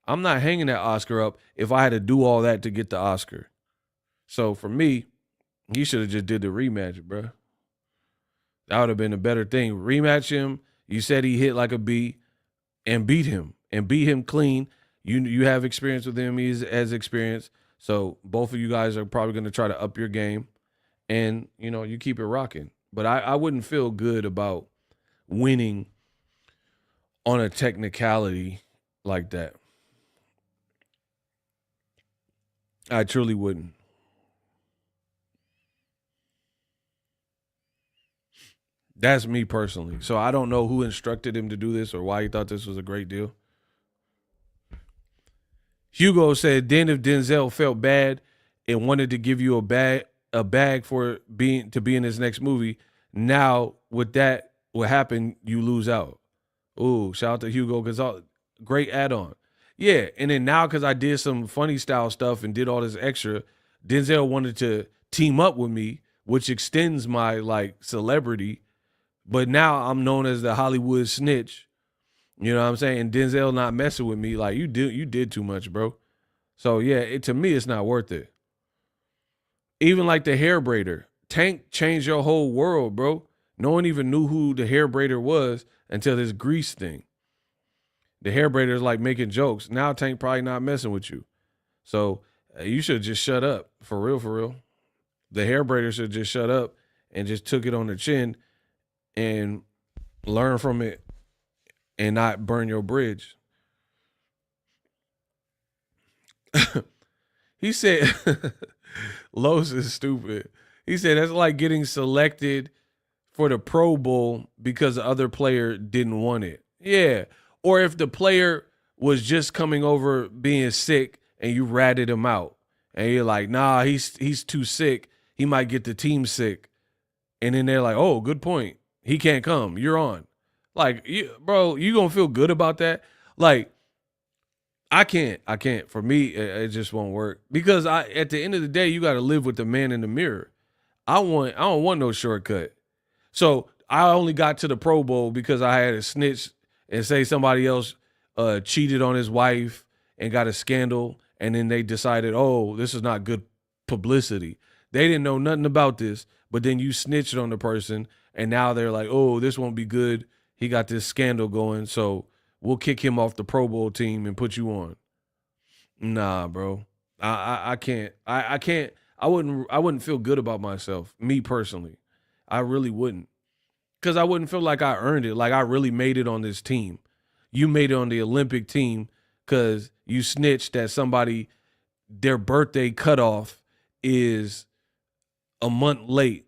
I'm not hanging that Oscar up if I had to do all that to get the Oscar. So for me, he should have just did the rematch, bro. That would have been a better thing. Rematch him. You said he hit like a bee, and beat him clean. You have experience with him. He has experience. So both of you guys are probably going to try to up your game, and you keep it rocking. But I wouldn't feel good about winning on a technicality like that. I truly wouldn't. That's me personally. So I don't know who instructed him to do this or why he thought this was a great deal. Hugo said, then if Denzel felt bad and wanted to give you a bag for being in his next movie, now with that, what happened, you lose out. Ooh, shout out to Hugo because great add-on. Yeah, and then now because I did some funny style stuff and did all this extra, Denzel wanted to team up with me, which extends my celebrity. But now I'm known as the Hollywood snitch. You know what I'm saying? And Denzel not messing with me. Like, you did too much, bro. So yeah, to me, it's not worth it. Even like the hair braider. Tank changed your whole world, bro. No one even knew who the hair braider was until this Grease thing. The hair braider is like making jokes. Now Tank probably not messing with you. So you should just shut up. For real, for real. The hair braider should just shut up and just took it on the chin and learn from it and not burn your bridge. He said, Los is stupid. He said, that's like getting selected for the Pro Bowl because the other player didn't want it. Yeah. Or if the player was just coming over being sick and you ratted him out and you're like, nah, he's too sick. He might get the team sick. And then they're like, oh, good point. He can't come. You're on. Like, bro, you going to feel good about that? Like, I can't. I can't. For me, it just won't work because at the end of the day, you got to live with the man in the mirror. I don't want no shortcut. So I only got to the Pro Bowl because I had a snitch and say somebody else cheated on his wife and got a scandal, and then they decided, oh, this is not good publicity. They didn't know nothing about this, but then you snitched on the person, and now they're like, oh, this won't be good. He got this scandal going, so we'll kick him off the Pro Bowl team and put you on. Nah, bro. I can't. I can't. I wouldn't feel good about myself, me personally. I really wouldn't. Because I wouldn't feel like I earned it, like I really made it on this team. You made it on the Olympic team because you snitched that somebody, their birthday cutoff is a month late.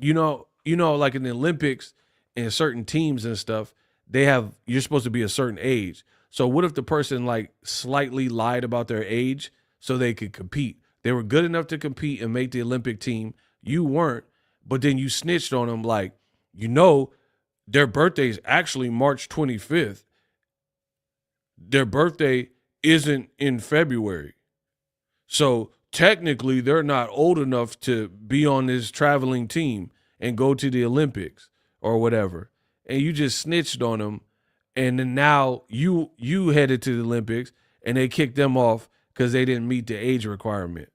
Like in the Olympics and certain teams and stuff, you're supposed to be a certain age. So what if the person like slightly lied about their age so they could compete? They were good enough to compete and make the Olympic team. You weren't, but then you snitched on them like, their birthday is actually March 25th. Their birthday isn't in February. So technically, they're not old enough to be on this traveling team and go to the Olympics or whatever. And you just snitched on them. And then now you headed to the Olympics and they kicked them off because they didn't meet the age requirement.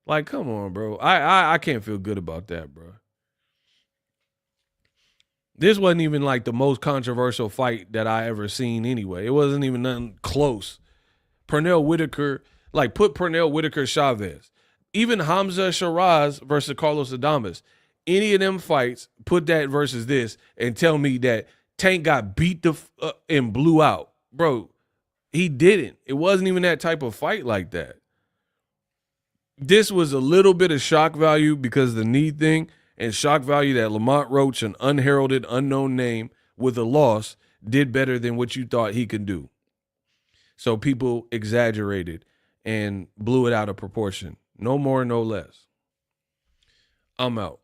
Like, come on, bro. I can't feel good about that, bro. This wasn't even like the most controversial fight that I ever seen anyway. It wasn't even nothing close. Pernell Whitaker, like put Pernell Whitaker Chavez. Even Hamza Shiraz versus Carlos Adames. Any of them fights, put that versus this and tell me that Tank got beat and blew out. Bro, he didn't. It wasn't even that type of fight like that. This was a little bit of shock value because of the knee thing, and shock value that Lamont Roach, an unheralded, unknown name with a loss, did better than what you thought he could do. So people exaggerated and blew it out of proportion. No more, no less. I'm out.